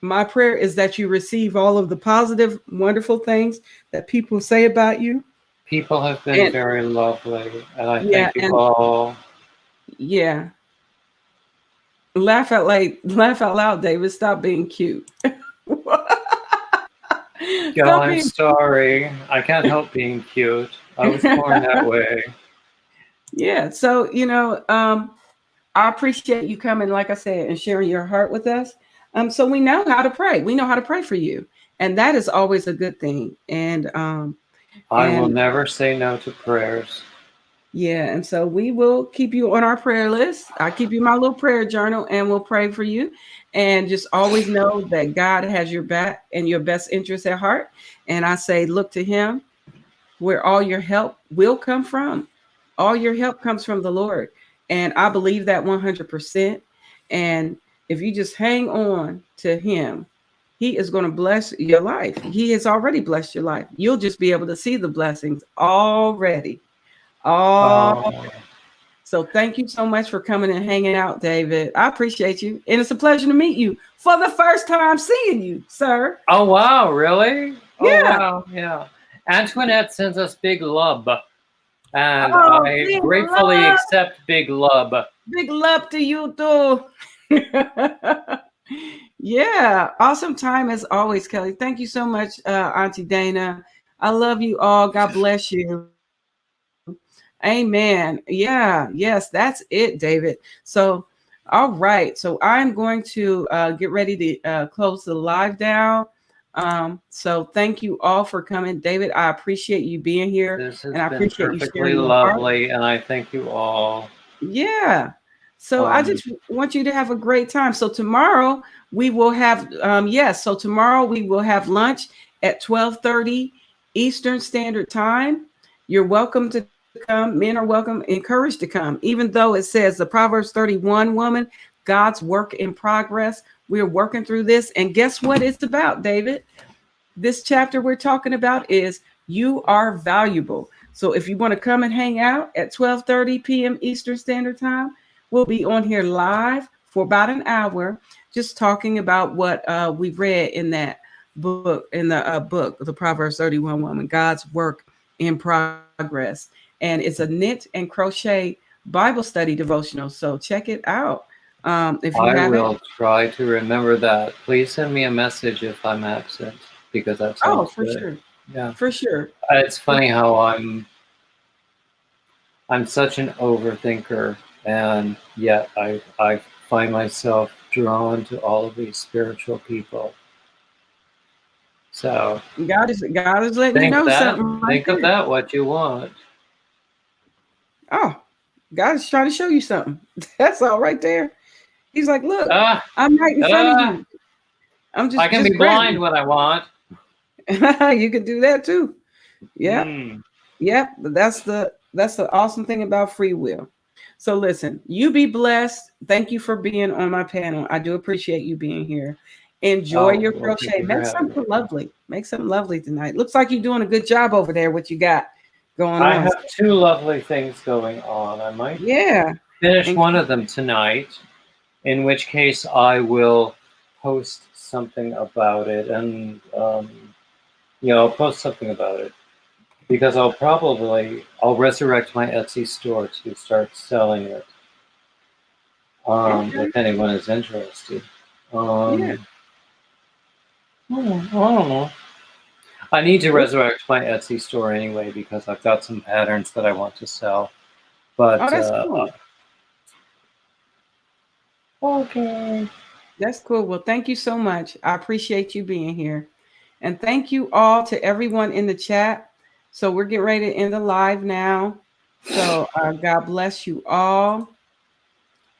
My prayer is that you receive all of the positive, wonderful things that people say about you. People have been very lovely, and I thank you all. Yeah. Laugh out loud, David. Stop being cute. I'm sorry. I can't help being cute. I was born that way. Yeah. So, I appreciate you coming, like I said, and sharing your heart with us. So we know how to pray. We know how to pray for you. And that is always a good thing. And I will never say no to prayers. Yeah. And so we will keep you on our prayer list. I'll keep you my little prayer journal and we'll pray for you. And just always know that God has your back and your best interest at heart. And I say, look to him where all your help will come from. All your help comes from the Lord. And I believe that 100%. And if you just hang on to him, he is going to bless your life. He has already blessed your life. You'll just be able to see the blessings already. So thank you so much for coming and hanging out, David. I appreciate you. And it's a pleasure to meet you for the first time seeing you, sir. Oh, wow. Really? Yeah. Oh, wow. Yeah. Antoinette sends us big love. And I gratefully accept big love. Big love to you too. Yeah. Awesome time as always, Kelly. Thank you so much, Auntie Dana. I love you all. God bless you. Amen. Yeah. Yes, that's it, David. So, all right. So I'm going to get ready to close the live down. So thank you all for coming. David, I appreciate you being here. This has and I been appreciate perfectly you lovely, and I thank you all. Yeah. So I just want you to have a great time. So tomorrow we will have tomorrow we will have lunch at 12:30 Eastern Standard Time. You're welcome to come. Men are welcome, encouraged to come, even though it says the Proverbs 31 woman, God's work in progress. We're working through this. And guess what it's about, David? This chapter we're talking about is you are valuable. So if you want to come and hang out at 12:30 p.m. Eastern Standard Time, we'll be on here live for about an hour, just talking about what we read in that book, the Proverbs 31 woman, God's work in progress. And it's a knit and crochet Bible study devotional. So check it out. If you I will try to remember that. Please send me a message if I'm absent, because that sounds for good. sure. Yeah, for sure. It's funny how I'm such an overthinker, and yet I find myself drawn to all of these spiritual people. So God is letting you know something. Think of that what you want. Oh, God is trying to show you something. That's all right there. He's like, look, I'm right in front of you. I can be blind when I want. You could do that too. Yep. Mm. Yep. That's the awesome thing about free will. So listen, you be blessed. Thank you for being on my panel. I do appreciate you being here. Enjoy Oh, your well, thank crochet. you for Make having me. something lovely. Make something lovely tonight. Looks like you're doing a good job over there. What you got going I on? have two lovely things going on. I might Yeah. finish And one of them tonight, in which case I will post something about it, and I'll post something about it because I'll resurrect my Etsy store to start selling it. okay. If anyone is interested. Yeah. I don't know. I need to resurrect my Etsy store anyway because I've got some patterns that I want to sell. Oh, But that's cool. okay. That's cool. Well, thank you so much. I appreciate you being here. And thank you all to everyone in the chat. So we're getting ready to end the live now. So God bless you all.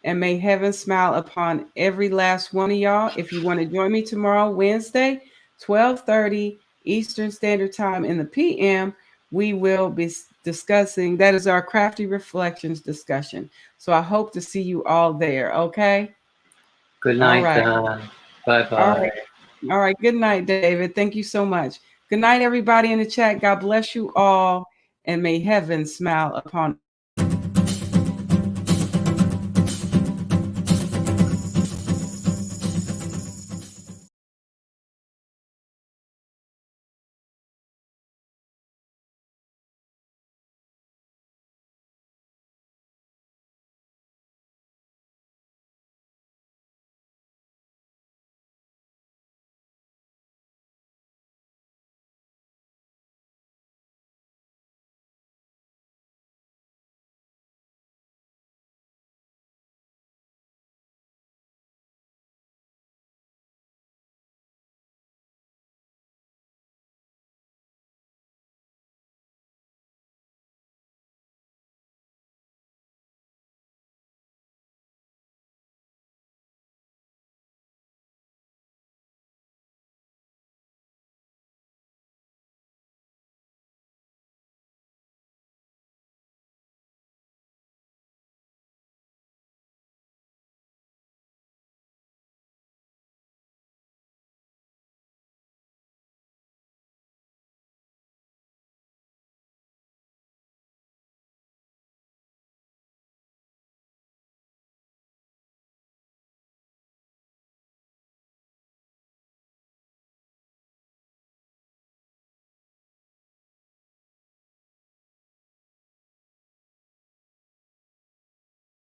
And may heaven smile upon every last one of y'all. If you want to join me tomorrow, Wednesday, 12:30 Eastern Standard Time in the PM, we will be discussing, that is our Crafty Reflections discussion. So I hope to see you all there, okay? Good All night, right. Don. Bye-bye. All right. All right. Good night, David. Thank you so much. Good night, everybody in the chat. God bless you all, and may heaven smile upon